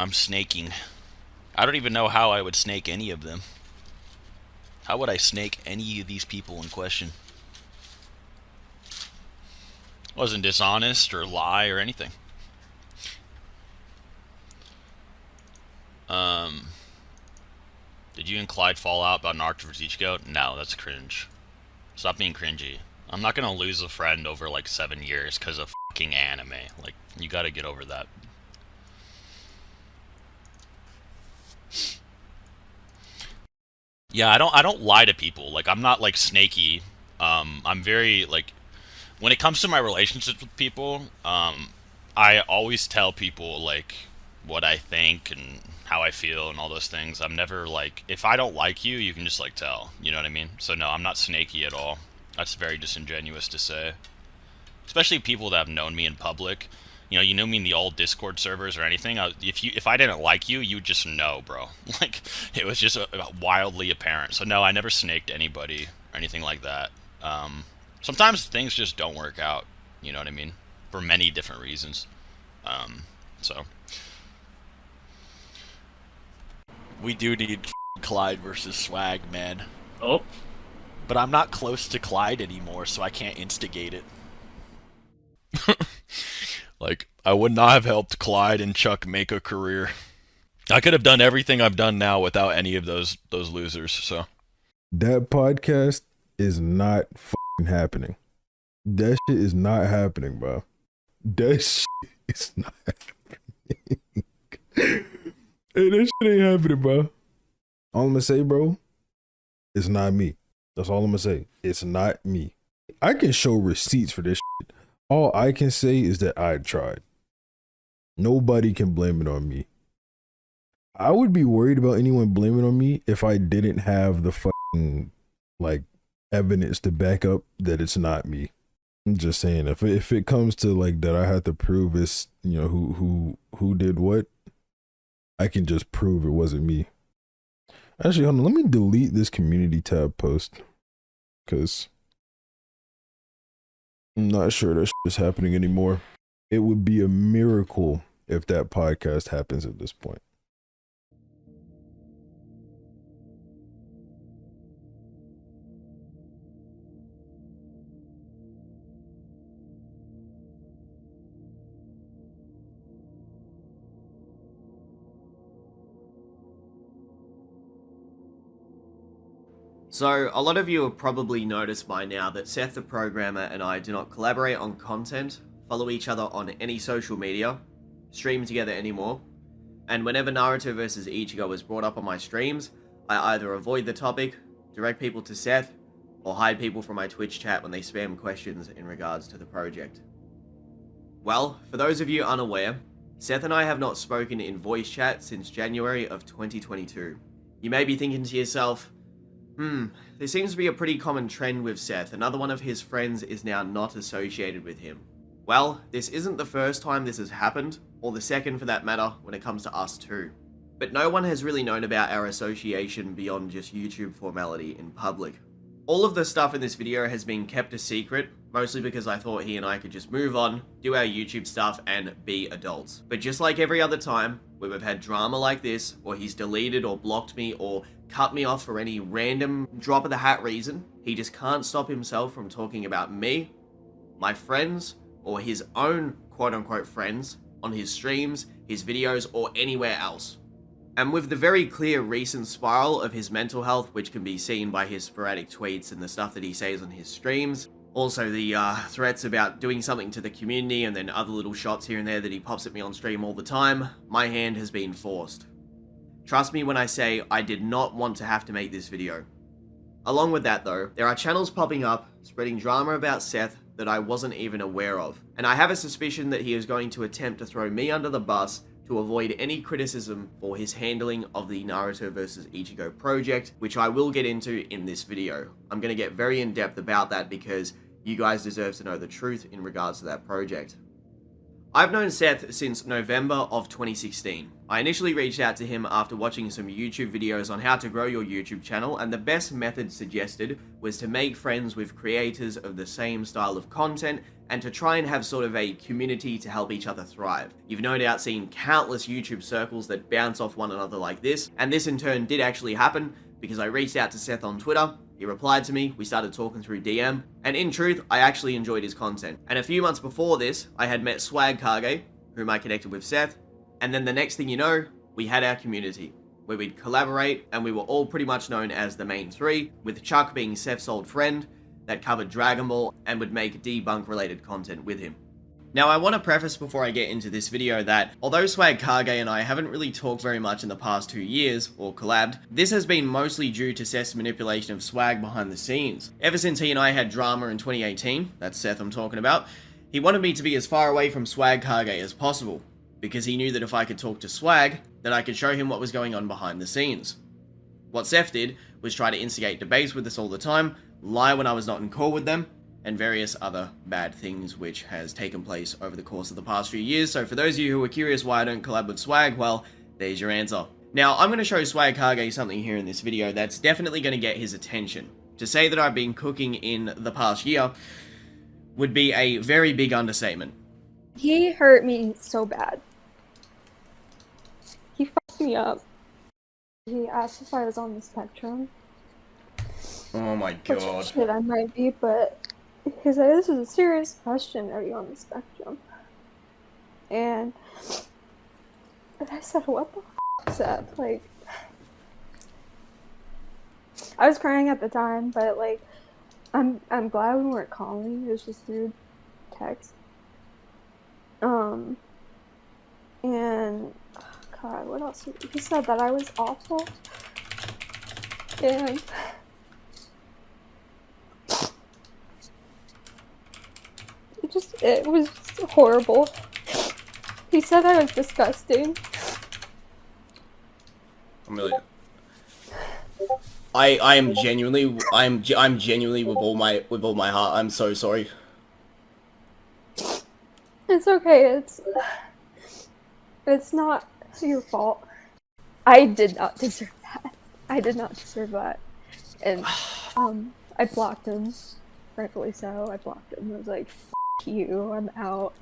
I'm snaking. I don't even know how I would snake any of them. How would I snake any of these people in question? Wasn't dishonest or lie or anything. Um, did you and Clyde fall out about Naruto vs. Ichigo? No, that's cringe. Stop being cringy. I'm not gonna lose a friend over like 7 years because of fucking anime. Like, you gotta get over that. Yeah, I don't lie to people. Like, I'm not like snaky. I'm very like when it comes to my relationships with people, I always tell people like what I think and how I feel and all those things. I'm never like, if I don't like you, you can just like tell. You know what I mean? So no, I'm not snaky at all. That's very disingenuous to say. Especially people that have known me in public. You know me in the old Discord servers or anything. If I didn't like you, you would just know, bro. Like, it was just wildly apparent. So no, I never snaked anybody or anything like that. Sometimes things just don't work out. You know what I mean? For many different reasons. So we do need Clyde versus Swag, man. Oh, But I'm not close to Clyde anymore, so I can't instigate it. Like, I would not have helped Clyde and Chuck make a career. I could have done everything I've done now without any of those losers. So That podcast is not happening. That shit is not happening, bro. That shit is not happening. Hey, that shit ain't happening, bro. All I'm gonna say, bro, it's not me. That's all I'm gonna say. It's not me. I can show receipts for this shit. All I can say is that I tried. Nobody can blame it on me. I would be worried about anyone blaming on me if I didn't have the fucking like evidence to back up that it's not me. I'm just saying, if it comes to like that, I have to prove it's who did what. I can just prove it wasn't me. Actually, hold on. Let me delete this community tab post because I'm not sure that shit is happening anymore. It would be a miracle if that podcast happens at this point. So, a lot of you have probably noticed by now that SethTheProgrammer and I do not collaborate on content, follow each other on any social media, stream together anymore, and whenever Naruto vs. Ichigo is brought up on my streams, I either avoid the topic, direct people to Seth, or hide people from my Twitch chat when they spam questions in regards to the project. Well, for those of you unaware, Seth and I have not spoken in voice chat since January of 2022. You may be thinking to yourself, there seems to be a pretty common trend with Seth. Another one of his friends is now not associated with him. Well, this isn't the first time this has happened, or the second for that matter, when it comes to us too. But no one has really known about our association beyond just YouTube formality in public. All of the stuff in this video has been kept a secret, mostly because I thought he and I could just move on, do our YouTube stuff, and be adults. But just like every other time, where we've had drama like this, or he's deleted or blocked me, or cut me off for any random drop of the hat reason, he just can't stop himself from talking about me, my friends, or his own quote-unquote friends on his streams, his videos, or anywhere else. And with the very clear recent spiral of his mental health, which can be seen by his sporadic tweets and the stuff that he says on his streams, also the threats about doing something to the community and then other little shots here and there that he pops at me on stream all the time, my hand has been forced. Trust me when I say I did not want to have to make this video. Along with that though, there are channels popping up spreading drama about Seth that I wasn't even aware of, and I have a suspicion that he is going to attempt to throw me under the bus to avoid any criticism for his handling of the Naruto vs. Ichigo project, which I will get into in this video. I'm going to get very in-depth about that because you guys deserve to know the truth in regards to that project. I've known Seth since November of 2016. I initially reached out to him after watching some YouTube videos on how to grow your YouTube channel, and the best method suggested was to make friends with creators of the same style of content and to try and have sort of a community to help each other thrive. You've no doubt seen countless YouTube circles that bounce off one another like this, and this in turn did actually happen because I reached out to Seth on Twitter, he replied to me, we started talking through DM, and in truth, I actually enjoyed his content. And a few months before this, I had met Swag Kage, whom I connected with Seth, and then the next thing you know, we had our community, where we'd collaborate, and we were all pretty much known as the main three, with Chuck being Seth's old friend that covered Dragon Ball and would make debunk related content with him. Now, I want to preface before I get into this video that, although Swag Kage and I haven't really talked very much in the past 2 years, or collabed, this has been mostly due to Seth's manipulation of Swag behind the scenes. Ever since he and I had drama in 2018, that's Seth I'm talking about, he wanted me to be as far away from Swag Kage as possible, because he knew that if I could talk to Swag, that I could show him what was going on behind the scenes. What Seth did was try to instigate debates with us all the time, lie when I was not in call with them, and various other bad things which has taken place over the course of the past few years. So for those of you who are curious why I don't collab with Swag, well, there's your answer. Now, I'm going to show Swag Kage something here in this video that's definitely going to get his attention. To say that I've been cooking in the past year would be a very big understatement. He hurt me so bad. He fucked me up. He asked if I was on the spectrum. Oh my god. Which shit, I might be, but he said, this is a serious question, are you on the spectrum? And I said, what the f***, Seth? Like, I was crying at the time, but like, I'm glad we weren't calling, it was just through text. And, oh God, what else? He said that I was awful. And it was just horrible. He said I was disgusting. I'm really... I'm genuinely with all my heart. I'm so sorry. It's okay, it's not your fault. I did not deserve that. I did not deserve that. And, I blocked him. Rightfully so, I blocked him. I was like, F you, I'm out.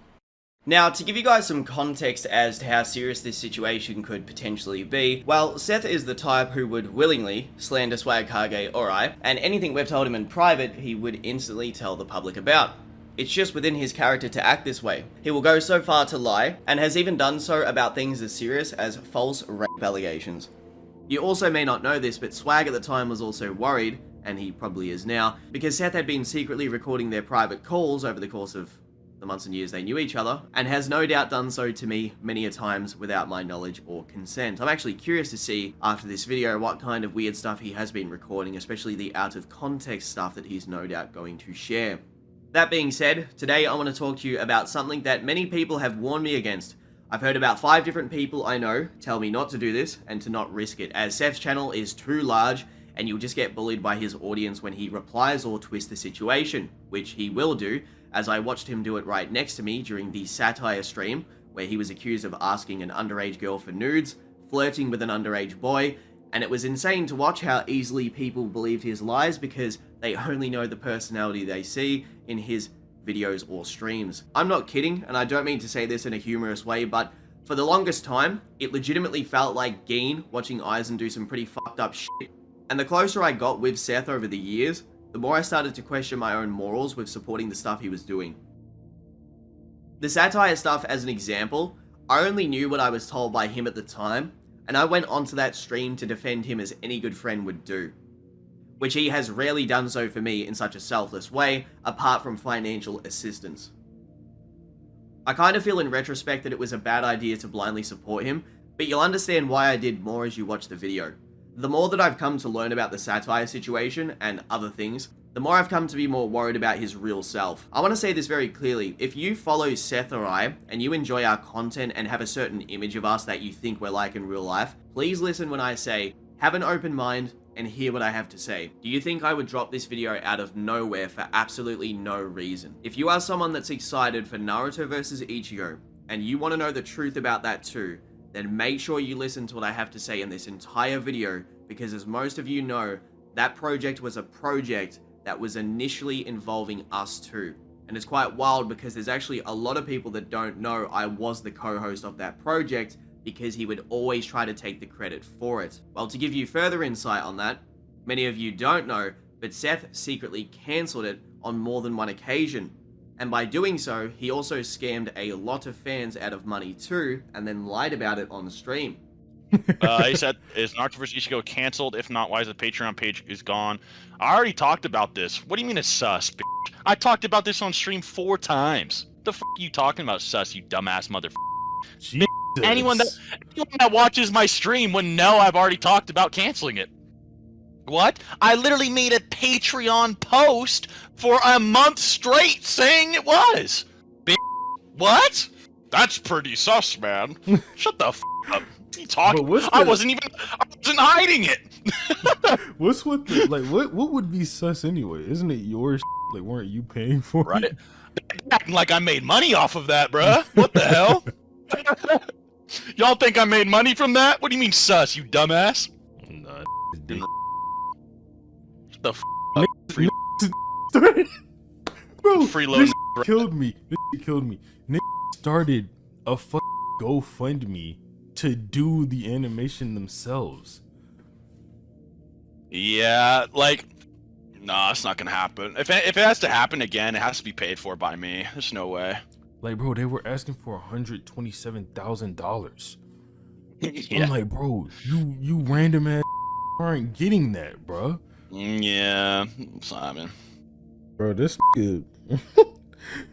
Now, to give you guys some context as to how serious this situation could potentially be, well, Seth is the type who would willingly slander Swag Kage or I, and anything we've told him in private, he would instantly tell the public about. It's just within his character to act this way. He will go so far to lie, and has even done so about things as serious as false rape allegations. You also may not know this, but Swag at the time was also worried, and he probably is now, because Seth had been secretly recording their private calls over the course of the months and years they knew each other, and has no doubt done so to me many a times without my knowledge or consent. I'm actually curious to see, after this video, what kind of weird stuff he has been recording, especially the out of context stuff that he's no doubt going to share. That being said, today I want to talk to you about something that many people have warned me against. I've heard about 5 different people I know tell me not to do this and to not risk it, as Seth's channel is too large and you'll just get bullied by his audience when he replies or twists the situation, which he will do, as I watched him do it right next to me during the satire stream, where he was accused of asking an underage girl for nudes, flirting with an underage boy, and it was insane to watch how easily people believed his lies because they only know the personality they see in his videos or streams. I'm not kidding, and I don't mean to say this in a humorous way, but for the longest time, it legitimately felt like Geen watching Eisen do some pretty fucked up shit. And the closer I got with Seth over the years, the more I started to question my own morals with supporting the stuff he was doing. The satire stuff, as an example, I only knew what I was told by him at the time, and I went onto that stream to defend him as any good friend would do. Which he has rarely done so for me in such a selfless way, apart from financial assistance. I kind of feel in retrospect that it was a bad idea to blindly support him, but you'll understand why I did more as you watch the video. The more that I've come to learn about the satire situation and other things, the more I've come to be more worried about his real self. I want to say this very clearly, if you follow Seth or I, and you enjoy our content and have a certain image of us that you think we're like in real life, please listen when I say, have an open mind and hear what I have to say. Do you think I would drop this video out of nowhere for absolutely no reason? If you are someone that's excited for Naruto versus Ichigo, and you want to know the truth about that too, then make sure you listen to what I have to say in this entire video, because as most of you know, that project was a project that was initially involving us too. And it's quite wild because there's actually a lot of people that don't know I was the co-host of that project because he would always try to take the credit for it. Well, to give you further insight on that, many of you don't know, but Seth secretly cancelled it on more than one occasion. And by doing so, he also scammed a lot of fans out of money too, and then lied about it on stream. He said, is Naruto vs. Ichigo canceled? If not, why is the Patreon page is gone? I already talked about this. What do you mean it's sus, bitch? I talked about this on stream 4 times. The f*** are you talking about, sus, you dumbass motherfucker? Anyone that watches my stream would know I've already talked about canceling it. What? I literally made a Patreon post for a month straight saying it was. What? That's pretty sus, man. Shut the f*** up. What are you talking? I wasn't hiding it. What's with the, like what would be sus anyway? Isn't it yours? Like, weren't you paying for right? it? Acting like I made money off of that, bruh. What the hell? Y'all think I made money from that? What do you mean sus, you dumbass? Nah, the f up. Free bro, freeload. This killed me. This killed me. Nick started a GoFundMe to do the animation themselves. Yeah, like, nah, it's not gonna happen. If it has to happen again, it has to be paid for by me. There's no way. Like, bro, they were asking for $127,000. Yeah. I'm like, bro, you random ass aren't getting that, bro. Yeah, it's not happening. Bro, this nigga,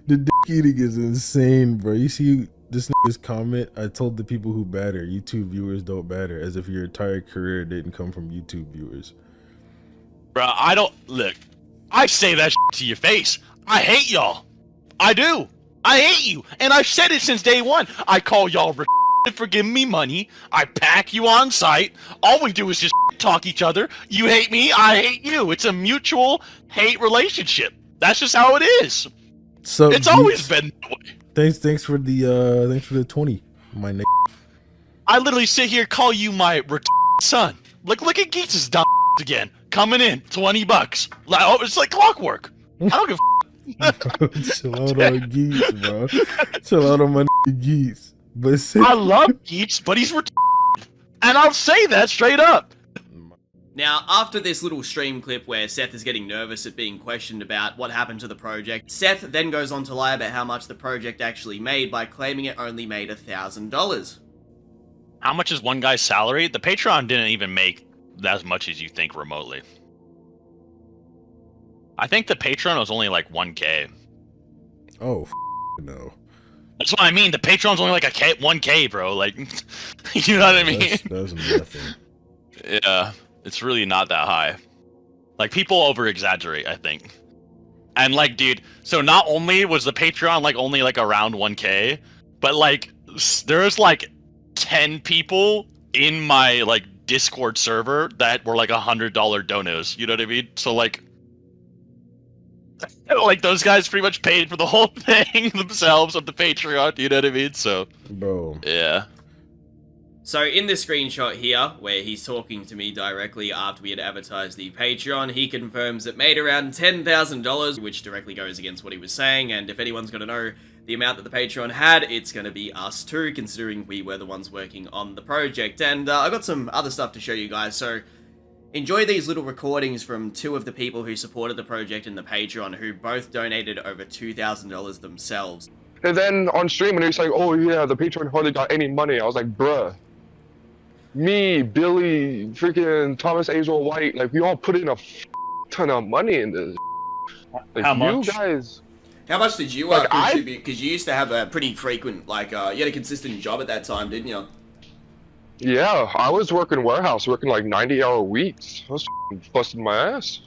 the dick eating is insane, bro. You see this nigga's comment? I told the people who batter, YouTube viewers don't batter, as if your entire career didn't come from YouTube viewers. Bro, I don't look. I say that to your face. I hate y'all. I do. I hate you, and I've said it since day one. I call y'all for giving me money. I pack you on site. All we do is just talk each other. You hate me, I hate you. It's a mutual hate relationship. That's just how it is. So it's always been that way. Thanks for the 20, my nigga. I literally sit here call you my son. Look at Geets' dumb again coming in $20. Like, oh, it's like clockwork. I don't give a Chill out on Geets, bro. Chill out on my nigga Geets. But I love Geets, but he's and I'll say that straight up. Now, after this little stream clip where Seth is getting nervous at being questioned about what happened to the project, Seth then goes on to lie about how much the project actually made by claiming it only made $1,000. How much is one guy's salary? The Patreon didn't even make as much as you think remotely. I think the Patreon was only like 1K. Oh, no. That's what I mean. The Patreon's only like 1K, bro. Like, you know what I mean? That's nothing. Yeah, it's really not that high. Like, people over-exaggerate, I think. And like, dude, so not only was the Patreon like only like around 1K, but like there's like 10 people in my like Discord server that were like $100 donos. You know what I mean? So like those guys pretty much paid for the whole thing themselves of the Patreon, you know what I mean? So, bro. Yeah. So in this screenshot here, where he's talking to me directly after we had advertised the Patreon, he confirms it made around $10,000, which directly goes against what he was saying, and if anyone's going to know the amount that the Patreon had, it's going to be us too, considering we were the ones working on the project. And I got some other stuff to show you guys, so enjoy these little recordings from 2 of the people who supported the project in the Patreon, who both donated over $2,000 themselves. And then on stream, when he was like, oh yeah, the Patreon hardly got any money, I was like, bruh. Me, Billy, freaking Thomas Azor White, like, we all put in a ton of money in this. Like, how much? You guys... How much did you like, contribute? Because you used to have a pretty frequent, like, you had a consistent job at that time, didn't you? Yeah, I was working warehouse, working like 90-hour weeks. I was busting my ass.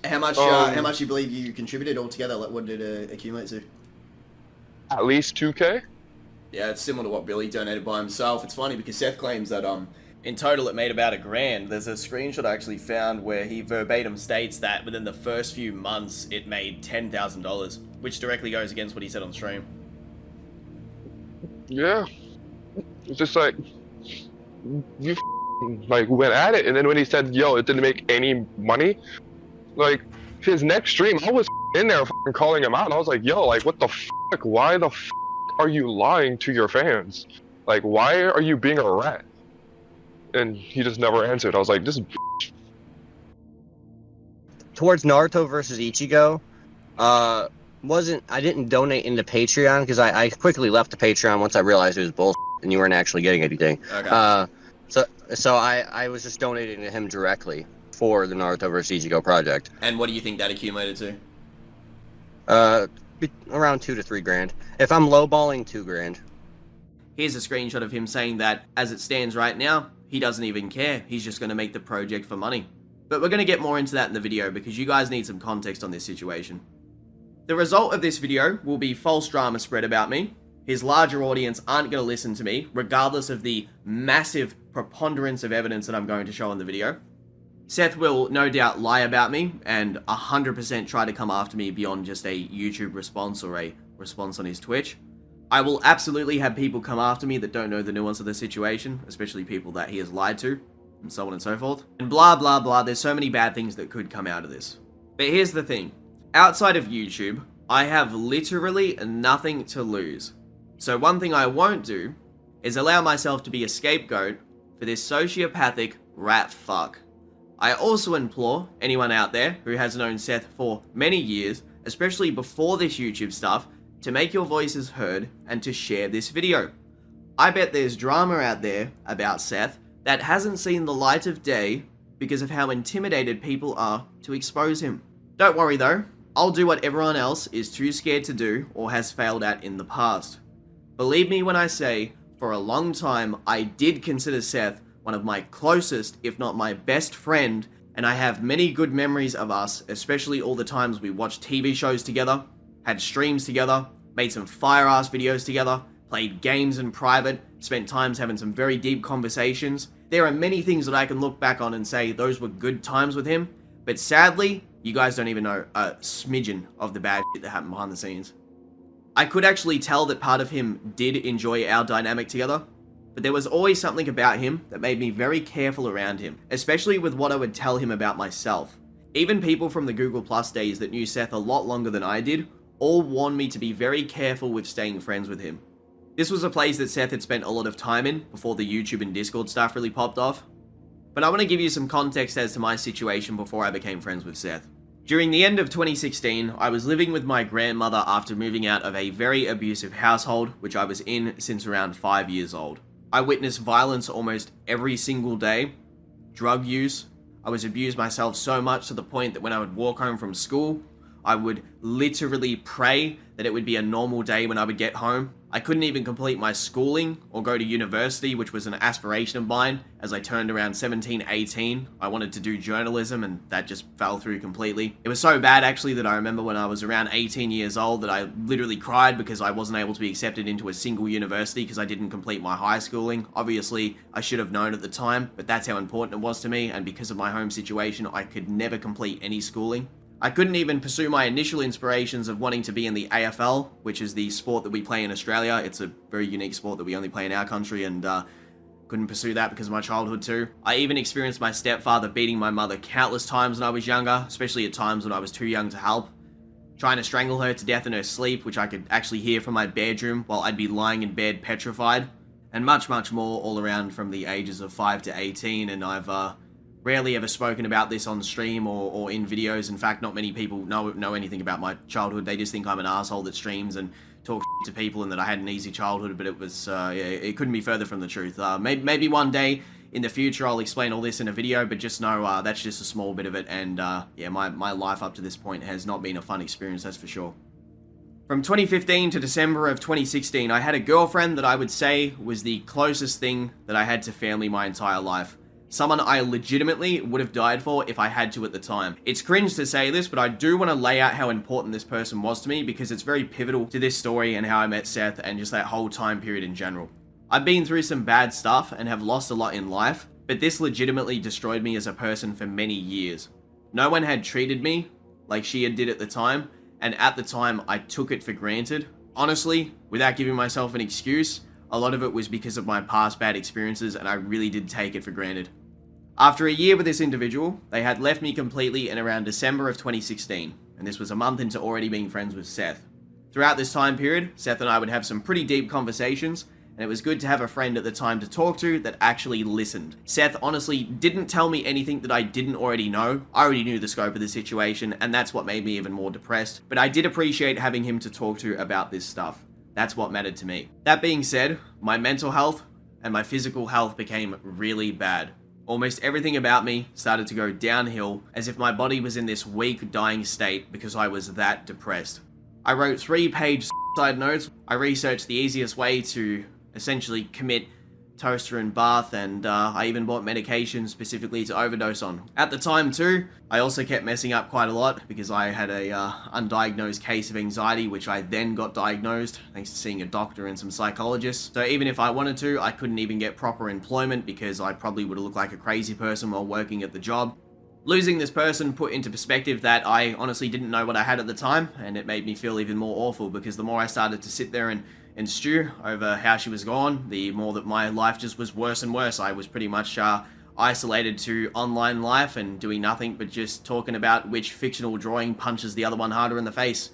How much do you believe you contributed altogether? Like, what did it accumulate to? At least 2K? Yeah, it's similar to what Billy donated by himself. It's funny because Seth claims that in total it made about $1,000. There's a screenshot I actually found where he verbatim states that within the first few months it made $10,000, which directly goes against what he said on stream. Yeah. It's just like, you like went at it, and then when he said, yo, it didn't make any money, like, his next stream, I was in there calling him out. I was like, yo, like, what the fuck? Why the fuck are you lying to your fans? Like, why are you being a rat? And he just never answered. I was like, this is Towards Naruto versus Ichigo, I didn't donate into Patreon because I quickly left the Patreon once I realized it was bullshit and you weren't actually getting anything. Okay. So I was just donating to him directly for the Naruto vs Ichigo project. And what do you think that accumulated to? Around $2 to $3 grand. If I'm lowballing, $2 grand. Here's a screenshot of him saying that, as it stands right now, he doesn't even care. He's just going to make the project for money. But we're going to get more into that in the video because you guys need some context on this situation. The result of this video will be false drama spread about me. His larger audience aren't going to listen to me, regardless of the massive preponderance of evidence that I'm going to show in the video. Seth will no doubt lie about me and 100% try to come after me beyond just a YouTube response or a response on his Twitch. I will absolutely have people come after me that don't know the nuance of the situation, especially people that he has lied to, and so on and so forth. And blah blah blah, there's so many bad things that could come out of this. But here's the thing. Outside of YouTube, I have literally nothing to lose. So one thing I won't do is allow myself to be a scapegoat for this sociopathic rat fuck. I also implore anyone out there who has known Seth for many years, especially before this YouTube stuff, to make your voices heard and to share this video. I bet there's drama out there about Seth that hasn't seen the light of day because of how intimidated people are to expose him. Don't worry though, I'll do what everyone else is too scared to do or has failed at in the past. Believe me when I say, for a long time I did consider Seth one of my closest, if not my best friend, and I have many good memories of us, especially all the times we watched TV shows together, had streams together, made some fire-ass videos together, played games in private, spent times having some very deep conversations. There are many things that I can look back on and say those were good times with him, but sadly, you guys don't even know a smidgen of the bad shit that happened behind the scenes. I could actually tell that part of him did enjoy our dynamic together, but there was always something about him that made me very careful around him, especially with what I would tell him about myself. Even people from the Google Plus days that knew Seth a lot longer than I did, all warned me to be very careful with staying friends with him. This was a place that Seth had spent a lot of time in before the YouTube and Discord stuff really popped off. But I want to give you some context as to my situation before I became friends with Seth. During the end of 2016, I was living with my grandmother after moving out of a very abusive household, which I was in since around 5 years old. I witnessed violence almost every single day, drug use. I was abused myself so much to the point that when I would walk home from school, I would literally pray that it would be a normal day when I would get home. I couldn't even complete my schooling or go to university, which was an aspiration of mine. As I turned around 17, 18, I wanted to do journalism and that just fell through completely. It was so bad actually that I remember when I was around 18 years old that I literally cried because I wasn't able to be accepted into a single university because I didn't complete my high schooling. Obviously, I should have known at the time, but that's how important it was to me, and because of my home situation, I could never complete any schooling. I couldn't even pursue my initial inspirations of wanting to be in the AFL, which is the sport that we play in Australia. It's a very unique sport that we only play in our country, and couldn't pursue that because of my childhood too. I even experienced my stepfather beating my mother countless times when I was younger, especially at times when I was too young to help. Trying to strangle her to death in her sleep, which I could actually hear from my bedroom while I'd be lying in bed petrified. And much, much more all around from the ages of 5 to 18, and I've rarely ever spoken about this on stream or in videos. In fact, not many people know anything about my childhood. They just think I'm an asshole that streams and talks to people and that I had an easy childhood, but it was, it couldn't be further from the truth. Maybe one day in the future I'll explain all this in a video, but just know that's just a small bit of it, and yeah, my life up to this point has not been a fun experience, that's for sure. From 2015 to December of 2016, I had a girlfriend that I would say was the closest thing that I had to family my entire life. Someone I legitimately would have died for if I had to at the time. It's cringe to say this, but I do want to lay out how important this person was to me because it's very pivotal to this story and how I met Seth and just that whole time period in general. I've been through some bad stuff and have lost a lot in life, but this legitimately destroyed me as a person for many years. No one had treated me like she had did at the time, and at the time I took it for granted. Honestly, without giving myself an excuse, a lot of it was because of my past bad experiences, and I really did take it for granted. After a year with this individual, they had left me completely in around December of 2016, and this was a month into already being friends with Seth. Throughout this time period, Seth and I would have some pretty deep conversations, and it was good to have a friend at the time to talk to that actually listened. Seth honestly didn't tell me anything that I didn't already know. I already knew the scope of the situation, and that's what made me even more depressed. But I did appreciate having him to talk to about this stuff. That's what mattered to me. That being said, my mental health and my physical health became really bad. Almost everything about me started to go downhill, as if my body was in this weak, dying state because I was that depressed. I wrote 3-page suicide notes. I researched the easiest way to essentially commit toaster and bath, and I even bought medication specifically to overdose on. At the time too, I also kept messing up quite a lot because I had a undiagnosed case of anxiety, which I then got diagnosed thanks to seeing a doctor and some psychologists. So even if I wanted to, I couldn't even get proper employment because I probably would have looked like a crazy person while working at the job. Losing this person put into perspective that I honestly didn't know what I had at the time, and it made me feel even more awful because the more I started to sit there and stew over how she was gone, the more that my life just was worse and worse. I was pretty much isolated to online life and doing nothing but just talking about which fictional drawing punches the other one harder in the face.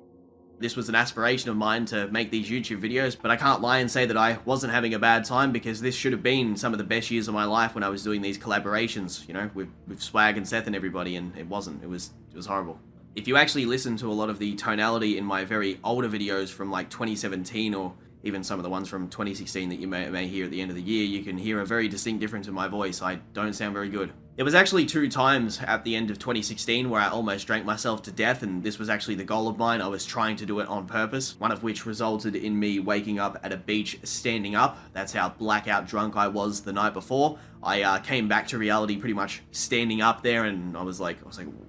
This was an aspiration of mine to make these YouTube videos, but I can't lie and say that I wasn't having a bad time because this should have been some of the best years of my life when I was doing these collaborations, you know, with Swag and Seth and everybody, and it wasn't. It was horrible. If you actually listen to a lot of the tonality in my very older videos from like 2017 or even some of the ones from 2016 that you may hear at the end of the year, you can hear a very distinct difference in my voice. I don't sound very good. There was actually 2 times at the end of 2016 where I almost drank myself to death, and this was actually the goal of mine. I was trying to do it on purpose, one of which resulted in me waking up at a beach standing up. That's how blackout drunk I was the night before. I came back to reality pretty much standing up there, and I was like,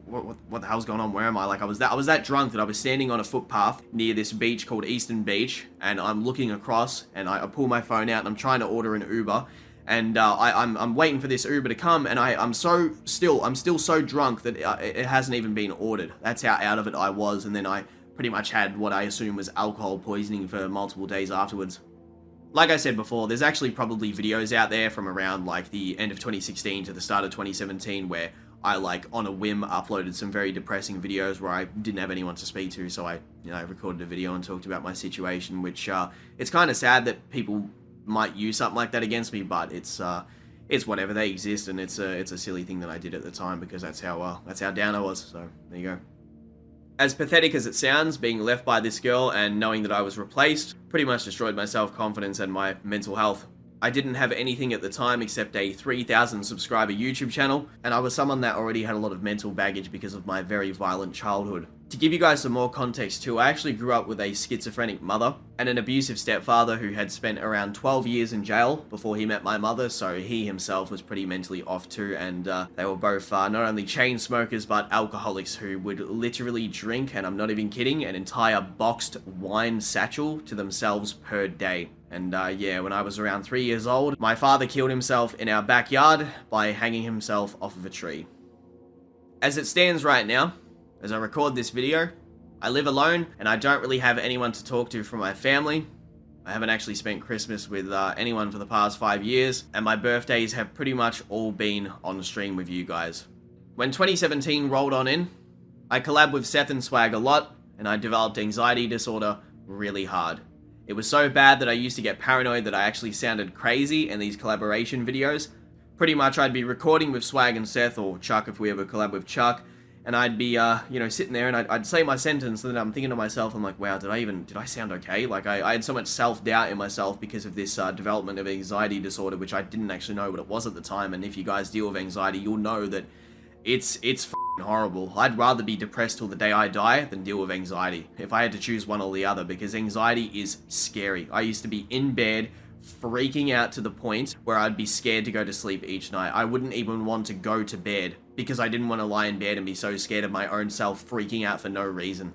what the hell's going on? Where am I? Like, I was that drunk that I was standing on a footpath near this beach called Eastern Beach, and I'm looking across, and I pull my phone out, and I'm trying to order an Uber. And I'm waiting for this Uber to come, and I'm still so drunk that it hasn't even been ordered. That's how out of it I was, and then I pretty much had what I assume was alcohol poisoning for multiple days afterwards. Like I said before, there's actually probably videos out there from around like the end of 2016 to the start of 2017 where I like on a whim uploaded some very depressing videos where I didn't have anyone to speak to, so I recorded a video and talked about my situation, which it's kind of sad that people might use something like that against me, but it's whatever, they exist, and it's a silly thing that I did at the time because that's how down I was. So there you go. As pathetic as it sounds, being left by this girl and knowing that I was replaced pretty much destroyed my self-confidence and my mental health. I didn't have anything at the time except a 3,000 subscriber YouTube channel, and I was someone that already had a lot of mental baggage because of my very violent childhood. To give you guys some more context too, I actually grew up with a schizophrenic mother and an abusive stepfather who had spent around 12 years in jail before he met my mother, so he himself was pretty mentally off too, and they were both not only chain smokers but alcoholics who would literally drink, and I'm not even kidding, an entire boxed wine satchel to themselves per day. And yeah, when I was around 3 years old, my father killed himself in our backyard by hanging himself off of a tree. As it stands right now, as I record this video, I live alone and I don't really have anyone to talk to from my family. I haven't actually spent Christmas with anyone for the past 5 years, and my birthdays have pretty much all been on stream with you guys. When 2017 rolled on in, I collabed with Seth and Swag a lot, and I developed anxiety disorder really hard. It was so bad that I used to get paranoid that I actually sounded crazy in these collaboration videos. Pretty much I'd be recording with Swag and Seth, or Chuck if we ever collab with Chuck, and I'd be, sitting there and I'd say my sentence, and then I'm thinking to myself, I'm like, wow, did I sound okay? Like, I had so much self-doubt in myself because of this development of anxiety disorder, which I didn't actually know what it was at the time, and if you guys deal with anxiety, you'll know that it's f***ing horrible. I'd rather be depressed till the day I die than deal with anxiety, if I had to choose one or the other, because anxiety is scary. I used to be in bed, freaking out to the point where I'd be scared to go to sleep each night. I wouldn't even want to go to bed because I didn't want to lie in bed and be so scared of my own self freaking out for no reason.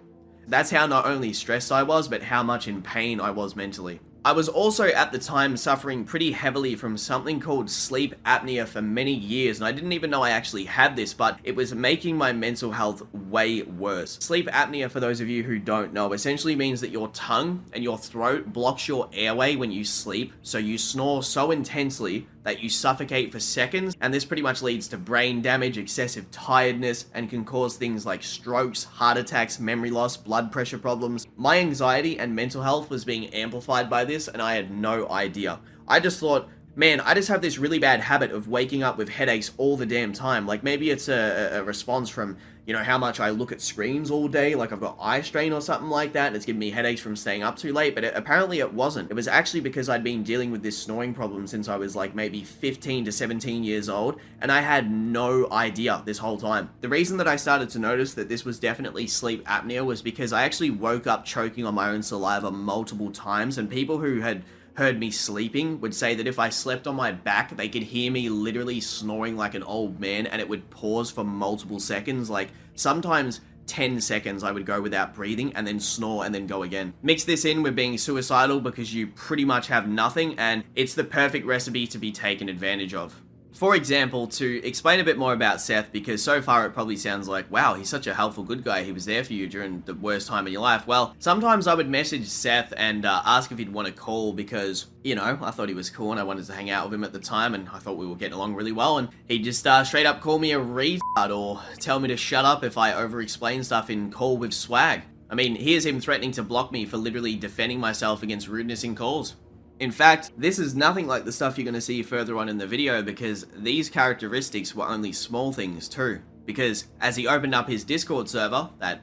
That's how not only stressed I was, but how much in pain I was mentally. I was also at the time suffering pretty heavily from something called sleep apnea for many years, and I didn't even know I actually had this, but it was making my mental health way worse. Sleep apnea, for those of you who don't know, essentially means that your tongue and your throat blocks your airway when you sleep, so you snore so intensely that you suffocate for seconds, and this pretty much leads to brain damage, excessive tiredness, and can cause things like strokes, heart attacks, memory loss, blood pressure problems. My anxiety and mental health was being amplified by this, and I had no idea. I just thought, man, I just have this really bad habit of waking up with headaches all the damn time. Like, maybe it's a response from, you know, how much I look at screens all day, like I've got eye strain or something like that, and it's giving me headaches from staying up too late, but apparently it wasn't. It was actually because I'd been dealing with this snoring problem since I was like maybe 15 to 17 years old, and I had no idea this whole time. The reason that I started to notice that this was definitely sleep apnea was because I actually woke up choking on my own saliva multiple times, and people who had heard me sleeping would say that if I slept on my back, they could hear me literally snoring like an old man, and it would pause for multiple seconds. Like, sometimes 10 seconds I would go without breathing and then snore and then go again. Mix this in with being suicidal because you pretty much have nothing, and it's the perfect recipe to be taken advantage of. For example, to explain a bit more about Seth, because so far it probably sounds like, wow, he's such a helpful good guy, he was there for you during the worst time in your life. Well, sometimes I would message Seth and ask if he'd want to call because, you know, I thought he was cool and I wanted to hang out with him at the time, and I thought we were getting along really well, and he'd just straight up call me a retard or tell me to shut up if I over-explain stuff in Call with Swag. I mean, here's him threatening to block me for literally defending myself against rudeness in calls. In fact, this is nothing like the stuff you're going to see further on in the video, because these characteristics were only small things too. Because as he opened up his Discord server that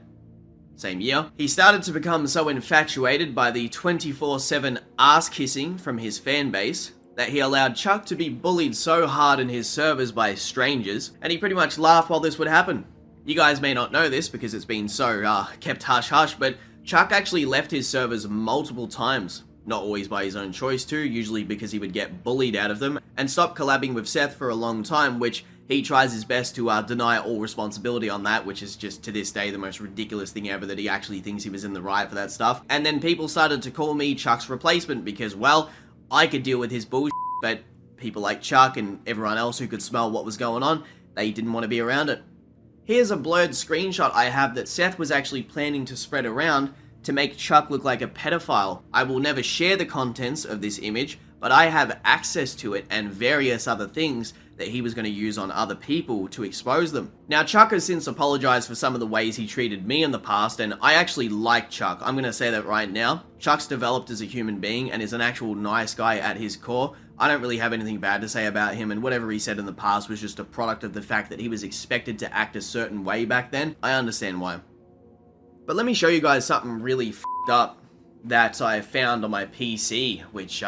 same year, he started to become so infatuated by the 24/7 ass kissing from his fan base that he allowed Chuck to be bullied so hard in his servers by strangers, and he pretty much laughed while this would happen. You guys may not know this because it's been so kept hush-hush, but Chuck actually left his servers multiple times. Not always by his own choice too, usually because he would get bullied out of them, and stopped collabing with Seth for a long time, which he tries his best to deny all responsibility on that, which is just to this day the most ridiculous thing ever, that he actually thinks he was in the right for that stuff. And then people started to call me Chuck's replacement because, well, I could deal with his bullshit, but people like Chuck and everyone else who could smell what was going on, they didn't want to be around it. Here's a blurred screenshot I have that Seth was actually planning to spread around to make Chuck look like a pedophile. I will never share the contents of this image, but I have access to it and various other things that he was going to use on other people to expose them. Now, Chuck has since apologized for some of the ways he treated me in the past, and I actually like Chuck. I'm going to say that right now. Chuck's developed as a human being and is an actual nice guy at his core. I don't really have anything bad to say about him, and whatever he said in the past was just a product of the fact that he was expected to act a certain way back then. I understand why. But let me show you guys something really f***ed up that I found on my PC, which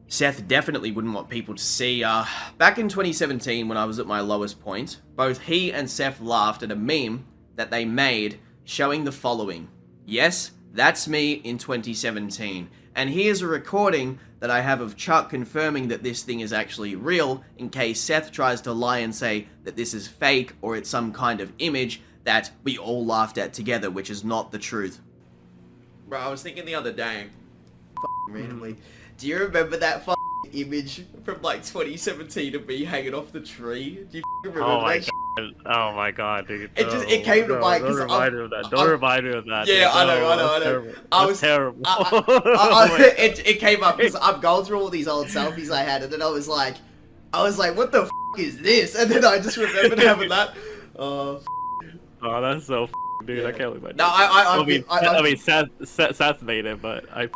Seth definitely wouldn't want people to see. Back in 2017, when I was at my lowest point, both he and Seth laughed at a meme that they made showing the following. Yes, that's me in 2017. And here's a recording that I have of Chuck confirming that this thing is actually real, in case Seth tries to lie and say that this is fake or it's some kind of image that we all laughed at together, which is not the truth. Bro, I was thinking the other day, randomly, do you remember that image from like 2017 of me hanging off the tree? Do you remember that? Oh my god, dude. It came to mind because Don't remind me of that. Yeah, dude. I know. I was terrible. It came up because I'm going through all these old selfies I had, and then I was like, what the is this? And then I just remembered having that. Oh, that's so dude. I can't believe that. No, I mean, Seth made it, but I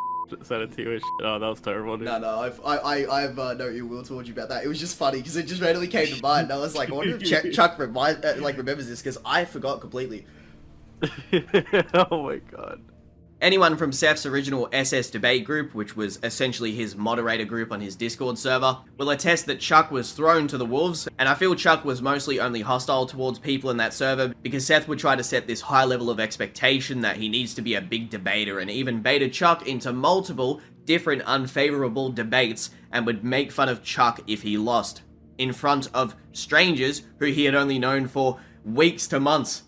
sent it to you and shit. Oh, that was terrible, dude. No, I have no ill will towards you about that. It was just funny because it just randomly came to mind. And I was like, I wonder if Chuck remembers this, because I forgot completely. Oh my god. Anyone from Seth's original SS debate group, which was essentially his moderator group on his Discord server, will attest that Chuck was thrown to the wolves, and I feel Chuck was mostly only hostile towards people in that server because Seth would try to set this high level of expectation that he needs to be a big debater, and even baited Chuck into multiple different unfavorable debates and would make fun of Chuck if he lost, in front of strangers who he had only known for weeks to months.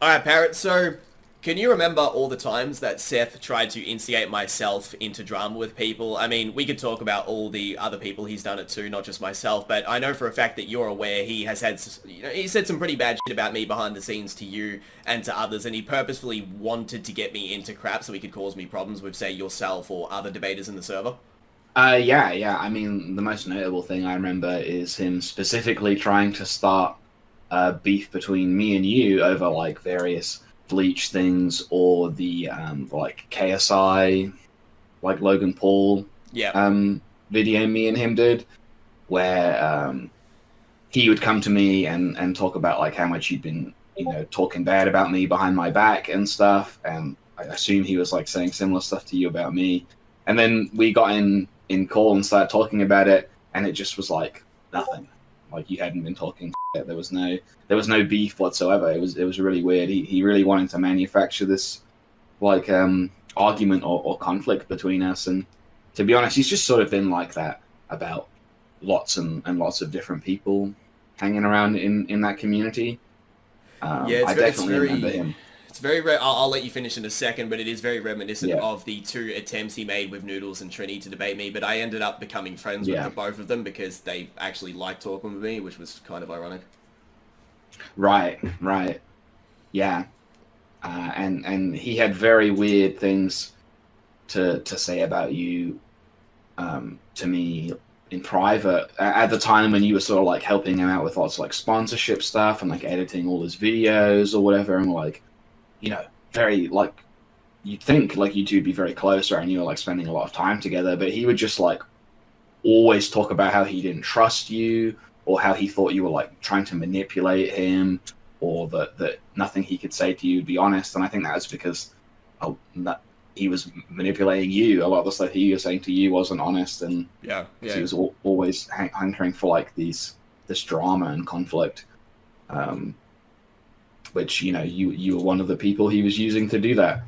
Alright, Parrot, so can you remember all the times that Seth tried to instigate myself into drama with people? I mean, we could talk about all the other people he's done it to, not just myself, but I know for a fact that you're aware he has had, he said some pretty bad shit about me behind the scenes to you and to others, and he purposefully wanted to get me into crap so he could cause me problems with, say, yourself or other debaters in the server. Yeah. I mean, the most notable thing I remember is him specifically trying to start beef between me and you over like various Bleach things or the like KSI, like Logan Paul Yeah. video me and him did, where he would come to me and talk about like how much you'd been, talking bad about me behind my back and stuff, and I assume he was like saying similar stuff to you about me. And then we got in call and started talking about it, and it just was like nothing. Like you hadn't been talking shit. There was no beef whatsoever. It was really weird. He really wanted to manufacture this like argument or conflict between us, and to be honest, he's just sort of been like that about lots and lots of different people hanging around in that community. I definitely remember him. It's very rare. I'll let you finish in a second, but it is very reminiscent Yeah. of the 2 attempts he made with Noodles and Trini to debate me, but I ended up becoming friends with the both of them because they actually liked talking with me, which was kind of ironic. Right. Yeah. And he had very weird things to say about you to me in private at the time when you were sort of like helping him out with lots of like sponsorship stuff and like editing all his videos or whatever, and like, very like you'd think like you two would be very close, right? And you were like spending a lot of time together, but he would just like always talk about how he didn't trust you or how he thought you were like trying to manipulate him, or that nothing he could say to you would be honest. And I think that's because he was manipulating you. A lot of the stuff he was saying to you wasn't honest, and he was always hankering for like this drama and conflict, which you were one of the people he was using to do that.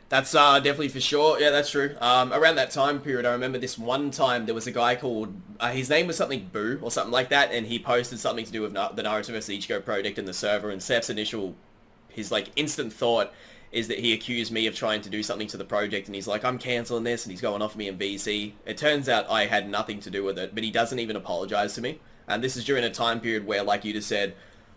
That's definitely for sure. Yeah, that's true. Around that time period, I remember this one time there was a guy called, his name was something Boo or something like that, and he posted something to do with the Naruto vs. Ichigo project in the server, and Seth's his like instant thought is that he accused me of trying to do something to the project, and he's like, I'm cancelling this, and he's going off me in VC. It turns out I had nothing to do with it, but he doesn't even apologize to me. And this is during a time period where, like you just said,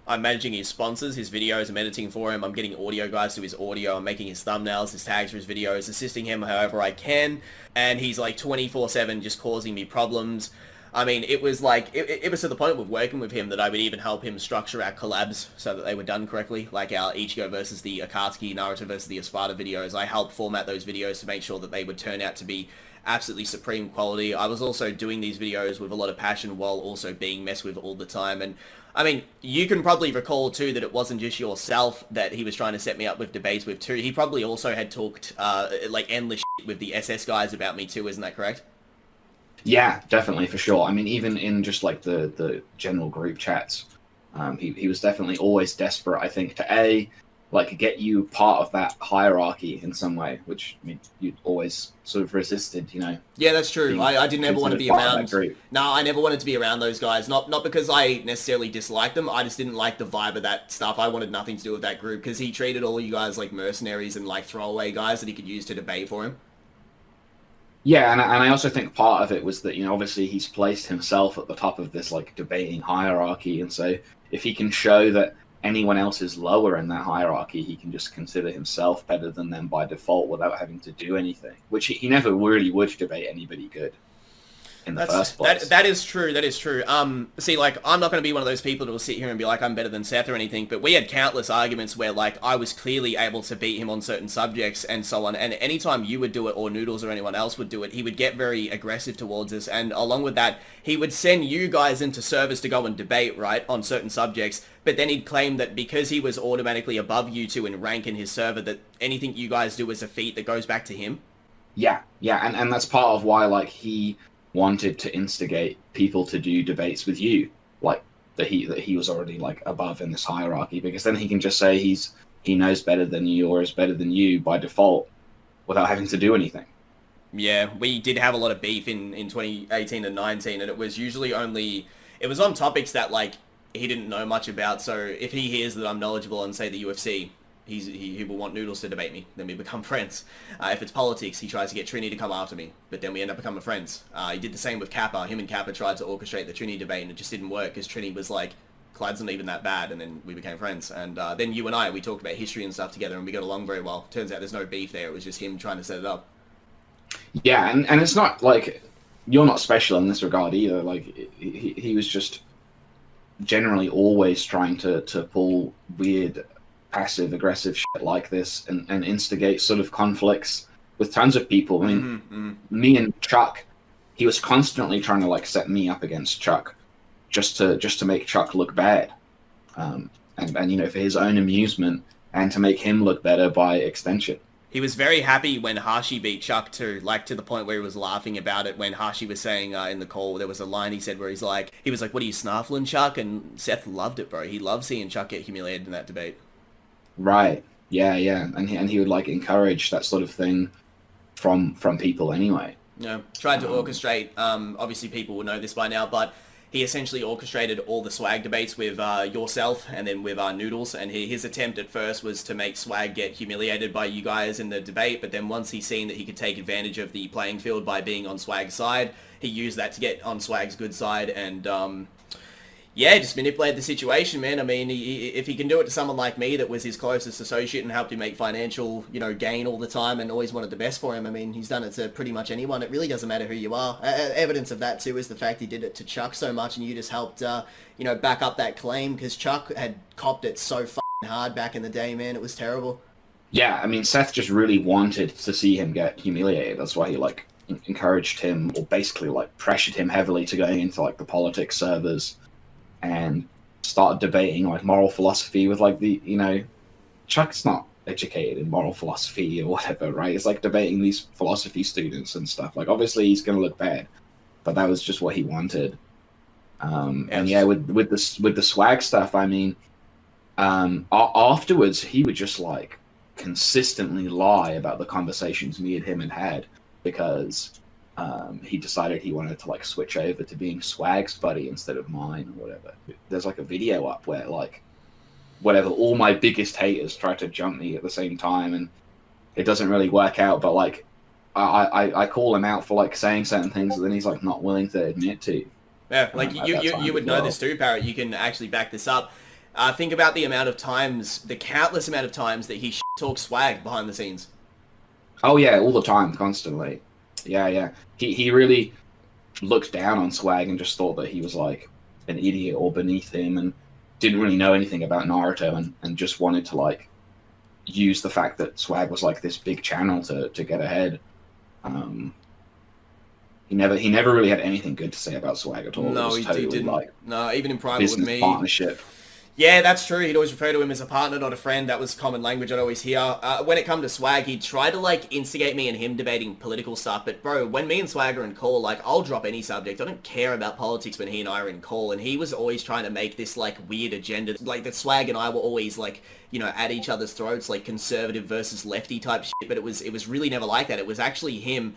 I'm managing his sponsors, his videos, I'm editing for him, I'm getting audio guys to his audio, I'm making his thumbnails, his tags for his videos, assisting him however I can, and he's like 24/7 just causing me problems. I mean, it was like, it was to the point with working with him that I would even help him structure our collabs so that they were done correctly, like our Ichigo versus the Akatsuki, Naruto versus the Espada videos. I helped format those videos to make sure that they would turn out to be absolutely supreme quality. I was also doing these videos with a lot of passion while also being messed with all the time. And I mean, you can probably recall too that it wasn't just yourself that he was trying to set me up with debates with too. He probably also had talked like endless shit with the SS guys about me too, isn't that correct? Yeah, definitely, for sure. I mean, even in just like the general group chats, he was definitely always desperate, I think, to like get you part of that hierarchy in some way, which I mean you'd always sort of resisted, Yeah, that's true. I didn't ever want to be around. No, I never wanted to be around those guys. Not because I necessarily disliked them. I just didn't like the vibe of that stuff. I wanted nothing to do with that group because he treated all you guys like mercenaries and like throwaway guys that he could use to debate for him. Yeah, and I also think part of it was that, obviously he's placed himself at the top of this like debating hierarchy, and so if he can show that anyone else is lower in that hierarchy, he can just consider himself better than them by default without having to do anything, which he never really would debate anybody good in the first place. That is true. That is true. See, like, I'm not going to be one of those people that will sit here and be like, I'm better than Seth or anything, but we had countless arguments where, like, I was clearly able to beat him on certain subjects and so on, and anytime you would do it, or Noodles or anyone else would do it, he would get very aggressive towards us, and along with that, he would send you guys into servers to go and debate, right, on certain subjects, but then he'd claim that because he was automatically above you two in rank in his server, that anything you guys do is a feat that goes back to him. Yeah, and that's part of why, like, he wanted to instigate people to do debates with you, like that he was already like above in this hierarchy, because then he can just say he knows better than you or is better than you by default without having to do anything. Yeah, we did have a lot of beef in 2018 and 19, and it was usually it was on topics that like he didn't know much about. So if he hears that I'm knowledgeable on, say, the UFC, he will want Noodles to debate me. Then we become friends. If it's politics, he tries to get Trini to come after me, but then we end up becoming friends. He did the same with Kappa. Him and Kappa tried to orchestrate the Trini debate, and it just didn't work because Trini was like, Clyde's not even that bad, and then we became friends. And then you and we talked about history and stuff together, and we got along very well. Turns out there's no beef there. It was just him trying to set it up. Yeah, and it's not like you're not special in this regard either. Like he was just generally always trying to pull weird, passive aggressive shit like this and instigate sort of conflicts with tons of people. I mean, me and Chuck, he was constantly trying to like set me up against Chuck, just to make Chuck look bad, and you know, for his own amusement and to make him look better by extension. He was very happy when Hashi beat Chuck too, like to the point where he was laughing about it when Hashi was saying in the call, there was a line he said where he was like, what are you snarfling, Chuck? And Seth loved it, bro. He loved seeing Chuck get humiliated in that debate. Right. Yeah. And he would like encourage that sort of thing from people anyway. Yeah. Tried to orchestrate, obviously people will know this by now, but he essentially orchestrated all the Swag debates with yourself and then with Noodles, and his attempt at first was to make Swag get humiliated by you guys in the debate, but then once he seen that he could take advantage of the playing field by being on Swag's side, he used that to get on Swag's good side, and yeah, just manipulated the situation, man. I mean, if he can do it to someone like me that was his closest associate and helped him make financial, gain all the time and always wanted the best for him, I mean, he's done it to pretty much anyone. It really doesn't matter who you are. Evidence of that, too, is the fact he did it to Chuck so much, and you just helped, back up that claim, because Chuck had copped it so fucking hard back in the day, man. It was terrible. Yeah, I mean, Seth just really wanted to see him get humiliated. That's why he, like, encouraged him, or basically, like, pressured him heavily to going into, like, the politics servers and started debating like moral philosophy with like Chuck's not educated in moral philosophy or whatever, right? It's like debating these philosophy students and stuff. Like obviously he's gonna look bad, but that was just what he wanted. And yeah, with the Swag stuff, I mean, afterwards he would just like consistently lie about the conversations me and him had because he decided he wanted to like switch over to being Swag's buddy instead of mine or whatever. There's like a video up where like whatever, all my biggest haters try to jump me at the same time and it doesn't really work out, but like I call him out for like saying certain things and then he's like not willing to admit to. Yeah, like you would know this too, Parrot. You can actually back this up. Think about the countless amount of times that he talks Swag behind the scenes. Oh yeah, all the time, constantly. Yeah. He really looked down on Swag and just thought that he was like an idiot or beneath him and didn't really know anything about Naruto and just wanted to like use the fact that Swag was like this big channel to get ahead. He never really had anything good to say about Swag at all. No, he didn't. Like, no, even in private with me. Partnership. Yeah, that's true. He'd always refer to him as a partner, not a friend. That was common language I'd always hear. When it come to Swag, he'd try to, like, instigate me and him debating political stuff. But, bro, when me and Swag are in call, like, I'll drop any subject. I don't care about politics when he and I are in call. And he was always trying to make this, like, weird agenda. Like, that Swag and I were always, like, at each other's throats, like, conservative versus lefty type shit. But it was really never like that. It was actually him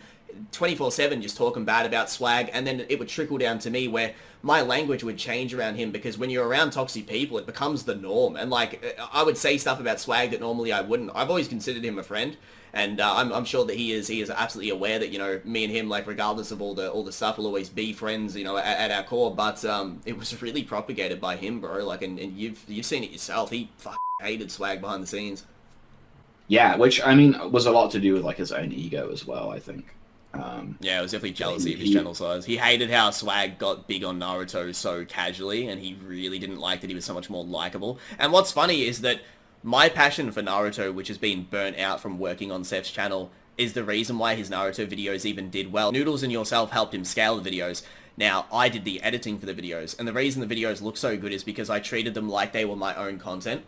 24/7 just talking bad about Swag, and then it would trickle down to me where my language would change around him because when you're around toxic people it becomes the norm, and like I would say stuff about Swag that normally I wouldn't. I've always considered him a friend, and I'm sure that he is absolutely aware that me and him, like, regardless of all the stuff, will always be friends at our core, but it was really propagated by him, bro. Like, and you've seen it yourself. He fucking hated Swag behind the scenes. Yeah, which I mean was a lot to do with like his own ego as well, I think. Yeah, it was definitely jealousy of his channel size. He hated how Swag got big on Naruto so casually, and he really didn't like that he was so much more likable. And what's funny is that my passion for Naruto, which has been burnt out from working on Seth's channel, is the reason why his Naruto videos even did well. Noodles and yourself helped him scale the videos. Now, I did the editing for the videos, and the reason the videos look so good is because I treated them like they were my own content.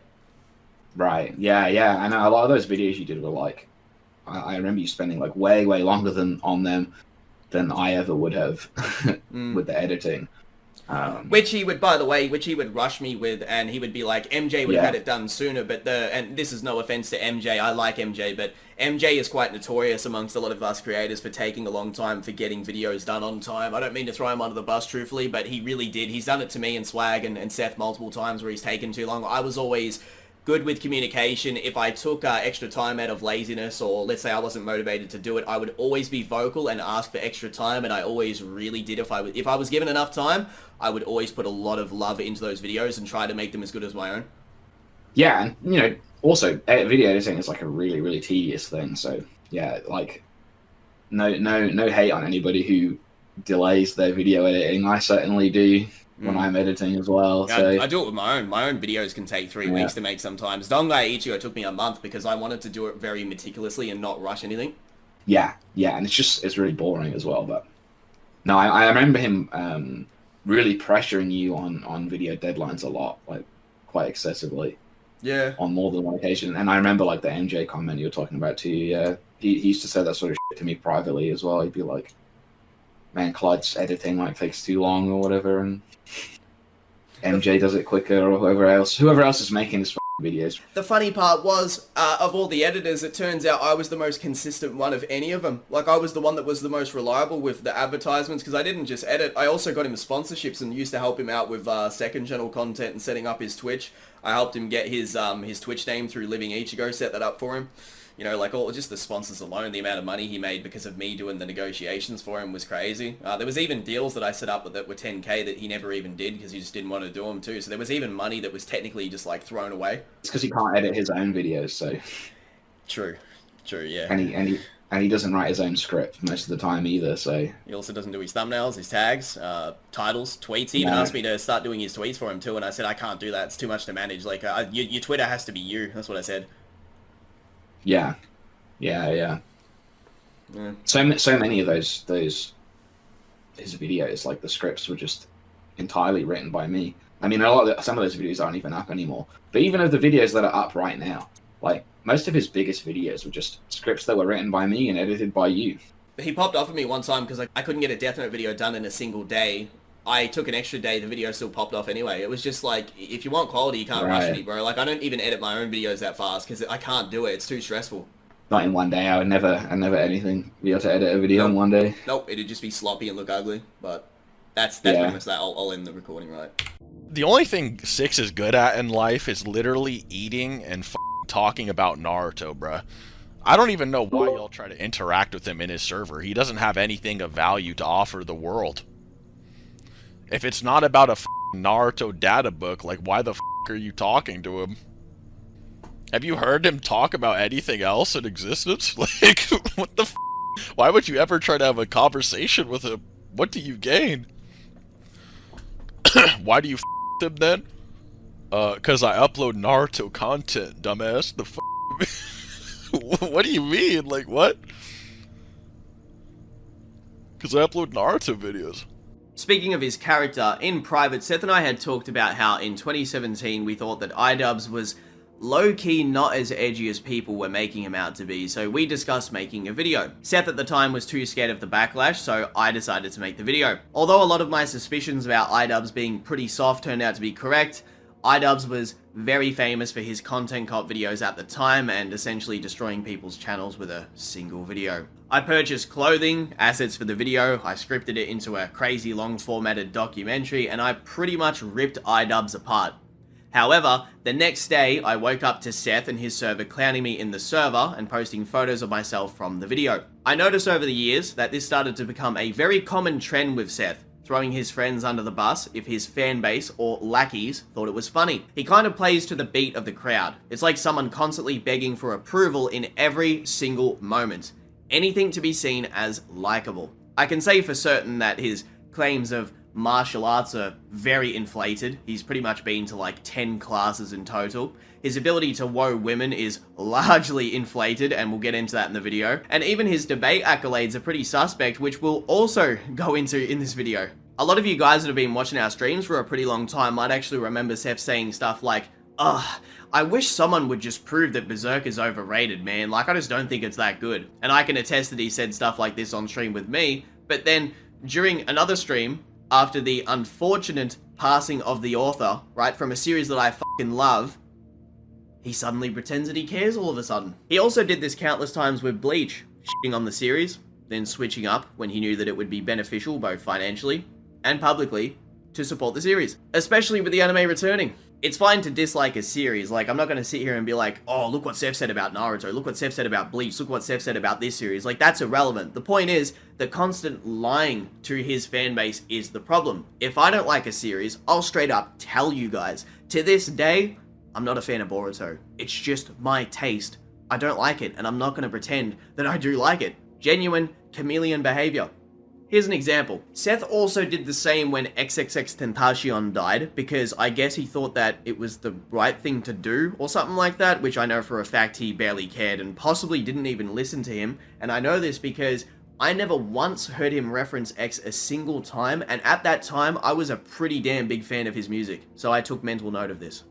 Right, yeah. I know a lot of those videos you did were like, I remember you spending like way longer on them than I ever would have with the editing. Which he would rush me with, and he would be like, MJ would have had it done sooner, and this is no offense to MJ, I like MJ, but MJ is quite notorious amongst a lot of us creators for taking a long time for getting videos done on time. I don't mean to throw him under the bus, truthfully, but he really did. He's done it to me and Swag and Seth multiple times where he's taken too long. I was always good with communication. If I took extra time out of laziness, or let's say I wasn't motivated to do it, I would always be vocal and ask for extra time, and I always really did. If I was given enough time, I would always put a lot of love into those videos and try to make them as good as my own. Yeah, and also video editing is like a really tedious thing. So yeah, like no hate on anybody who delays their video editing. I certainly do when I'm editing as well. Yeah, So I do it with my own. My own videos can take 3 weeks to make sometimes. Dongai Ichigo took me a month because I wanted to do it very meticulously and not rush anything. yeah, and it's really boring as well. But no, I remember him really pressuring you on video deadlines a lot, like quite excessively. Yeah. On more than one occasion. And I remember like the MJ comment you were talking about too. Yeah, he used to say that sort of shit to me privately as well. He'd be like, "Man, Clyde's editing like takes too long or whatever," and MJ does it quicker, or whoever else is making his videos. The funny part was, of all the editors, it turns out I was the most consistent one of any of them. Like, I was the one that was the most reliable with the advertisements, because I didn't just edit, I also got him sponsorships and used to help him out with second channel content and setting up his Twitch. I helped him get his Twitch name through Living Ichigo, set that up for him. You know, like, all just the sponsors alone, the amount of money he made because of me doing the negotiations for him was crazy. There was even deals that I set up that were 10k that he never even did because he just didn't want to do them too. So there was even money that was technically just, like, thrown away. It's because he can't edit his own videos, so... True, yeah. And he doesn't write his own script most of the time either, so... He also doesn't do his thumbnails, his tags, titles, tweets. He even asked me to start doing his tweets for him too, and I said, I can't do that. It's too much to manage. Like, your Twitter has to be you. That's what I said. Yeah. So many of those his videos, like the scripts, were just entirely written by me. I mean, some of those videos aren't even up anymore. But even of the videos that are up right now, like most of his biggest videos were just scripts that were written by me and edited by you. He popped off at me one time because I couldn't get a Death Note video done in a single day. I took an extra day, the video still popped off anyway. It was just like, if you want quality, you can't rush me, bro. Like, I don't even edit my own videos that fast because I can't do it. It's too stressful. Not in one day. I never anything be able to edit a video in one day. Nope, it'd just be sloppy and look ugly. But that's pretty much that. I'll end the recording right. The only thing Six is good at in life is literally eating and talking about Naruto, bruh. I don't even know why y'all try to interact with him in his server. He doesn't have anything of value to offer the world. If it's not about a Naruto data book, like, why the are you talking to him? Have you heard him talk about anything else in existence? Like, what the why would you ever try to have a conversation with him? What do you gain? Why do you him then? Cause I upload Naruto content, dumbass. The what do you mean? Like, what? Cause I upload Naruto videos. Speaking of his character, in private, Seth and I had talked about how in 2017 we thought that iDubbbz was low-key not as edgy as people were making him out to be, so we discussed making a video. Seth at the time was too scared of the backlash, so I decided to make the video. Although a lot of my suspicions about iDubbbz being pretty soft turned out to be correct, iDubbbz was very famous for his content cop videos at the time and essentially destroying people's channels with a single video. I purchased clothing, assets for the video, I scripted it into a crazy long formatted documentary, and I pretty much ripped iDubbbz apart. However, the next day, I woke up to Seth and his server clowning me in the server and posting photos of myself from the video. I noticed over the years that this started to become a very common trend with Seth, throwing his friends under the bus if his fan base or lackeys thought it was funny. He kind of plays to the beat of the crowd. It's like someone constantly begging for approval in every single moment. Anything to be seen as likable. I can say for certain that his claims of martial arts are very inflated. He's pretty much been to like 10 classes in total. His ability to woe women is largely inflated, and we'll get into that in the video. And even his debate accolades are pretty suspect, which we'll also go into in this video. A lot of you guys that have been watching our streams for a pretty long time might actually remember Seth saying stuff like, ugh, I wish someone would just prove that Berserk is overrated, man. Like, I just don't think it's that good. And I can attest that he said stuff like this on stream with me, but then during another stream, after the unfortunate passing of the author, right, from a series that I fucking love, he suddenly pretends that he cares all of a sudden. He also did this countless times with Bleach, shitting on the series, then switching up when he knew that it would be beneficial both financially and publicly to support the series, especially with the anime returning. It's fine to dislike a series, like, I'm not gonna sit here and be like, oh, look what Seth said about Naruto, look what Seth said about Bleach, look what Seth said about this series, like, that's irrelevant. The point is, the constant lying to his fanbase is the problem. If I don't like a series, I'll straight up tell you guys. To this day, I'm not a fan of Boruto. It's just my taste. I don't like it, and I'm not gonna pretend that I do like it. Genuine chameleon behavior. Here's an example. Seth also did the same when XXXTentacion died, because I guess he thought that it was the right thing to do, or something like that, which I know for a fact he barely cared, and possibly didn't even listen to him, and I know this because I never once heard him reference X a single time, and at that time, I was a pretty damn big fan of his music, so I took mental note of this.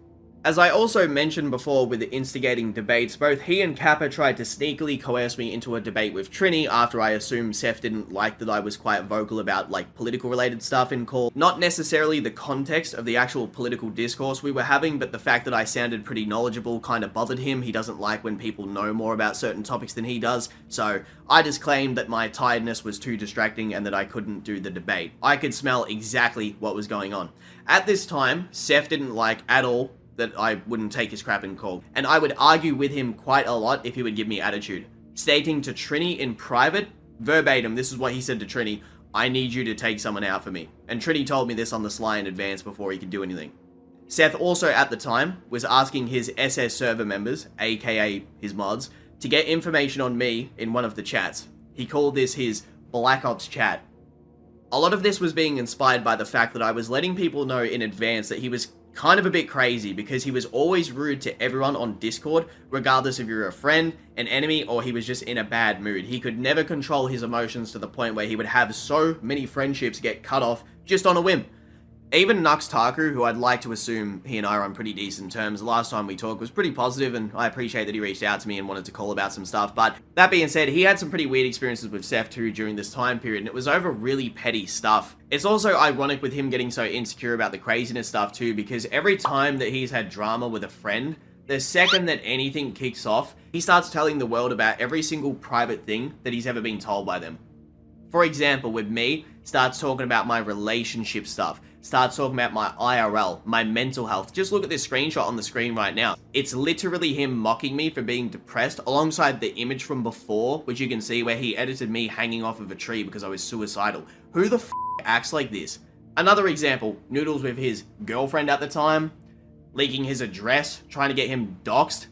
As I also mentioned before with the instigating debates, both he and Kappa tried to sneakily coerce me into a debate with Trini after I assumed Seth didn't like that I was quite vocal about like political related stuff in call. Not necessarily the context of the actual political discourse we were having, but the fact that I sounded pretty knowledgeable kind of bothered him. He doesn't like when people know more about certain topics than he does, so I just claimed that my tiredness was too distracting and that I couldn't do the debate. I could smell exactly what was going on. At this time, Seth didn't like at all that I wouldn't take his crap in call, and I would argue with him quite a lot if he would give me attitude, stating to Trini in private, verbatim, this is what he said to Trini, "I need you to take someone out for me," and Trini told me this on the sly in advance before he could do anything. Seth also at the time was asking his SS server members, aka his mods, to get information on me in one of the chats. He called this his Black Ops chat. A lot of this was being inspired by the fact that I was letting people know in advance that he was kind of a bit crazy, because he was always rude to everyone on Discord, regardless if you're a friend, an enemy, or he was just in a bad mood. He could never control his emotions to the point where he would have so many friendships get cut off just on a whim. Even Nux Taku, who I'd like to assume he and I are on pretty decent terms, last time we talked was pretty positive, and I appreciate that he reached out to me and wanted to call about some stuff. But that being said, he had some pretty weird experiences with Seth too during this time period, and it was over really petty stuff. It's also ironic with him getting so insecure about the craziness stuff too, because every time that he's had drama with a friend, the second that anything kicks off, he starts telling the world about every single private thing that he's ever been told by them. For example, with me, starts talking about my relationship stuff, starts talking about my IRL, my mental health. Just look at this screenshot on the screen right now. It's literally him mocking me for being depressed, alongside the image from before, which you can see where he edited me hanging off of a tree because I was suicidal. Who the f acts like this? Another example, Noodles with his girlfriend at the time, leaking his address, trying to get him doxxed.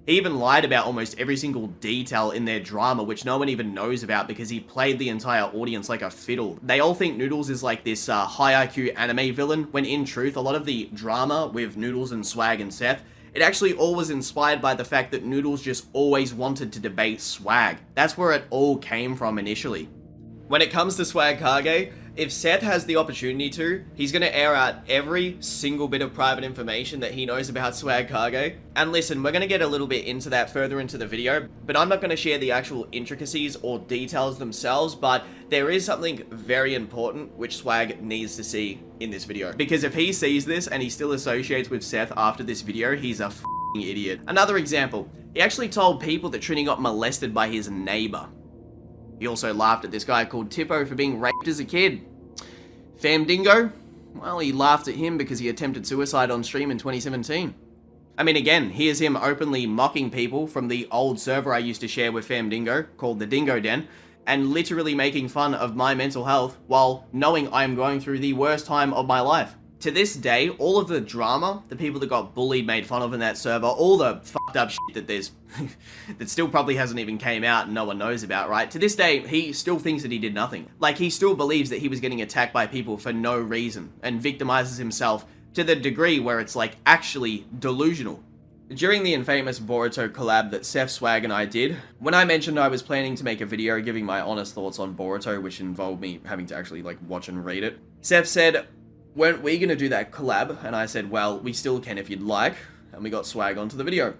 He even lied about almost every single detail in their drama, which no one even knows about because he played the entire audience like a fiddle. They all think Noodles is like this high IQ anime villain, when in truth, a lot of the drama with Noodles and Swag and Seth, it actually all was inspired by the fact that Noodles just always wanted to debate Swag. That's where it all came from initially. When it comes to Swag Kage, if Seth has the opportunity to, he's going to air out every single bit of private information that he knows about Swag Kage. And listen, we're going to get a little bit into that further into the video, but I'm not going to share the actual intricacies or details themselves, but there is something very important which Swag needs to see in this video. Because if he sees this and he still associates with Seth after this video, he's a f***ing idiot. Another example, he actually told people that Trini got molested by his neighbor. He also laughed at this guy called Tippo for being raped as a kid. Famdingo? Well, he laughed at him because he attempted suicide on stream in 2017. I mean, again, here's him openly mocking people from the old server I used to share with Famdingo, called the Dingo Den, and literally making fun of my mental health while knowing I'm going through the worst time of my life. To this day, all of the drama, the people that got bullied, made fun of in that server, all the fucked up shit that there's, that still probably hasn't even came out and no one knows about, right? To this day, he still thinks that he did nothing. Like, he still believes that he was getting attacked by people for no reason, and victimizes himself to the degree where it's, like, actually delusional. During the infamous Boruto collab that Seth, Swag, and I did, when I mentioned I was planning to make a video giving my honest thoughts on Boruto, which involved me having to actually, like, watch and read it, Seth said, "Weren't we gonna do that collab?" And I said, "Well, we still can if you'd like," and we got Swag onto the video.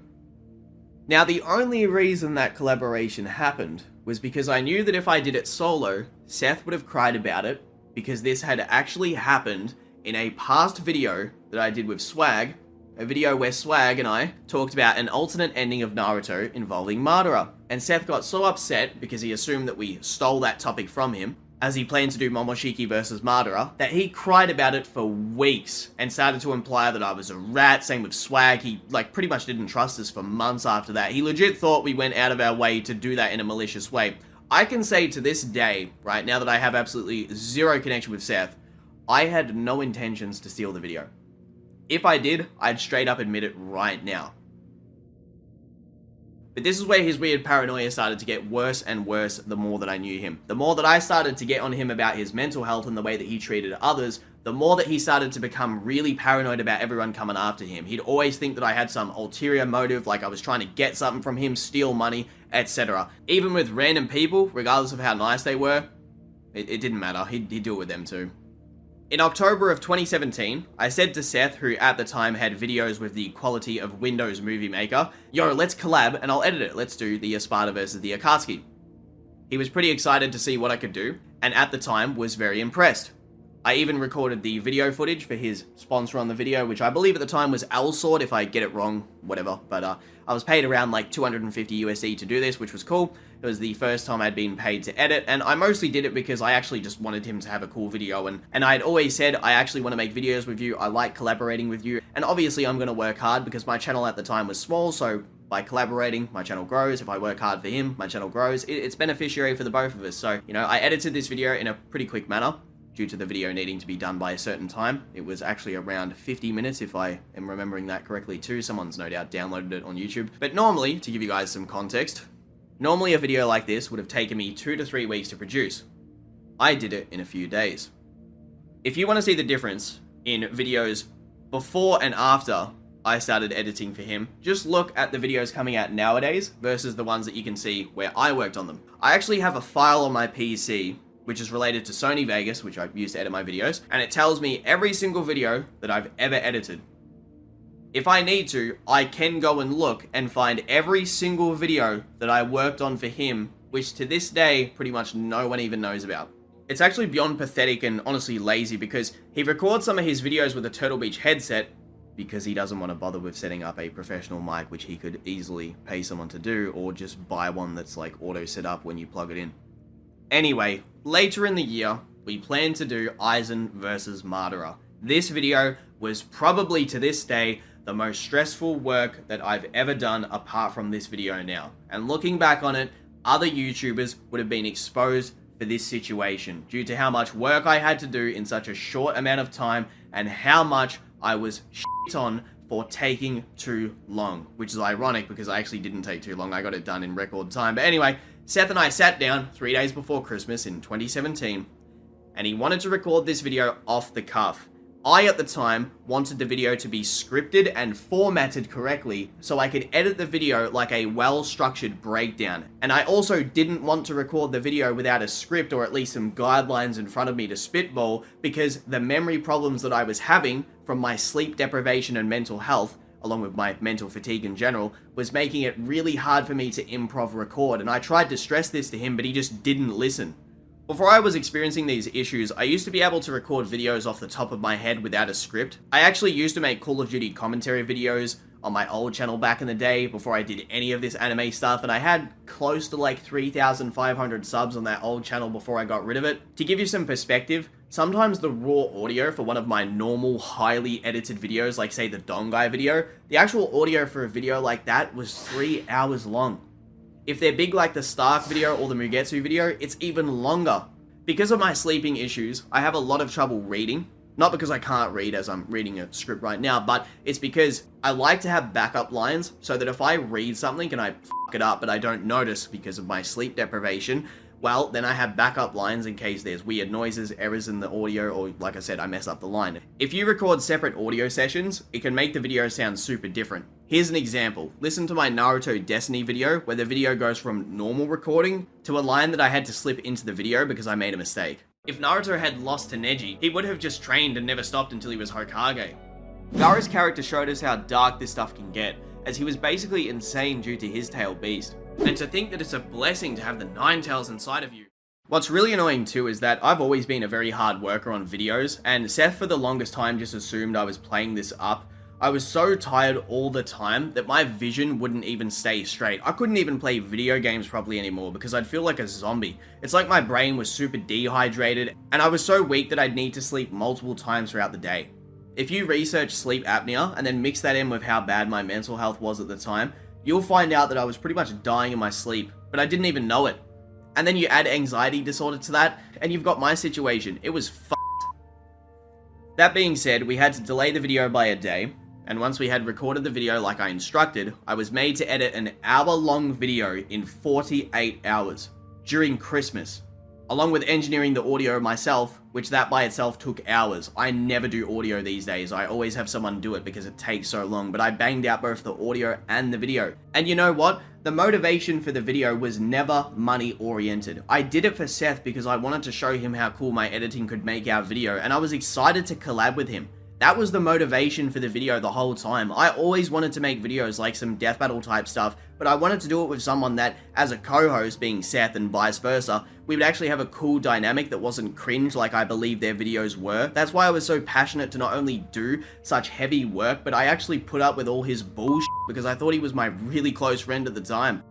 Now, the only reason that collaboration happened was because I knew that if I did it solo, Seth would have cried about it, because this had actually happened in a past video that I did with Swag, a video where Swag and I talked about an alternate ending of Naruto involving Madara. And Seth got so upset because he assumed that we stole that topic from him, as he planned to do Momoshiki versus Madara, that he cried about it for weeks and started to imply that I was a rat. Same with Swag. He, like, pretty much didn't trust us for months after that. He legit thought we went out of our way to do that in a malicious way. I can say to this day, right now that I have absolutely zero connection with Seth, I had no intentions to steal the video. If I did, I'd straight up admit it right now. But this is where his weird paranoia started to get worse and worse the more that I knew him. The more that I started to get on him about his mental health and the way that he treated others, the more that he started to become really paranoid about everyone coming after him. He'd always think that I had some ulterior motive, like I was trying to get something from him, steal money, etc. Even with random people, regardless of how nice they were, it didn't matter. He'd do it with them too. In October of 2017, I said to Seth, who at the time had videos with the quality of Windows Movie Maker, yo, let's collab and I'll edit it. Let's do the Espada versus the Akatsuki. He was pretty excited to see what I could do, and at the time was very impressed. I even recorded the video footage for his sponsor on the video, which I believe at the time was L-Sword. If I get it wrong, whatever. But I was paid around like 250 USD to do this, which was cool. It was the first time I'd been paid to edit, and I mostly did it because I actually just wanted him to have a cool video, and I had always said, I actually want to make videos with you, I like collaborating with you, and obviously I'm going to work hard because my channel at the time was small, so by collaborating, my channel grows. If I work hard for him, my channel grows. It's beneficiary for the both of us. So, you know, I edited this video in a pretty quick manner, due to the video needing to be done by a certain time. It was actually around 50 minutes, if I am remembering that correctly too. Someone's no doubt downloaded it on YouTube. But normally, to give you guys some context, normally a video like this would have taken me 2 to 3 weeks to produce. I did it in a few days. If you want to see the difference in videos before and after I started editing for him, just look at the videos coming out nowadays versus the ones that you can see where I worked on them. I actually have a file on my PC which is related to Sony Vegas, which I use to edit my videos, and it tells me every single video that I've ever edited. If I need to, I can go and look and find every single video that I worked on for him, which to this day, pretty much no one even knows about. It's actually beyond pathetic and honestly lazy because he records some of his videos with a Turtle Beach headset because he doesn't want to bother with setting up a professional mic, which he could easily pay someone to do, or just buy one that's like auto set up when you plug it in. Anyway, later in the year, we planned to do Aizen versus Madara. This video was probably to this day the most stressful work that I've ever done apart from this video now. And looking back on it, other YouTubers would have been exposed for this situation due to how much work I had to do in such a short amount of time and how much I was shit on for taking too long, which is ironic because I actually didn't take too long. I got it done in record time. But anyway, Seth and I sat down 3 days before Christmas in 2017, and he wanted to record this video off the cuff. I, at the time, wanted the video to be scripted and formatted correctly so I could edit the video like a well-structured breakdown. And I also didn't want to record the video without a script or at least some guidelines in front of me to spitball because the memory problems that I was having from my sleep deprivation and mental health, along with my mental fatigue in general, was making it really hard for me to improv record, and I tried to stress this to him, but he just didn't listen. Before I was experiencing these issues, I used to be able to record videos off the top of my head without a script. I actually used to make Call of Duty commentary videos on my old channel back in the day before I did any of this anime stuff, and I had close to like 3,500 subs on that old channel before I got rid of it. To give you some perspective, sometimes the raw audio for one of my normal, highly edited videos, like say the Dongai video, the actual audio for a video like that was 3 hours long. If they're big like the Stark video or the Mugetsu video, it's even longer. Because of my sleeping issues, I have a lot of trouble reading. Not because I can't read as I'm reading a script right now, but it's because I like to have backup lines so that if I read something and I f*** it up but I don't notice because of my sleep deprivation, well, then I have backup lines in case there's weird noises, errors in the audio, or like I said, I mess up the line. If you record separate audio sessions, it can make the video sound super different. Here's an example. Listen to my Naruto Destiny video, where the video goes from normal recording to a line that I had to slip into the video because I made a mistake. If Naruto had lost to Neji, he would have just trained and never stopped until he was Hokage. Gaara's character showed us how dark this stuff can get, as he was basically insane due to his tail beast. And to think that it's a blessing to have the 9 tails inside of you. What's really annoying too is that I've always been a very hard worker on videos, and Seth for the longest time just assumed I was playing this up. I was so tired all the time that my vision wouldn't even stay straight. I couldn't even play video games properly anymore because I'd feel like a zombie. It's like my brain was super dehydrated, and I was so weak that I'd need to sleep multiple times throughout the day. If you research sleep apnea and then mix that in with how bad my mental health was at the time, you'll find out that I was pretty much dying in my sleep, but I didn't even know it. And then you add anxiety disorder to that, and you've got my situation. It was f***ed. That being said, we had to delay the video by a day. And once we had recorded the video like I instructed, I was made to edit an hour-long video in 48 hours during Christmas, along with engineering the audio myself, which that by itself took hours. I never do audio these days. I always have someone do it because it takes so long, but I banged out both the audio and the video. And you know what? The motivation for the video was never money-oriented. I did it for Seth because I wanted to show him how cool my editing could make our video, and I was excited to collab with him. That was the motivation for the video the whole time. I always wanted to make videos like some death battle type stuff, but I wanted to do it with someone that, as a co-host, being Seth and vice versa, we would actually have a cool dynamic that wasn't cringe like I believe their videos were. That's why I was so passionate to not only do such heavy work, but I actually put up with all his bullshit because I thought he was my really close friend at the time.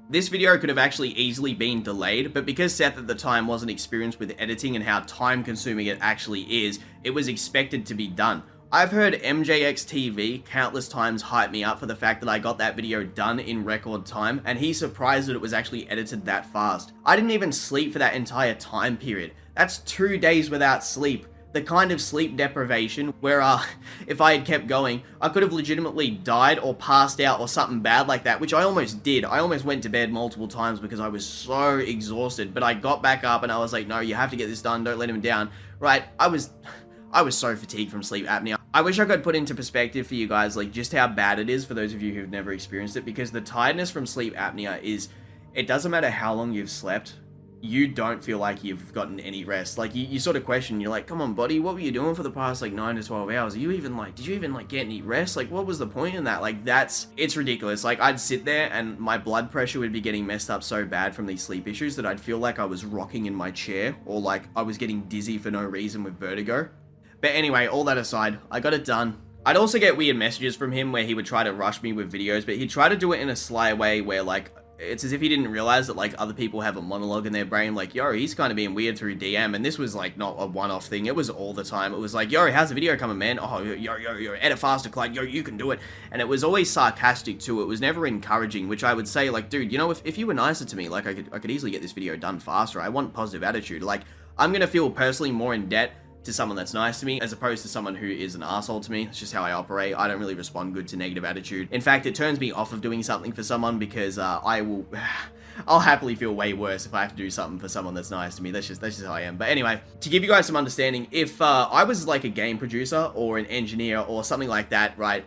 This video could have actually easily been delayed, but because Seth at the time wasn't experienced with editing and how time consuming it actually is, it was expected to be done. I've heard MJXTV countless times hype me up for the fact that I got that video done in record time, and he's surprised that it was actually edited that fast. I didn't even sleep for that entire time period. That's 2 days without sleep. The kind of sleep deprivation where, if I had kept going, I could have legitimately died or passed out or something bad like that, which I almost did. I almost went to bed multiple times because I was so exhausted, but I got back up and I was like, no, you have to get this done, don't let him down. Right, I was so fatigued from sleep apnea. I wish I could put into perspective for you guys, like, just how bad it is for those of you who've never experienced it, because the tiredness from sleep apnea is, it doesn't matter how long you've slept, you don't feel like you've gotten any rest. Like, you sort of question, you're like, come on, buddy, what were you doing for the past, like, 9 to 12 hours? Did you even, get any rest? Like, what was the point in that? Like, it's ridiculous. Like, I'd sit there and my blood pressure would be getting messed up so bad from these sleep issues that I'd feel like I was rocking in my chair, or like I was getting dizzy for no reason with vertigo. But anyway, all that aside, I got it done. I'd also get weird messages from him where he would try to rush me with videos, but he'd try to do it in a sly way where, like, it's as if he didn't realize that, like, other people have a monologue in their brain, like, yo, he's kind of being weird through DM, and this was, like, not a one-off thing, it was all the time. It was like, yo, how's the video coming, man? Oh, yo, edit faster, Clyde, yo, you can do it. And it was always sarcastic, too. It was never encouraging, which I would say, like, dude, you know, if you were nicer to me, like, I could easily get this video done faster. I want positive attitude. Like, I'm gonna feel personally more in debt to someone that's nice to me, as opposed to someone who is an asshole to me. It's just how I operate. I don't really respond good to negative attitude. In fact, it turns me off of doing something for someone because I'll happily feel way worse if I have to do something for someone that's nice to me. That's just how I am. But anyway, to give you guys some understanding, if I was like a game producer or an engineer or something like that, right,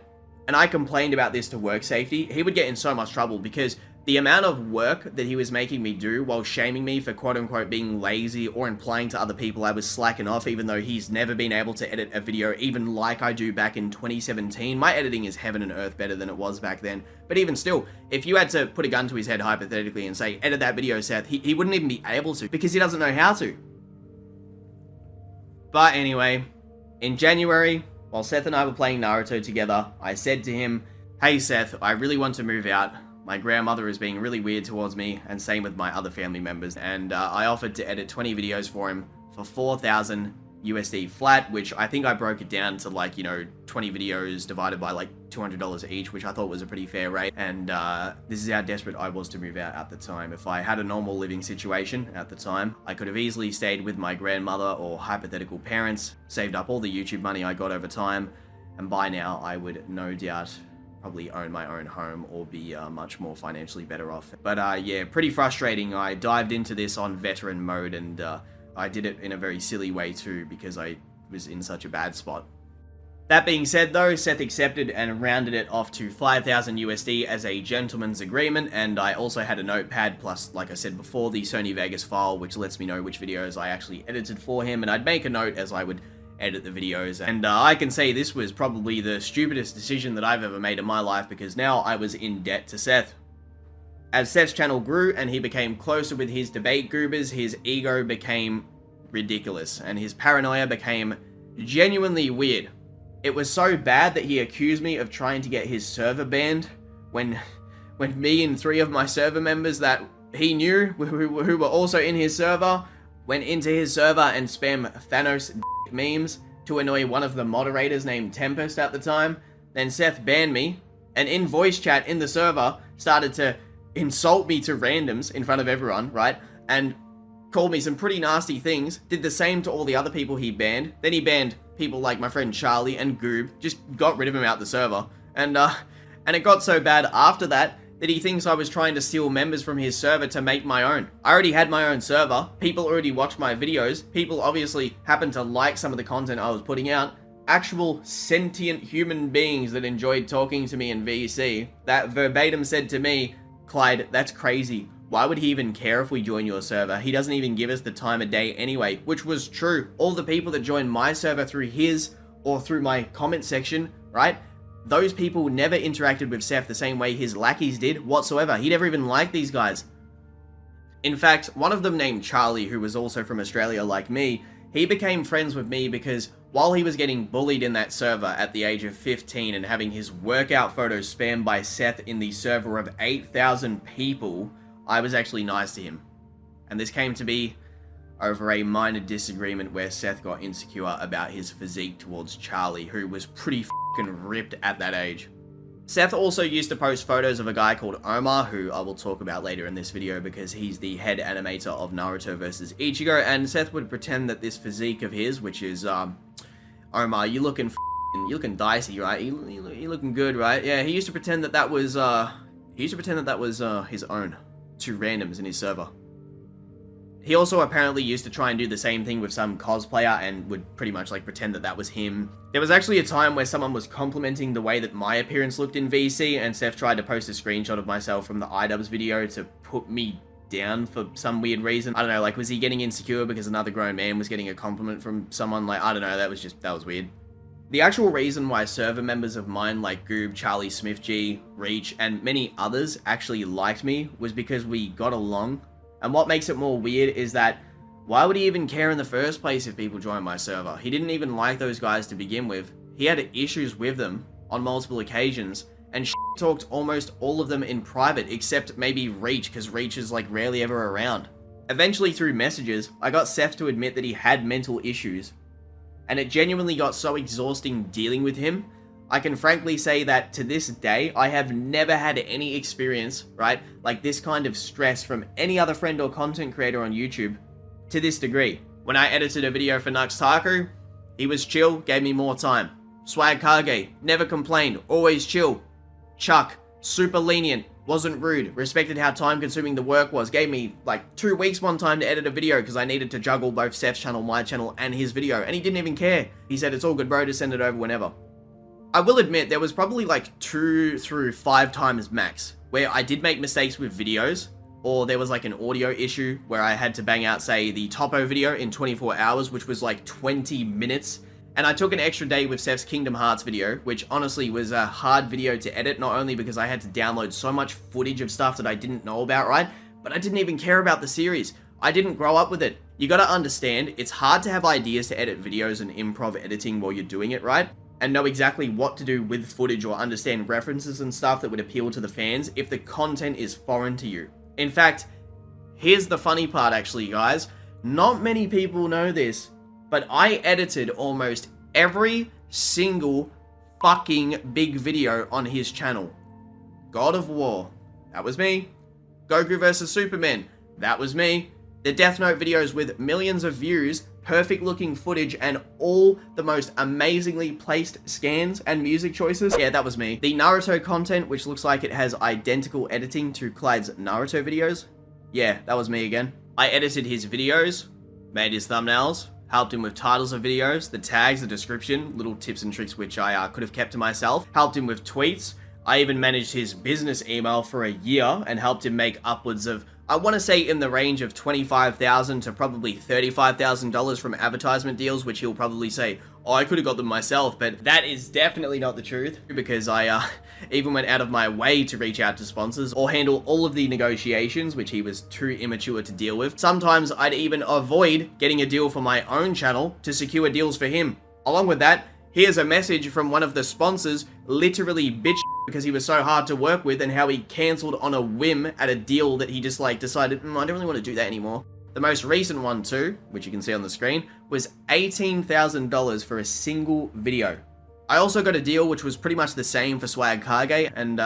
and I complained about this to work safety, he would get in so much trouble because the amount of work that he was making me do while shaming me for quote-unquote being lazy or implying to other people I was slacking off, even though he's never been able to edit a video even like I do back in 2017. My editing is heaven and earth better than it was back then. But even still, if you had to put a gun to his head hypothetically and say, edit that video, Seth, he wouldn't even be able to because he doesn't know how to. But anyway, in January, while Seth and I were playing Naruto together, I said to him, hey Seth, I really want to move out. My grandmother is being really weird towards me, and same with my other family members, and I offered to edit 20 videos for him for 4,000 USD flat, which I think I broke it down to, like, you know, 20 videos divided by like $200 each, which I thought was a pretty fair rate. And this is how desperate I was to move out at the time. If I had a normal living situation at the time, I could have easily stayed with my grandmother or hypothetical parents, saved up all the YouTube money I got over time, and by now I would no doubt probably own my own home or be much more financially better off. But yeah, pretty frustrating. I dived into this on veteran mode, and I did it in a very silly way too because I was in such a bad spot. That being said though, Seth accepted and rounded it off to 5,000 USD as a gentleman's agreement, and I also had a notepad plus, like I said before, the Sony Vegas file, which lets me know which videos I actually edited for him, and I'd make a note as I would edit the videos. And I can say this was probably the stupidest decision that I've ever made in my life, because now I was in debt to Seth. As Seth's channel grew and he became closer with his debate goobers, his ego became ridiculous and his paranoia became genuinely weird. It was so bad that he accused me of trying to get his server banned when me and 3 of my server members that he knew who were also in his server went into his server and spam Thanos memes to annoy one of the moderators named Tempest at the time. Then Seth banned me, and in voice chat in the server started to insult me to randoms in front of everyone, right? And called me some pretty nasty things, did the same to all the other people he banned. Then he banned people like my friend Charlie and Goob, just got rid of him out the server. And it got so bad after that he thinks I was trying to steal members from his server to make my own. I already had my own server, people already watched my videos, people obviously happened to like some of the content I was putting out. Actual sentient human beings that enjoyed talking to me in VC, that verbatim said to me, Clyde, that's crazy. Why would he even care if we join your server? He doesn't even give us the time of day anyway, which was true. All the people that joined my server through his or through my comment section, right? Those people never interacted with Seth the same way his lackeys did whatsoever. He never even liked these guys. In fact, one of them named Charlie, who was also from Australia like me, he became friends with me because while he was getting bullied in that server at the age of 15 and having his workout photos spammed by Seth in the server of 8,000 people, I was actually nice to him. And this came to be over a minor disagreement where Seth got insecure about his physique towards Charlie, who was pretty f***ing ripped at that age. Seth also used to post photos of a guy called Omar, who I will talk about later in this video because he's the head animator of Naruto vs. Ichigo, and Seth would pretend that this physique of his, which is, Omar, you looking dicey, right? You looking good, right? Yeah, he used to pretend that that was, his own to randoms in his server. He also apparently used to try and do the same thing with some cosplayer and would pretty much like pretend that that was him. There was actually a time where someone was complimenting the way that my appearance looked in VC, and Seth tried to post a screenshot of myself from the iDubbbz video to put me down for some weird reason. I don't know, like was he getting insecure because another grown man was getting a compliment from someone? Like, I don't know, that was weird. The actual reason why server members of mine like Goob, Charlie Smith G, Reach, and many others actually liked me was because we got along. And what makes it more weird is that, why would he even care in the first place if people joined my server? He didn't even like those guys to begin with. He had issues with them on multiple occasions, and talked almost all of them in private, except maybe Reach, because Reach is like rarely ever around. Eventually through messages, I got Seth to admit that he had mental issues, and it genuinely got so exhausting dealing with him. I can frankly say that to this day, I have never had any experience, right, like this kind of stress from any other friend or content creator on YouTube to this degree. When I edited a video for Nux Taku, he was chill, gave me more time. Swag Kage, never complained, always chill. Chuck, super lenient, wasn't rude, respected how time consuming the work was, gave me like 2 weeks one time to edit a video because I needed to juggle both Seth's channel, my channel, and his video, and he didn't even care. He said, it's all good bro, just send it over whenever. I will admit, there was probably like 2 through 5 times max where I did make mistakes with videos, or there was like an audio issue where I had to bang out, say, the Topo video in 24 hours, which was like 20 minutes. And I took an extra day with Seth's Kingdom Hearts video, which honestly was a hard video to edit, not only because I had to download so much footage of stuff that I didn't know about, right? But I didn't even care about the series. I didn't grow up with it. You gotta understand, it's hard to have ideas to edit videos and improv editing while you're doing it, right? And know exactly what to do with footage or understand references and stuff that would appeal to the fans if the content is foreign to you. In fact, here's the funny part actually, guys. Not many people know this, but I edited almost every single fucking big video on his channel. God of War, that was me. Goku vs. Superman, that was me. The Death Note videos with millions of views, perfect looking footage, and all the most amazingly placed scans and music choices, yeah, that was me. The Naruto content, which looks like it has identical editing to Clyde's Naruto videos, yeah, that was me again. I edited his videos, made his thumbnails, helped him with titles of videos, the tags, the description, little tips and tricks which I could have kept to myself, helped him with tweets. I even managed his business email for a year and helped him make upwards of, I want to say in the range of $25,000 to probably $35,000 from advertisement deals, which he'll probably say, oh, I could have got them myself, but that is definitely not the truth, because I even went out of my way to reach out to sponsors or handle all of the negotiations, which he was too immature to deal with. Sometimes I'd even avoid getting a deal for my own channel to secure deals for him. Along with that, here's a message from one of the sponsors literally bitch because he was so hard to work with and how he cancelled on a whim at a deal that he just like decided, I don't really want to do that anymore. The most recent one too, which you can see on the screen, was $18,000 for a single video. I also got a deal which was pretty much the same for Swag Kage, and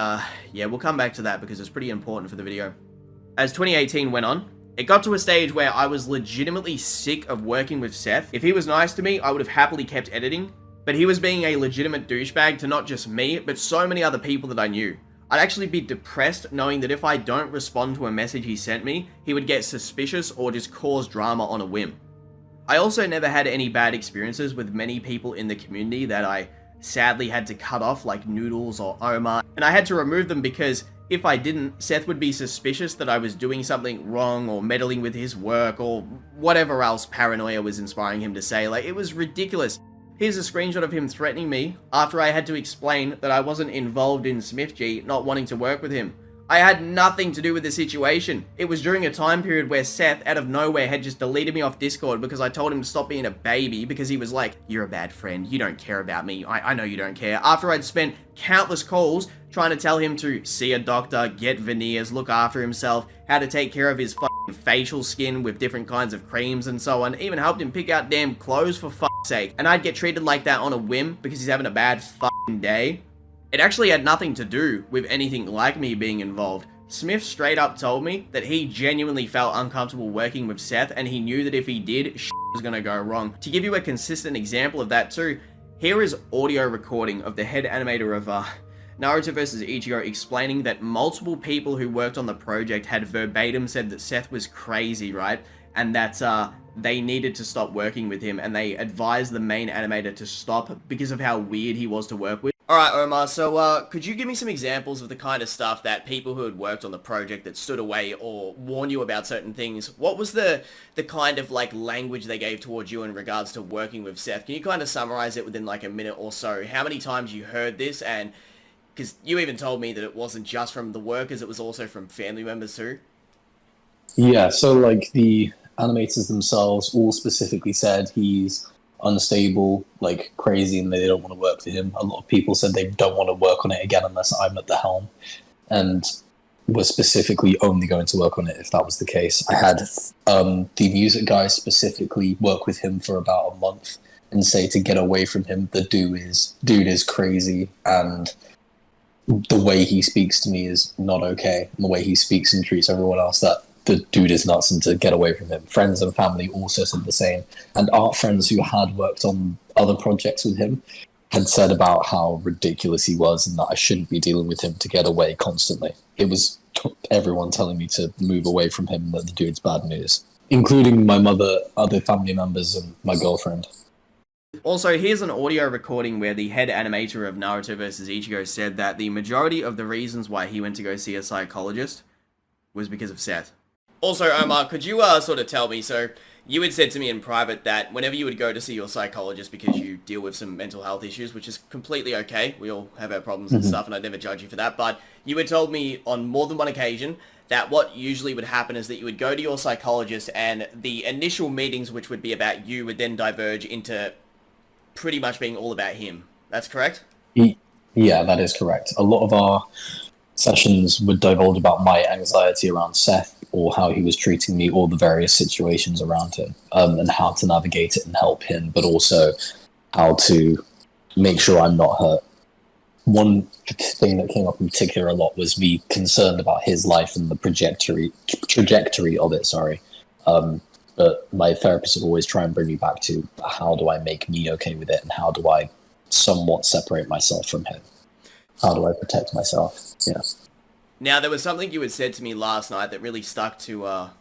yeah, we'll come back to that because it's pretty important for the video. As 2018 went on, It got to a stage where I was legitimately sick of working with Seth. If he was nice to me, I would have happily kept editing, but he was being a legitimate douchebag to not just me, but so many other people that I knew. I'd actually be depressed knowing that if I don't respond to a message he sent me, he would get suspicious or just cause drama on a whim. I also never had any bad experiences with many people in the community that I sadly had to cut off, like Noodles or Omar, and I had to remove them because if I didn't, Seth would be suspicious that I was doing something wrong or meddling with his work or whatever else paranoia was inspiring him to say. Like, it was ridiculous. Here's a screenshot of him threatening me after I had to explain that I wasn't involved in SmithG not wanting to work with him. I had nothing to do with the situation. It was during a time period where Seth, out of nowhere, had just deleted me off Discord because I told him to stop being a baby because he was like, "You're a bad friend, you don't care about me, I know you don't care." After I'd spent countless calls trying to tell him to see a doctor, get veneers, look after himself, how to take care of his fucking facial skin with different kinds of creams and so on, even helped him pick out damn clothes for fuck's sake, and I'd get treated like that on a whim because he's having a bad fucking day. It actually had nothing to do with anything like me being involved. Smith straight up told me that he genuinely felt uncomfortable working with Seth and he knew that if he did, shit was gonna go wrong. To give you a consistent example of that too, here is audio recording of the head animator of Naruto vs. Ichigo explaining that multiple people who worked on the project had verbatim said that Seth was crazy, right? And that they needed to stop working with him and they advised the main animator to stop because of how weird he was to work with. Alright, Omar, so could you give me some examples of the kind of stuff that people who had worked on the project that stood away or warned you about certain things, what was the kind of like language they gave towards you in regards to working with Seth? Can you kind of summarize it within like a minute or so? How many times you heard this? And because you even told me that it wasn't just from the workers, it was also from family members too. Yeah, so like the animators themselves all specifically said he's unstable, like crazy, and they don't want to work for him. A lot of people said they don't want to work on it again unless I'm at the helm, and were specifically only going to work on it if that was the case. I had the music guys specifically work with him for about a month and say to get away from him. The dude is crazy, and the way he speaks to me is not okay. And the way he speaks and treats everyone else, that the dude is nuts, and to get away from him. Friends and family also said the same. And art friends who had worked on other projects with him had said about how ridiculous he was and that I shouldn't be dealing with him, to get away constantly. It was everyone telling me to move away from him, that the dude's bad news, including my mother, other family members, and my girlfriend. Also, here's an audio recording where the head animator of Naruto vs. Ichigo said that the majority of the reasons why he went to go see a psychologist was because of Seth. Also, Omar, could you sort of tell me, so you had said to me in private that whenever you would go to see your psychologist because you deal with some mental health issues, which is completely okay, we all have our problems and stuff, and I'd never judge you for that, but you had told me on more than one occasion that what usually would happen is that you would go to your psychologist and the initial meetings, which would be about you, would then diverge into pretty much being all about him. That's correct? Yeah, that is correct. A lot of our sessions would divulge about my anxiety around Seth, or how he was treating me, or the various situations around him, and how to navigate it and help him, but also how to make sure I'm not hurt. One thing that came up in particular a lot was me concerned about his life and the trajectory of it, sorry. But my therapist would always try and bring me back to how do I make me okay with it, and how do I somewhat separate myself from him? How do I protect myself? Yeah. Now, there was something you had said to me last night that really stuck to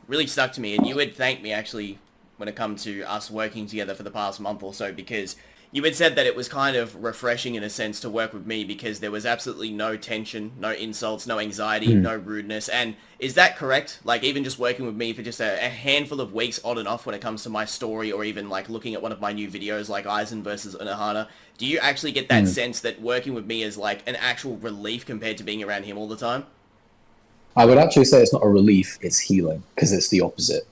me, and you had thanked me actually when it comes to us working together for the past month or so, because you had said that it was kind of refreshing in a sense to work with me because there was absolutely no tension, no insults, no anxiety, no rudeness. And is that correct? Like, even just working with me for just a handful of weeks on and off when it comes to my story, or even like looking at one of my new videos like Aizen versus Unohana, do you actually get that sense that working with me is like an actual relief compared to being around him all the time? I would actually say it's not a relief, it's healing, because it's the opposite.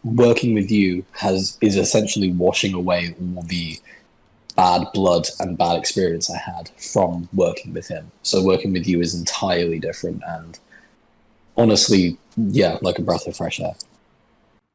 Working with you is essentially washing away all the bad blood and bad experience I had from working with him. So working with you is entirely different, and honestly, yeah, like a breath of fresh air.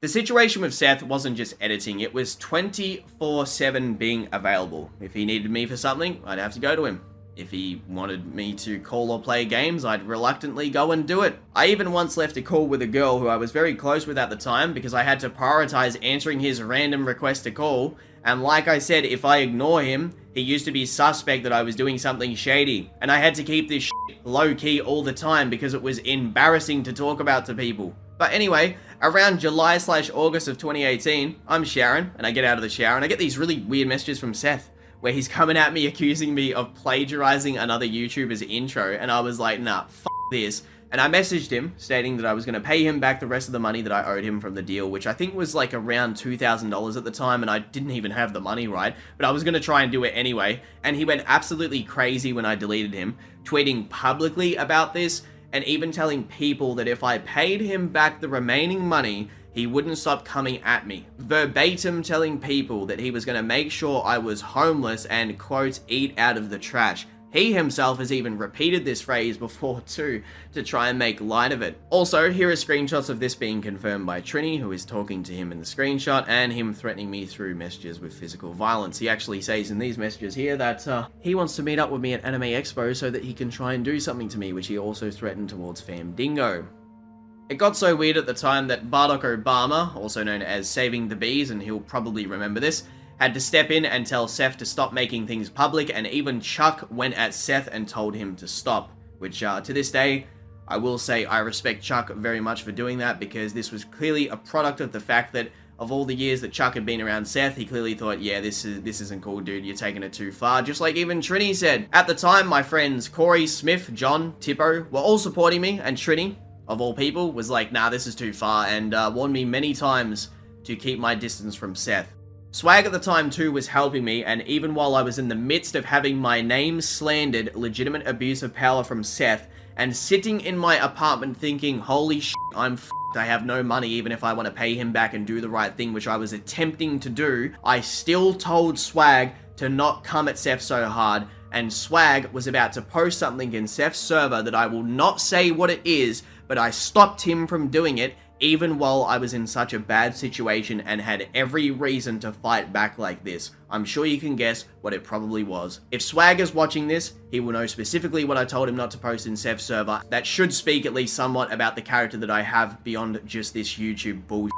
The situation with Seth wasn't just editing, it was 24/7 being available. If he needed me for something, I'd have to go to him. If he wanted me to call or play games, I'd reluctantly go and do it. I even once left a call with a girl who I was very close with at the time because I had to prioritize answering his random request to call. And like I said, if I ignore him, he used to be suspect that I was doing something shady. And I had to keep this shit low-key all the time because it was embarrassing to talk about to people. But anyway, around July/August of 2018, I'm showering, and I get out of the shower, and I get these really weird messages from Seth, where he's coming at me accusing me of plagiarizing another YouTuber's intro, and I was like, nah, f*** this. And I messaged him, stating that I was going to pay him back the rest of the money that I owed him from the deal, which I think was like around $2,000 at the time, and I didn't even have the money, right? But I was going to try and do it anyway, and he went absolutely crazy when I deleted him, tweeting publicly about this, and even telling people that if I paid him back the remaining money, he wouldn't stop coming at me. Verbatim telling people that he was going to make sure I was homeless and, quote, eat out of the trash. He himself has even repeated this phrase before too, to try and make light of it. Also, here are screenshots of this being confirmed by Trini, who is talking to him in the screenshot, and him threatening me through messages with physical violence. He actually says in these messages here that he wants to meet up with me at Anime Expo so that he can try and do something to me, which he also threatened towards Fam Dingo. It got so weird at the time that Barack Obama, also known as Saving the Bees, and he'll probably remember this, had to step in and tell Seth to stop making things public, and even Chuck went at Seth and told him to stop, which to this day, I will say I respect Chuck very much for doing that, because this was clearly a product of the fact that of all the years that Chuck had been around Seth, he clearly thought, yeah, this isn't cool, dude, you're taking it too far, just like even Trini said. At the time, my friends Corey, Smith, John, Tippo were all supporting me, and Trini, of all people, was like, nah, this is too far, and warned me many times to keep my distance from Seth. Swag at the time too was helping me, and even while I was in the midst of having my name slandered, legitimate abuse of power from Seth, and sitting in my apartment thinking, holy shit, I'm f***ed, I have no money even if I want to pay him back and do the right thing, which I was attempting to do, I still told Swag to not come at Seth so hard, and Swag was about to post something in Seth's server that I will not say what it is, but I stopped him from doing it, even while I was in such a bad situation and had every reason to fight back like this. I'm sure you can guess what it probably was. If Swag is watching this, he will know specifically what I told him not to post in Seth's server. That should speak at least somewhat about the character that I have beyond just this YouTube bullshit.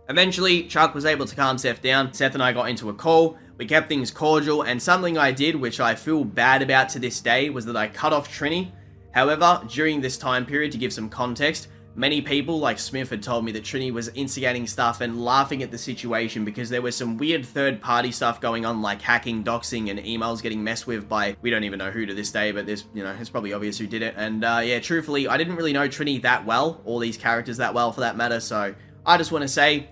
Eventually, Chuck was able to calm Seth down. Seth and I got into a call. We kept things cordial, and something I did, which I feel bad about to this day, was that I cut off Trini. However, during this time period, to give some context, many people, like Smith, had told me that Trini was instigating stuff and laughing at the situation because there was some weird third-party stuff going on, like hacking, doxing, and emails getting messed with by, we don't even know who to this day, but there's, you know, it's probably obvious who did it. And yeah, truthfully, I didn't really know Trini that well, or these characters that well for that matter, so I just want to say,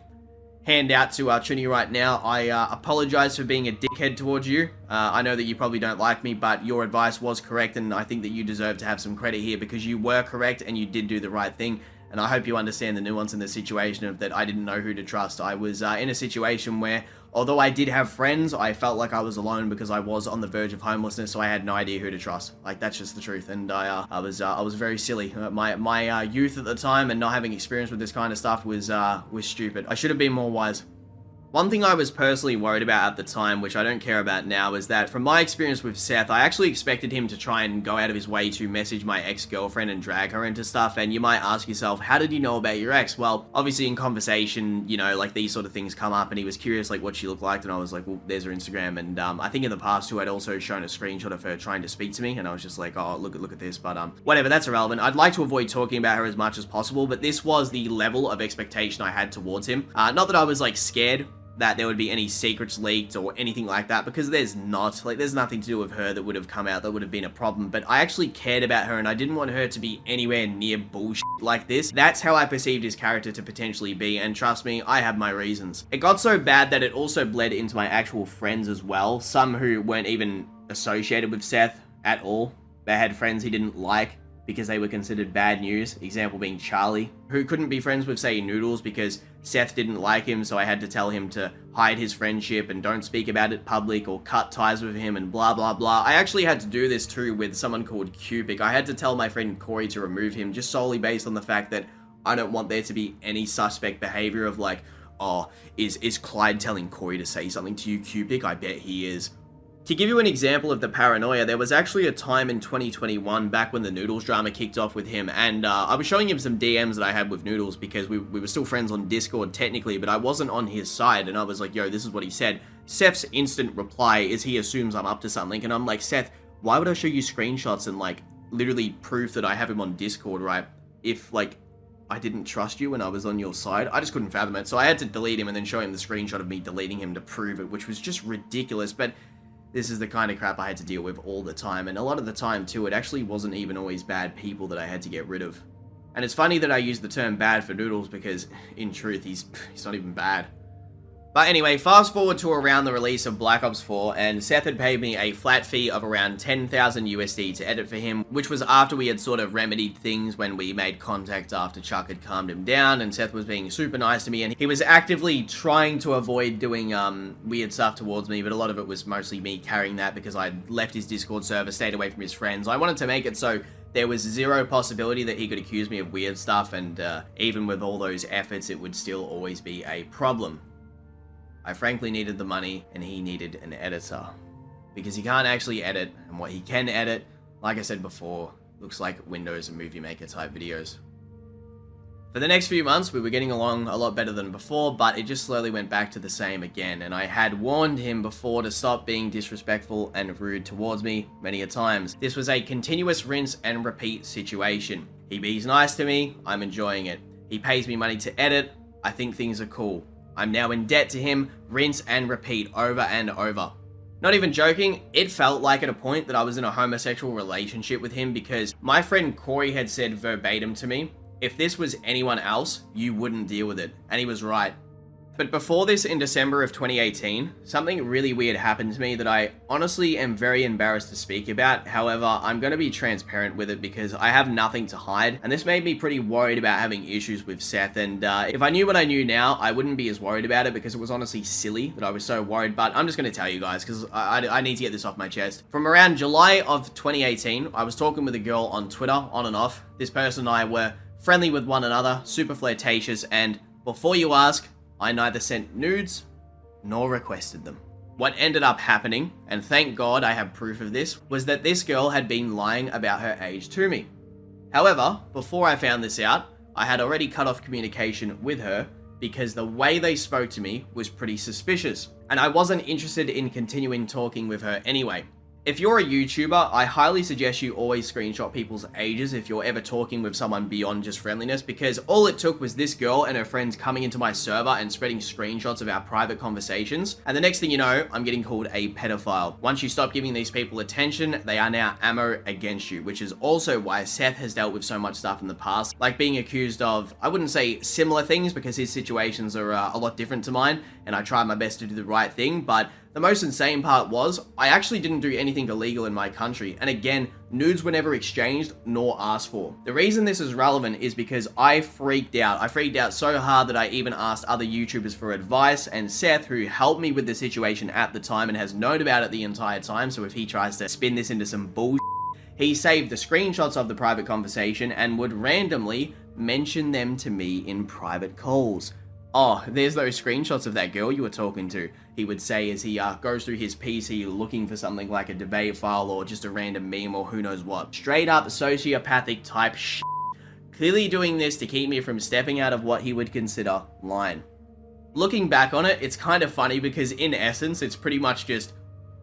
hand out to Trini right now, I apologize for being a dickhead towards you. I know that you probably don't like me, but your advice was correct, and I think that you deserve to have some credit here because you were correct and you did do the right thing. And I hope you understand the nuance in the situation of that I didn't know who to trust. I was in a situation where, although I did have friends, I felt like I was alone because I was on the verge of homelessness, so I had no idea who to trust. Like, that's just the truth. And I was very silly. My youth at the time and not having experience with this kind of stuff was stupid. I should have been more wise. One thing I was personally worried about at the time, which I don't care about now, is that from my experience with Seth, I actually expected him to try and go out of his way to message my ex-girlfriend and drag her into stuff, and you might ask yourself, how did you know about your ex? Well, obviously in conversation, you know, like these sort of things come up, and he was curious like what she looked like, and I was like, well, there's her Instagram, and I think in the past too, I'd also shown a screenshot of her trying to speak to me, and I was just like, oh, look at this, but whatever, that's irrelevant. I'd like to avoid talking about her as much as possible, but this was the level of expectation I had towards him. Not that I was like scared that there would be any secrets leaked or anything like that, because there's not. Like, there's nothing to do with her that would have come out that would have been a problem, but I actually cared about her and I didn't want her to be anywhere near bullshit like this. That's how I perceived his character to potentially be, and trust me, I have my reasons. It got so bad that it also bled into my actual friends as well, some who weren't even associated with Seth at all. They had friends he didn't like because they were considered bad news, example being Charlie, who couldn't be friends with, say, Noodles because Seth didn't like him, so I had to tell him to hide his friendship and don't speak about it public or cut ties with him and blah blah blah. I actually had to do this too with someone called Cupic. I had to tell my friend Corey to remove him just solely based on the fact that I don't want there to be any suspect behavior of like, oh, is Clyde telling Corey to say something to you, Cupic? I bet he is. To give you an example of the paranoia, there was actually a time in 2021, back when the Noodles drama kicked off with him, and I was showing him some DMs that I had with Noodles because we were still friends on Discord technically, but I wasn't on his side, and I was like, yo, this is what he said. Seth's instant reply is he assumes I'm up to something, and I'm like, Seth, why would I show you screenshots and, like, literally proof that I have him on Discord, right? If, like, I didn't trust you and I was on your side. I just couldn't fathom it, so I had to delete him and then show him the screenshot of me deleting him to prove it, which was just ridiculous, but this is the kind of crap I had to deal with all the time, and a lot of the time, too, it actually wasn't even always bad people that I had to get rid of. And it's funny that I use the term bad for Noodles, because, in truth, he's not even bad. But anyway, fast forward to around the release of Black Ops 4, and Seth had paid me a flat fee of around 10,000 USD to edit for him, which was after we had sort of remedied things when we made contact after Chuck had calmed him down, and Seth was being super nice to me, and he was actively trying to avoid doing weird stuff towards me, but a lot of it was mostly me carrying that because I'd left his Discord server, stayed away from his friends. I wanted to make it so there was zero possibility that he could accuse me of weird stuff, and even with all those efforts, it would still always be a problem. I frankly needed the money, and he needed an editor. Because he can't actually edit, and what he can edit, like I said before, looks like Windows and Movie Maker type videos. For the next few months, we were getting along a lot better than before, but it just slowly went back to the same again, and I had warned him before to stop being disrespectful and rude towards me many a times. This was a continuous rinse and repeat situation. He be's nice to me, I'm enjoying it. He pays me money to edit, I think things are cool. I'm now in debt to him, rinse and repeat over and over. Not even joking, it felt like at a point that I was in a homosexual relationship with him because my friend Corey had said verbatim to me, if this was anyone else, you wouldn't deal with it. And he was right. But before this, in December of 2018, something really weird happened to me that I honestly am very embarrassed to speak about. However, I'm going to be transparent with it because I have nothing to hide, and this made me pretty worried about having issues with Seth, and if I knew what I knew now, I wouldn't be as worried about it because it was honestly silly that I was so worried, but I'm just going to tell you guys because I need to get this off my chest. From around July of 2018, I was talking with a girl on Twitter, on and off. This person and I were friendly with one another, super flirtatious, and before you ask, I neither sent nudes nor requested them. What ended up happening, and thank God I have proof of this, was that this girl had been lying about her age to me. However, before I found this out, I had already cut off communication with her because the way they spoke to me was pretty suspicious, and I wasn't interested in continuing talking with her anyway. If you're a YouTuber, I highly suggest you always screenshot people's ages if you're ever talking with someone beyond just friendliness, because all it took was this girl and her friends coming into my server and spreading screenshots of our private conversations, and the next thing you know, I'm getting called a pedophile. Once you stop giving these people attention, they are now ammo against you, which is also why Seth has dealt with so much stuff in the past, like being accused of, I wouldn't say similar things because his situations are a lot different to mine, and I try my best to do the right thing, but the most insane part was, I actually didn't do anything illegal in my country, and again, nudes were never exchanged nor asked for. The reason this is relevant is because I freaked out. I freaked out so hard that I even asked other YouTubers for advice, and Seth, who helped me with the situation at the time and has known about it the entire time, so if he tries to spin this into some bullshit, he saved the screenshots of the private conversation and would randomly mention them to me in private calls. Oh, there's those screenshots of that girl you were talking to, he would say as he goes through his PC looking for something like a debate file or just a random meme or who knows what. Straight up sociopathic type shit. Clearly doing this to keep me from stepping out of what he would consider line. Looking back on it, it's kind of funny because in essence, it's pretty much just,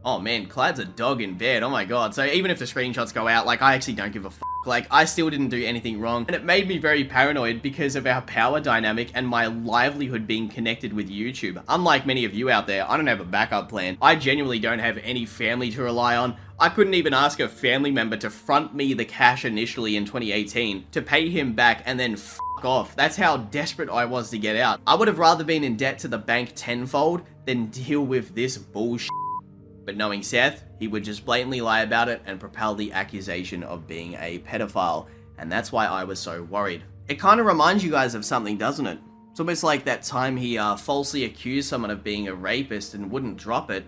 oh man, Clyde's a dog in bed, oh my god. So even if the screenshots go out, like I actually don't give a f***. Like, I still didn't do anything wrong, and it made me very paranoid because of our power dynamic and my livelihood being connected with YouTube. Unlike many of you out there, I don't have a backup plan. I genuinely don't have any family to rely on. I couldn't even ask a family member to front me the cash initially in 2018 to pay him back and then f*** off. That's how desperate I was to get out. I would have rather been in debt to the bank tenfold than deal with this bullshit. But knowing Seth, he would just blatantly lie about it and propel the accusation of being a pedophile, and that's why I was so worried. It kind of reminds you guys of something, doesn't it? It's almost like that time he falsely accused someone of being a rapist and wouldn't drop it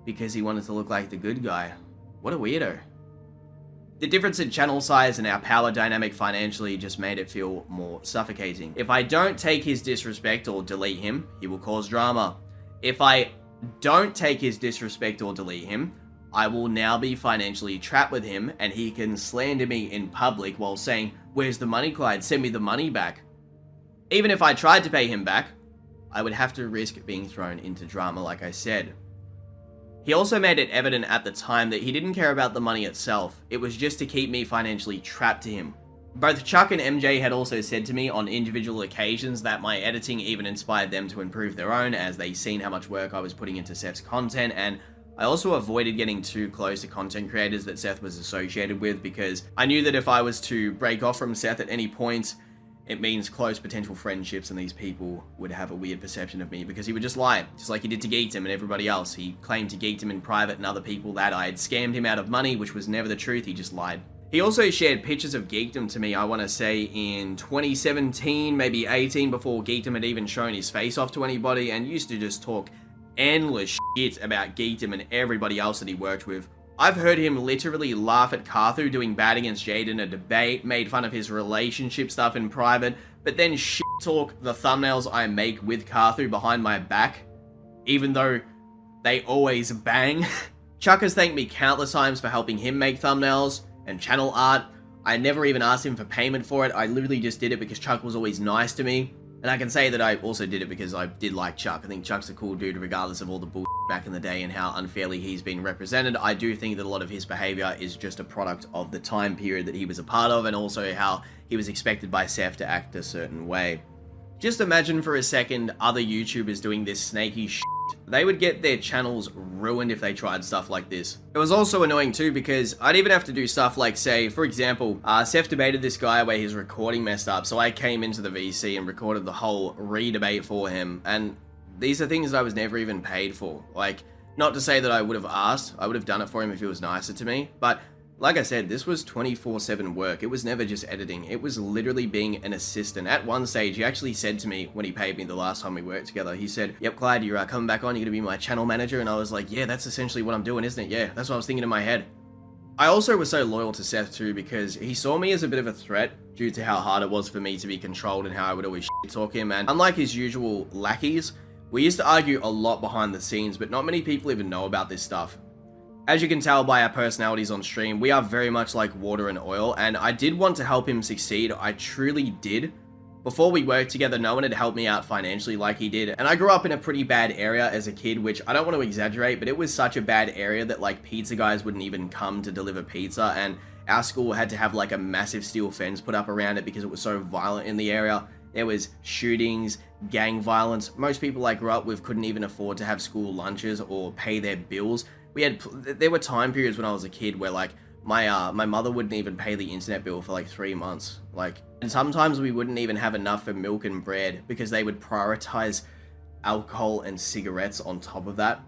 because he wanted to look like the good guy. What a weirdo. The difference in channel size and our power dynamic financially just made it feel more suffocating. If I don't take his disrespect or delete him, he will cause drama. If I don't take his disrespect or delete him, I will now be financially trapped with him and he can slander me in public while saying, "Where's the money, Clyde? Send me the money back." Even if I tried to pay him back, I would have to risk being thrown into drama like I said. He also made it evident at the time that he didn't care about the money itself, it was just to keep me financially trapped to him. Both Chuck and MJ had also said to me on individual occasions that my editing even inspired them to improve their own as they seen how much work I was putting into Seth's content, and I also avoided getting too close to content creators that Seth was associated with because I knew that if I was to break off from Seth at any point, it means close potential friendships and these people would have a weird perception of me because he would just lie, just like he did to Geekdom and everybody else. He claimed to Geekdom in private and other people that I had scammed him out of money, which was never the truth, he just lied. He also shared pictures of Geekdom to me, I want to say in 2017, maybe 18, before Geekdom had even shown his face off to anybody, and used to just talk endless shit about Geekdom and everybody else that he worked with. I've heard him literally laugh at Carthu doing bad against Jade in a debate, made fun of his relationship stuff in private, but then shit talk the thumbnails I make with Carthu behind my back, even though they always bang. Chuck has thanked me countless times for helping him make thumbnails and channel art. I never even asked him for payment for it, I literally just did it because Chuck was always nice to me. And I can say that I also did it because I did like Chuck. I think Chuck's a cool dude regardless of all the bullshit back in the day and how unfairly he's been represented. I do think that a lot of his behavior is just a product of the time period that he was a part of and also how he was expected by Seth to act a certain way. Just imagine for a second other YouTubers doing this snaky shit. They would get their channels ruined if they tried stuff like this. It was also annoying too because I'd even have to do stuff like, say, for example, Seth debated this guy where his recording messed up, so I came into the VC and recorded the whole re-debate for him, and these are things that I was never even paid for. Like, not to say that I would have asked, I would have done it for him if he was nicer to me, but like I said, this was 24/7 work. It was never just editing. It was literally being an assistant. At one stage, he actually said to me when he paid me the last time we worked together, he said, "Yep, Clyde, you're coming back on, you're gonna be my channel manager." And I was like, yeah, that's essentially what I'm doing, isn't it? Yeah, that's what I was thinking in my head. I also was so loyal to Seth too because he saw me as a bit of a threat due to how hard it was for me to be controlled and how I would always shit talk him. And unlike his usual lackeys, we used to argue a lot behind the scenes, but not many people even know about this stuff. As you can tell by our personalities on stream, we are very much like water and oil, and I did want to help him succeed, I truly did. Before we worked together, no one had helped me out financially like he did, and I grew up in a pretty bad area as a kid, which I don't want to exaggerate, but it was such a bad area that like pizza guys wouldn't even come to deliver pizza, and our school had to have like a massive steel fence put up around it because it was so violent in the area. There was shootings, gang violence. Most people I grew up with couldn't even afford to have school lunches or pay their bills. There were time periods when I was a kid where like my mother wouldn't even pay the internet bill for like 3 months. And sometimes we wouldn't even have enough for milk and bread because they would prioritize alcohol and cigarettes on top of that.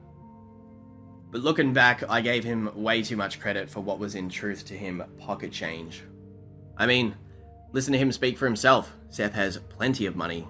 But looking back, I gave him way too much credit for what was in truth to him pocket change. I mean, listen to him speak for himself. Seth has plenty of money.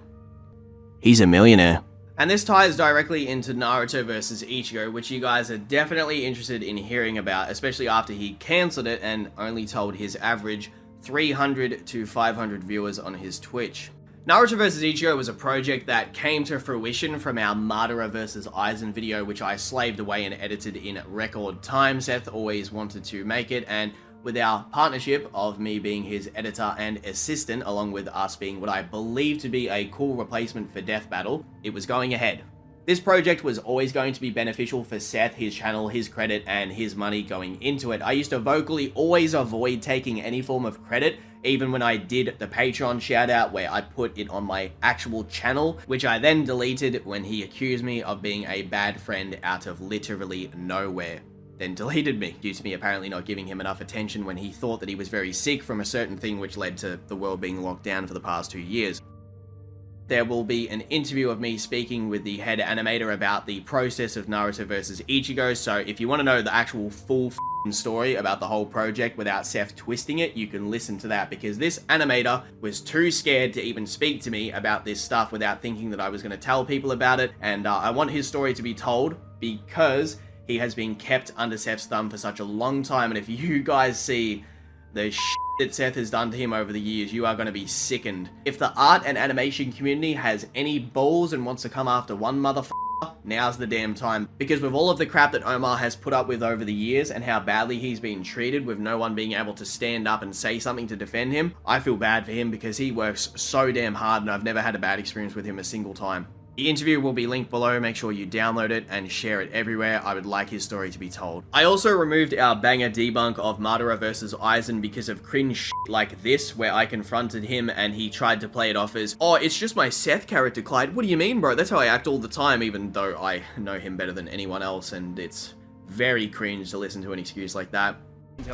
He's a millionaire. And this ties directly into Naruto versus Ichigo, which you guys are definitely interested in hearing about, especially after he cancelled it and only told his average 300 to 500 viewers on his Twitch. Naruto vs Ichigo was a project that came to fruition from our Madara vs Aizen video, which I slaved away and edited in record time. Seth always wanted to make it, and with our partnership of me being his editor and assistant, along with us being what I believe to be a cool replacement for Death Battle, it was going ahead. This project was always going to be beneficial for Seth, his channel, his credit, and his money going into it. I used to vocally always avoid taking any form of credit, even when I did the Patreon shoutout where I put it on my actual channel, which I then deleted when he accused me of being a bad friend out of literally nowhere. Then deleted me, due to me apparently not giving him enough attention when he thought that he was very sick from a certain thing which led to the world being locked down for the past 2 years. There will be an interview of me speaking with the head animator about the process of Naruto vs Ichigo, so if you want to know the actual full story about the whole project without Seth twisting it, you can listen to that, because this animator was too scared to even speak to me about this stuff without thinking that I was going to tell people about it, and I want his story to be told because he has been kept under Seth's thumb for such a long time, and if you guys see the shit that Seth has done to him over the years, you are going to be sickened. If the art and animation community has any balls and wants to come after one motherfucker, now's the damn time. Because with all of the crap that Omar has put up with over the years and how badly he's been treated with no one being able to stand up and say something to defend him, I feel bad for him because he works so damn hard and I've never had a bad experience with him a single time. The interview will be linked below, make sure you download it and share it everywhere. I would like his story to be told. I also removed our banger debunk of Madara versus Aizen because of cringe shit like this, where I confronted him and he tried to play it off as, oh, it's just my Seth character, Clyde. What do you mean, bro? That's how I act all the time, even though I know him better than anyone else, and it's very cringe to listen to an excuse like that.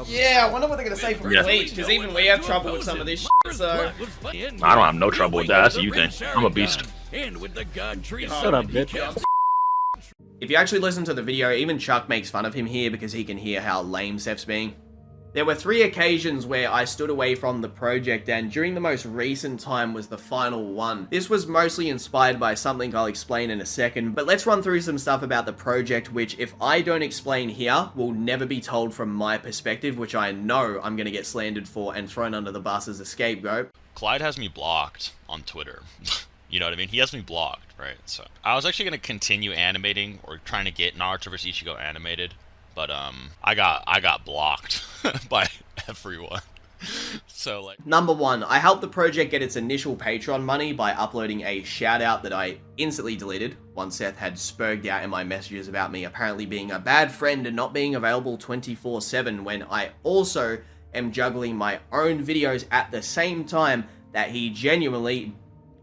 Yeah, I wonder what they're gonna say from Bleach, because even we have trouble with some of this shit, so... I don't have no trouble with that, that's what you think. I'm a beast. Shut up, bitch. If you actually listen to the video, even Chuck makes fun of him here because he can hear how lame Seth's being. There were 3 occasions where I stood away from the project, and during the most recent time was the final one. This was mostly inspired by something I'll explain in a second, but let's run through some stuff about the project which, if I don't explain here, will never be told from my perspective, which I know I'm gonna get slandered for and thrown under the bus as a scapegoat. Clyde has me blocked on Twitter. You know what I mean? He has me blocked, right? So I was actually gonna continue animating or trying to get Naruto vs Ichigo animated, but I got blocked by everyone. So like, number 1, I helped the project get its initial Patreon money by uploading a shout out that I instantly deleted once Seth had spurged out in my messages about me apparently being a bad friend and not being available 24/7 when I also am juggling my own videos at the same time that he genuinely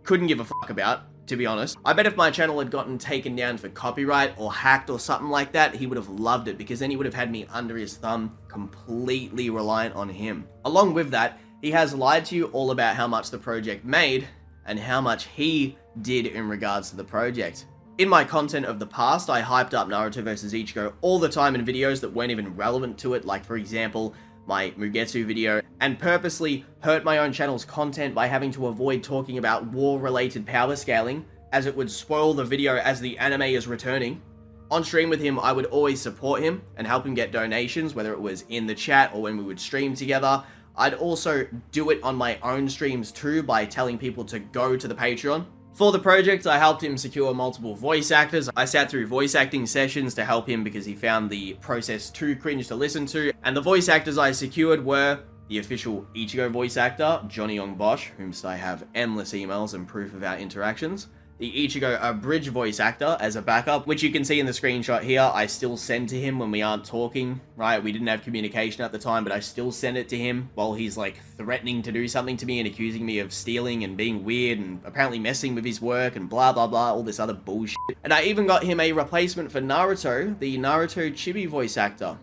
couldn't give a fuck about, to be honest. I bet if my channel had gotten taken down for copyright or hacked or something like that, he would have loved it because then he would have had me under his thumb, completely reliant on him. Along with that, he has lied to you all about how much the project made and how much he did in regards to the project. In my content of the past, I hyped up Naruto vs Ichigo all the time in videos that weren't even relevant to it, like for example, my Mugetsu video, and purposely hurt my own channel's content by having to avoid talking about war-related power scaling, as it would spoil the video as the anime is returning. On stream with him, I would always support him and help him get donations, whether it was in the chat or when we would stream together. I'd also do it on my own streams too by telling people to go to the Patreon. For the project, I helped him secure multiple voice actors. I sat through voice acting sessions to help him because he found the process too cringe to listen to, and the voice actors I secured were the official Ichigo voice actor, Johnny Young Bosch, whomst I have endless emails and proof of our interactions. The Ichigo Abridged voice actor as a backup, which you can see in the screenshot here. I still send to him when we aren't talking, right? We didn't have communication at the time, but I still send it to him while he's like threatening to do something to me and accusing me of stealing and being weird and apparently messing with his work and blah blah blah, all this other bullshit. And I even got him a replacement for Naruto, the Naruto Chibi voice actor.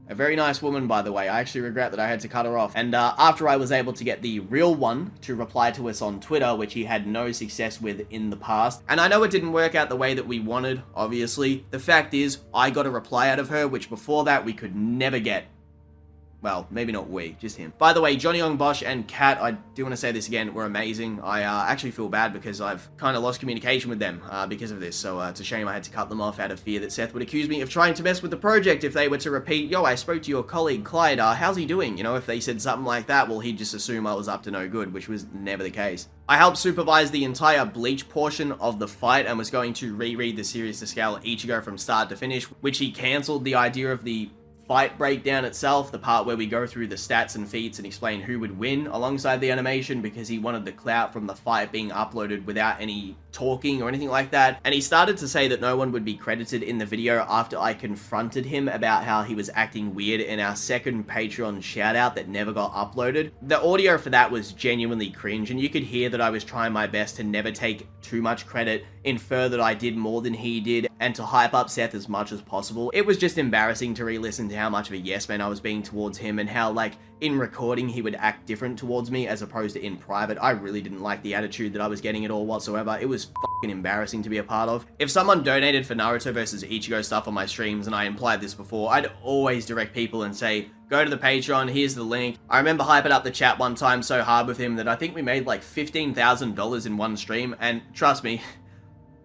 A very nice woman, by the way. I actually regret that I had to cut her off. And after I was able to get the real one to reply to us on Twitter, which he had no success with in the past, and I know it didn't work out the way that we wanted, obviously, the fact is, I got a reply out of her, which before that we could never get. Well, maybe not we, just him. By the way, Johnny Young Bosch and Kat, I do want to say this again, were amazing. I actually feel bad because I've kind of lost communication with them because of this, so it's a shame I had to cut them off out of fear that Seth would accuse me of trying to mess with the project if they were to repeat, yo, I spoke to your colleague Clyde, how's he doing? You know, if they said something like that, well, he'd just assume I was up to no good, which was never the case. I helped supervise the entire Bleach portion of the fight and was going to reread the series to scale Ichigo from start to finish, which he cancelled the idea of the fight breakdown itself, the part where we go through the stats and feats and explain who would win alongside the animation, because he wanted the clout from the fight being uploaded without any talking or anything like that. And he started to say that no one would be credited in the video after I confronted him about how he was acting weird in our second Patreon shoutout that never got uploaded. The audio for that was genuinely cringe, and you could hear that I was trying my best to never take too much credit, infer that I did more than he did, and to hype up Seth as much as possible. It was just embarrassing to re-listen to how much of a yes man I was being towards him, and how, like, in recording he would act different towards me as opposed to in private. I really didn't like the attitude that I was getting at all whatsoever. It was fucking embarrassing to be a part of. If someone donated for Naruto vs Ichigo stuff on my streams, and I implied this before, I'd always direct people and say, go to the Patreon, here's the link. I remember hyping up the chat one time so hard with him that I think we made like $15,000 in one stream, and trust me,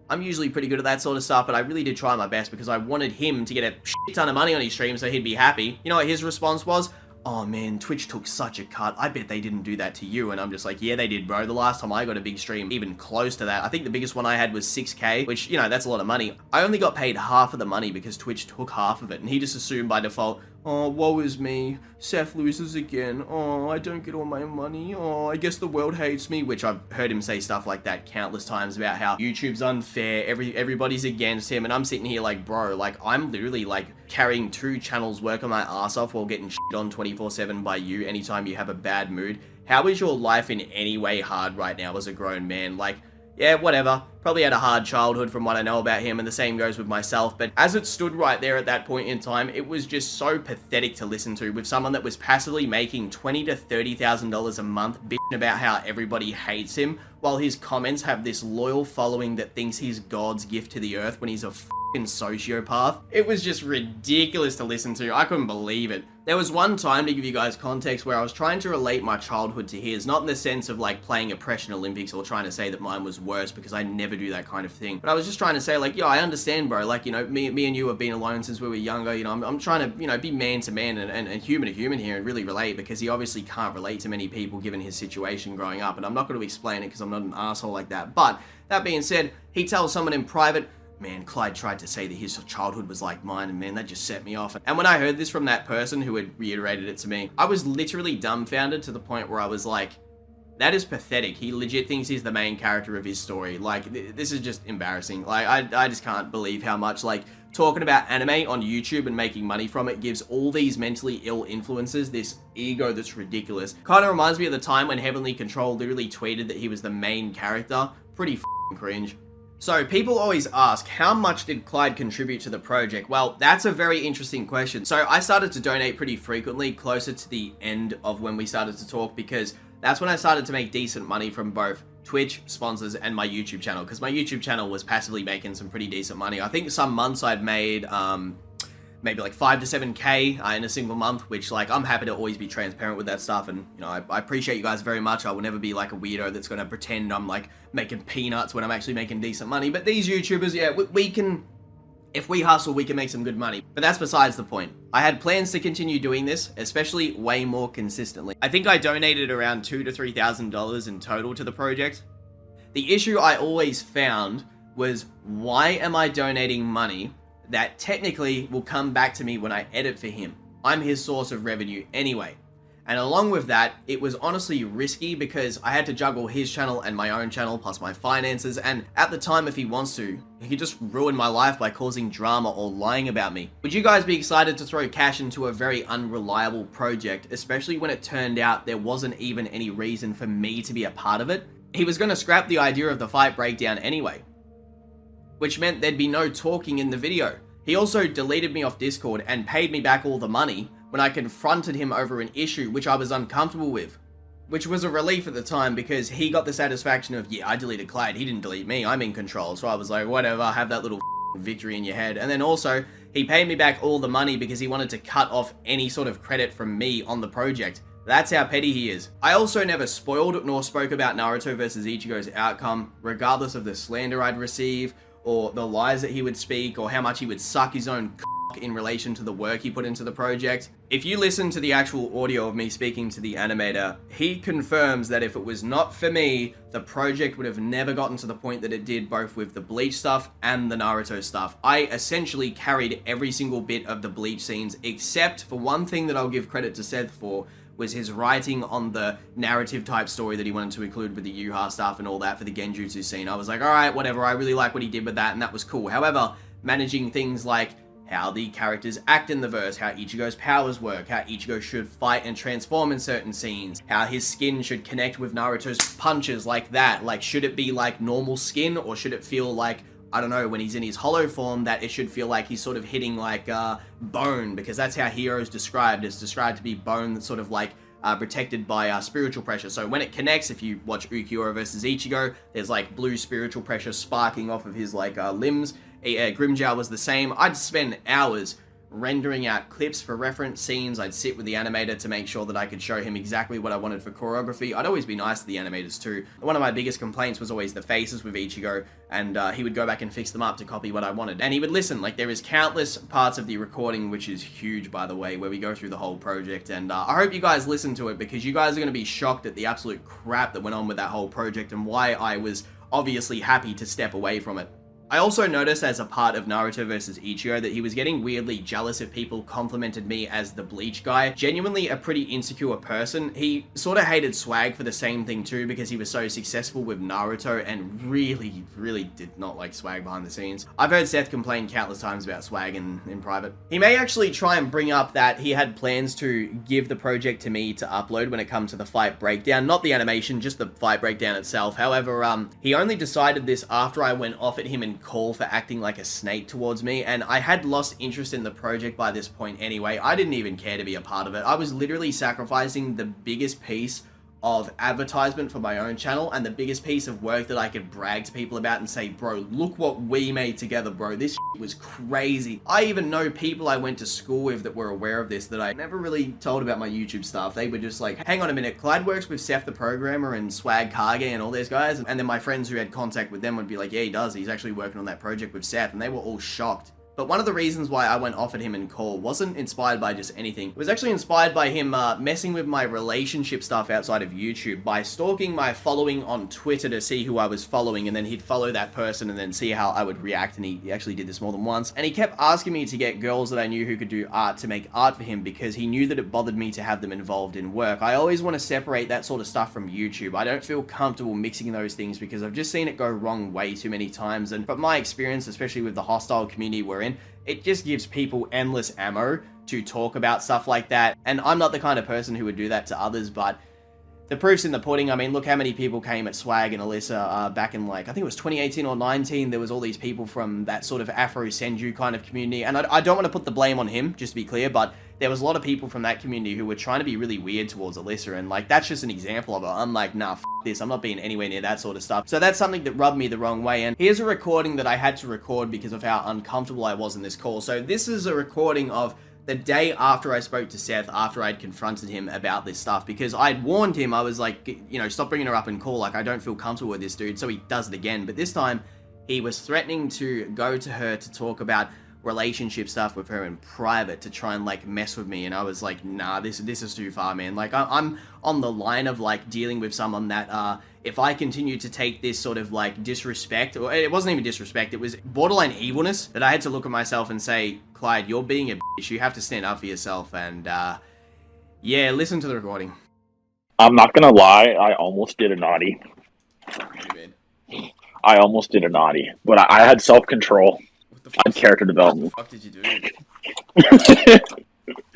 I'm usually pretty good at that sort of stuff, but I really did try my best because I wanted him to get a shit ton of money on his stream so he'd be happy. You know what his response was? oh man, Twitch took such a cut. I bet they didn't do that to you. And I'm just like, yeah, they did, bro. The last time I got a big stream, even close to that, I think the biggest one I had was 6K, which, you know, that's a lot of money. I only got paid half of the money because Twitch took half of it. And he just assumed by default, oh, woe is me. Seth loses again. Oh, I don't get all my money. Oh, I guess the world hates me. Which I've heard him say stuff like that countless times about how YouTube's unfair, everybody's against him. And I'm sitting here like, bro, like, I'm literally like carrying 2 channels, working my ass off while getting shit on 24/7 by you anytime you have a bad mood. How is your life in any way hard right now as a grown man? Like, yeah, whatever. Probably had a hard childhood from what I know about him, and the same goes with myself. But as it stood right there at that point in time, it was just so pathetic to listen to with someone that was passively making $20,000 to $30,000 a month bitching about how everybody hates him, while his comments have this loyal following that thinks he's God's gift to the earth when he's a fucking sociopath. It was just ridiculous to listen to. I couldn't believe it. There was one time, to give you guys context, where I was trying to relate my childhood to his, not in the sense of like playing Oppression Olympics or trying to say that mine was worse, because I never do that kind of thing. But I was just trying to say like, yo, I understand, bro. Like, you know, me and you have been alone since we were younger. You know, I'm trying to, you know, be man to man and human to human here and really relate, because he obviously can't relate to many people given his situation growing up. And I'm not going to explain it because I'm not an asshole like that. But that being said, he tells someone in private, man, Clyde tried to say that his childhood was like mine, and man, that just set me off. And when I heard this from that person who had reiterated it to me, I was literally dumbfounded to the point where I was like, that is pathetic. He legit thinks he's the main character of his story. Like, this is just embarrassing. Like, I just can't believe how much, like, talking about anime on YouTube and making money from it gives all these mentally ill influences this ego that's ridiculous. Kind of reminds me of the time when Heavenly Control literally tweeted that he was the main character. Pretty f***ing cringe. So, people always ask, how much did Clyde contribute to the project? Well, that's a very interesting question. So, I started to donate pretty frequently closer to the end of when we started to talk, because that's when I started to make decent money from both Twitch, sponsors, and my YouTube channel, because my YouTube channel was passively making some pretty decent money. I think some months I'd made, maybe like 5 to 7K in a single month, which, like, I'm happy to always be transparent with that stuff, and, you know, I appreciate you guys very much. I will never be like a weirdo that's gonna pretend I'm like making peanuts when I'm actually making decent money. But these YouTubers, yeah, we can, if we hustle, we can make some good money. But that's besides the point. I had plans to continue doing this, especially way more consistently. I think I donated around $2,000 to $3,000 in total to the project. The issue I always found was, why am I donating money that technically will come back to me when I edit for him? I'm his source of revenue anyway. And along with that, it was honestly risky, because I had to juggle his channel and my own channel, plus my finances, and at the time, if he wants to, he could just ruin my life by causing drama or lying about me. Would you guys be excited to throw cash into a very unreliable project, especially when it turned out there wasn't even any reason for me to be a part of it? He was going to scrap the idea of the fight breakdown anyway, which meant there'd be no talking in the video. He also deleted me off Discord and paid me back all the money when I confronted him over an issue which I was uncomfortable with. Which was a relief at the time, because he got the satisfaction of, yeah, I deleted Clyde, he didn't delete me, I'm in control. So I was like, whatever, have that little victory in your head. And then also, he paid me back all the money because he wanted to cut off any sort of credit from me on the project. That's how petty he is. I also never spoiled nor spoke about Naruto vs Ichigo's outcome, regardless of the slander I'd receive, or the lies that he would speak, or how much he would suck his own cock in relation to the work he put into the project. If you listen to the actual audio of me speaking to the animator, he confirms that if it was not for me, the project would have never gotten to the point that it did, both with the Bleach stuff and the Naruto stuff. I essentially carried every single bit of the Bleach scenes, except for one thing that I'll give credit to Seth for, was his writing on the narrative type story that he wanted to include with the Yuha stuff and all that for the Genjutsu scene. I was like, alright, whatever, I really like what he did with that, and that was cool. However, managing things like how the characters act in the verse, how Ichigo's powers work, how Ichigo should fight and transform in certain scenes, how his skin should connect with Naruto's punches, like that. Like, should it be like normal skin, or should it feel like, I don't know, when he's in his hollow form, that it should feel like he's sort of hitting like bone, because that's how Hero's described. It's described to be bone that's sort of like protected by spiritual pressure. So when it connects, if you watch Ukiura versus Ichigo, there's like blue spiritual pressure sparking off of his like limbs. Grimmjow was the same. I'd spend hours rendering out clips for reference scenes. I'd sit with the animator to make sure that I could show him exactly what I wanted for choreography. I'd always be nice to the animators too. One of my biggest complaints was always the faces with Ichigo, and he would go back and fix them up to copy what I wanted. And he would listen. Like, there is countless parts of the recording, which is huge, by the way, where we go through the whole project, and I hope you guys listen to it, because you guys are going to be shocked at the absolute crap that went on with that whole project and why I was obviously happy to step away from it. I also noticed as a part of Naruto vs. Ichigo that he was getting weirdly jealous if people complimented me as the bleach guy. Genuinely a pretty insecure person. He sort of hated Swag for the same thing too, because he was so successful with Naruto and really did not like Swag behind the scenes. I've heard Seth complain countless times about Swag in private. He may actually try and bring up that he had plans to give the project to me to upload when it comes to the fight breakdown. Not the animation, just the fight breakdown itself. However, he only decided this after I went off at him in call for acting like a snake towards me, and I had lost interest in the project by this point anyway. I didn't even care to be a part of it. I was literally sacrificing the biggest piece of advertisement for my own channel and the biggest piece of work that I could brag to people about and say, bro, look what we made together, bro. This was crazy. I even know people I went to school with that were aware of this that I never really told about my YouTube stuff. They were just like, hang on a minute, Clyde works with SethTheProgrammer and Swag Kage and all those guys. And then my friends who had contact with them would be like, yeah, he does. He's actually working on that project with Seth. And they were all shocked. But one of the reasons why I went off at him in call wasn't inspired by just anything. It was actually inspired by him messing with my relationship stuff outside of YouTube by stalking my following on Twitter to see who I was following, and then he'd follow that person and then see how I would react, and he actually did this more than once. And he kept asking me to get girls that I knew who could do art to make art for him because he knew that it bothered me to have them involved in work. I always want to separate that sort of stuff from YouTube. I don't feel comfortable mixing those things because I've just seen it go wrong way too many times, and from my experience, especially with the hostile community we're in, it just gives people endless ammo to talk about stuff like that. And I'm not the kind of person who would do that to others, but the proof's in the pudding. I mean, look how many people came at Swag and Alyssa back in, like, I think it was 2018 or 19. There was all these people from that sort of Afro Senju kind of community. And I don't want to put the blame on him, just to be clear, but there was a lot of people from that community who were trying to be really weird towards Alyssa. And, like, that's just an example of it. I'm like, nah, f this. I'm not being anywhere near that sort of stuff. So that's something that rubbed me the wrong way. And here's a recording that I had to record because of how uncomfortable I was in this call. So this is a recording of the day after I spoke to Seth, after I'd confronted him about this stuff, because I'd warned him. I was like, you know, stop bringing her up in call, like, I don't feel comfortable with this dude, so he does it again. But this time, he was threatening to go to her to talk about relationship stuff with her in private to try and, like, mess with me, and I was like, nah, this is too far, man. Like, I'm on the line of, like, dealing with someone that, if I continue to take this sort of, like, disrespect, or it wasn't even disrespect, it was borderline evilness, that I had to look at myself and say, Clyde, you're being a bitch, you have to stand up for yourself, and, yeah, listen to the recording. I'm not gonna lie, I almost did a naughty. I almost did a naughty, but I had self-control. I had character development. What the fuck did you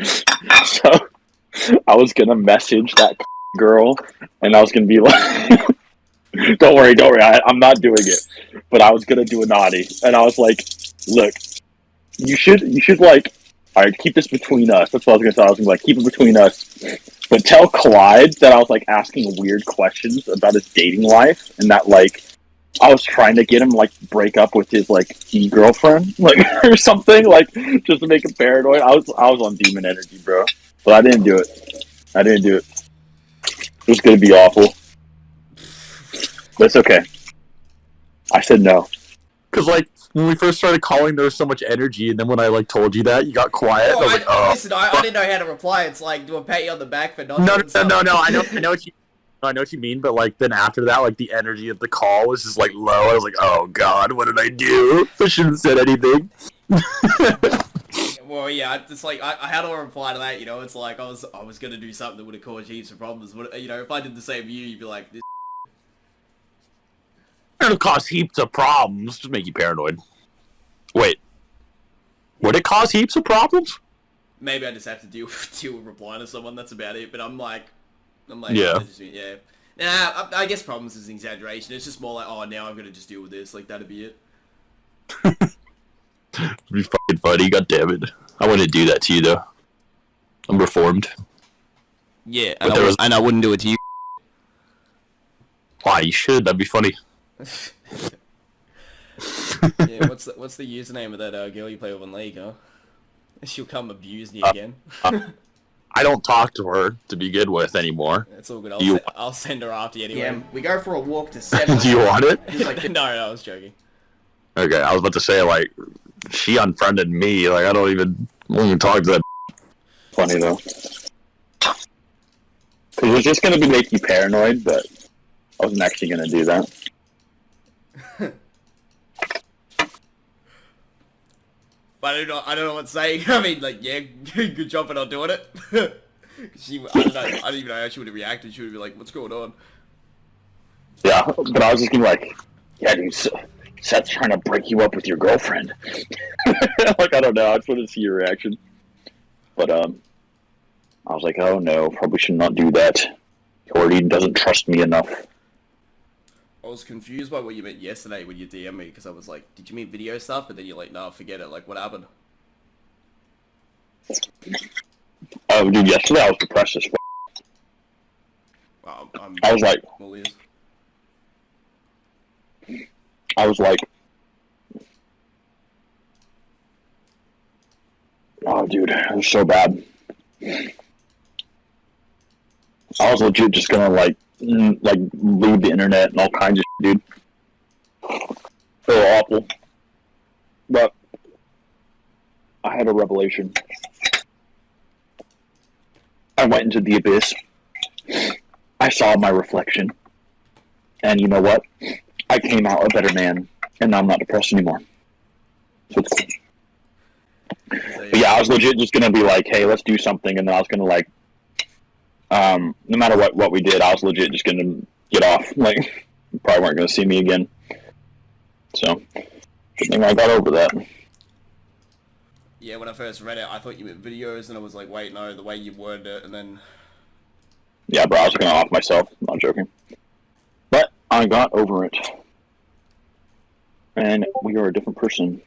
do? So, I was gonna message that girl, and I was gonna be like, don't worry, I'm not doing it. But I was gonna do a naughty, and I was like, look, you should like, alright, keep this between us. That's what I was gonna say. I was gonna like, keep it between us. But tell Clyde that I was like asking weird questions about his dating life, and that like, I was trying to get him like break up with his like girlfriend, like or something, like just to make him paranoid. I was on demon energy, bro. But I didn't do it. It was gonna be awful. But it's okay. I said no. Cause like when we first started calling, there was so much energy, and then when I like told you that, you got quiet. Oh, I was like, oh. Listen, I didn't know how to reply. It's like, do a pat you on the back for not No. doing something? I know what you mean, but like then after that, like the energy of the call was just like low. I was like, oh god, what did I do? I shouldn't have said anything. Well, yeah, it's like I had to reply to that. You know, it's like I was gonna do something that would have caused heaps of problems. But you know, if I did the same to you, you'd be like, this. It'll cause heaps of problems. Just make you paranoid. Wait, would it cause heaps of problems? Maybe I just have to deal with replying to someone. That's about it. But I'm like, yeah. Yeah. Nah, I guess problems is an exaggeration. It's just more like, oh, now I'm gonna just deal with this. Like that'd be it. It'd be fucking funny. God damn it! I wouldn't do that to you though. I'm reformed. Yeah, and I wouldn't do it to you. Why? You should. That'd be funny. Yeah, what's the username of that girl you play with on League, huh? She'll come abuse me again. I don't talk to her to be good with anymore. It's all good. I'll send her after you anyway. Yeah, we go for a walk to 7. Do you want it? He's like, no, I was joking. Okay, I was about to say, like, she unfriended me. Like, I don't even talk to that. Funny though. Because it's just going to make you paranoid, but I wasn't actually going to do that. But I don't know what to say. I mean, like, yeah, good job for not doing it. I don't know. I don't even know how she would have reacted. She would be like, what's going on? Yeah, but I was just going to be like, yeah, dude, Seth's trying to break you up with your girlfriend. Like, I don't know. I just wanted to see your reaction. But, I was like, oh no, probably should not do that. He already doesn't trust me enough. I was confused by what you meant yesterday when you DM me, because I was like, did you mean video stuff? But then you're like, no, forget it. Like, what happened? Oh, dude, yesterday I was depressed as fuck. Well, I was like, oh, dude, it was so bad. I was legit just gonna like leave the internet and all kinds of shit, dude. So awful. But I had a revelation. I went into the abyss. I saw my reflection. And you know what? I came out a better man, and now I'm not depressed anymore. So it's cool. But yeah, I was legit just gonna be like, hey, let's do something, and then I was gonna like, no matter what we did, I was legit just gonna get off. Like, you probably weren't gonna see me again. So, good thing I got over that. Yeah, when I first read it, I thought you meant videos, and I was like, wait, no, the way you worded it, and then... Yeah, bro, I was gonna off myself. I'm not joking. But I got over it. And we are a different person.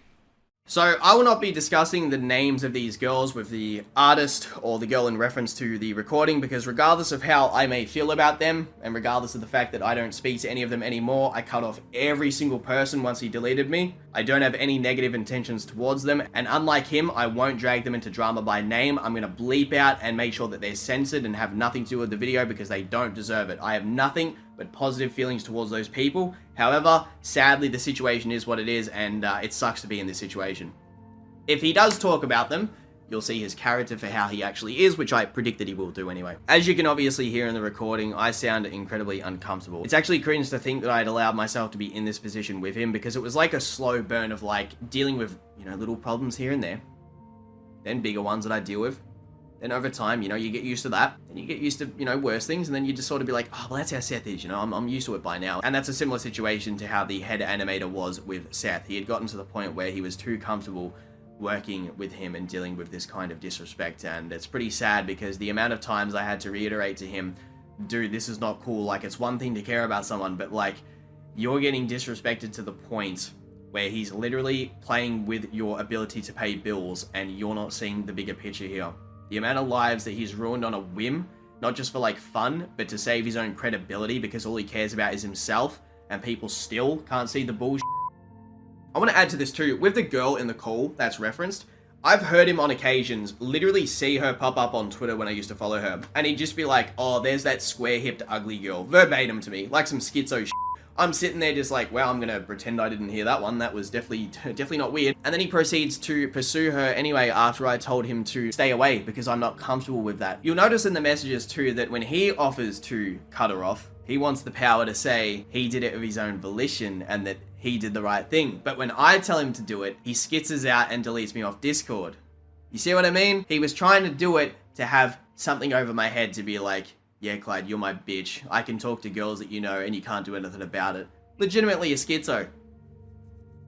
So, I will not be discussing the names of these girls with the artist or the girl in reference to the recording, because regardless of how I may feel about them, and regardless of the fact that I don't speak to any of them anymore, I cut off every single person once he deleted me. I don't have any negative intentions towards them, and unlike him, I won't drag them into drama by name. I'm going to bleep out and make sure that they're censored and have nothing to do with the video, because they don't deserve it. I have nothing but positive feelings towards those people. However, sadly, the situation is what it is, and it sucks to be in this situation. If he does talk about them, you'll see his character for how he actually is, which I predicted he will do anyway. As you can obviously hear in the recording, I sound incredibly uncomfortable. It's actually cringe to think that I'd allowed myself to be in this position with him, because it was like a slow burn of like dealing with, you know, little problems here and there, then bigger ones that I deal with. Then over time, you know, you get used to that, and you get used to, you know, worse things, and then you just sort of be like, oh, well, that's how Seth is, you know, I'm used to it by now. And that's a similar situation to how the head animator was with Seth. He had gotten to the point where he was too comfortable working with him and dealing with this kind of disrespect, and it's pretty sad because the amount of times I had to reiterate to him, dude, this is not cool. Like, it's one thing to care about someone, but like, you're getting disrespected to the point where he's literally playing with your ability to pay bills, and you're not seeing the bigger picture here. The amount of lives that he's ruined on a whim, not just for like fun, but to save his own credibility, because all he cares about is himself, and people still can't see the bullshit. I want to add to this too, with the girl in the call that's referenced, I've heard him on occasions literally see her pop up on Twitter when I used to follow her, and he'd just be like, oh, there's that square-hipped ugly girl, verbatim to me, like some schizo shit. I'm sitting there just like, wow, I'm gonna pretend I didn't hear that one. That was definitely not weird. And then he proceeds to pursue her anyway after I told him to stay away because I'm not comfortable with that. You'll notice in the messages too that when he offers to cut her off, he wants the power to say he did it of his own volition and that he did the right thing. But when I tell him to do it, he skitzes out and deletes me off Discord. You see what I mean? He was trying to do it to have something over my head to be like, yeah, Clyde, you're my bitch. I can talk to girls that you know and you can't do anything about it. Legitimately a schizo.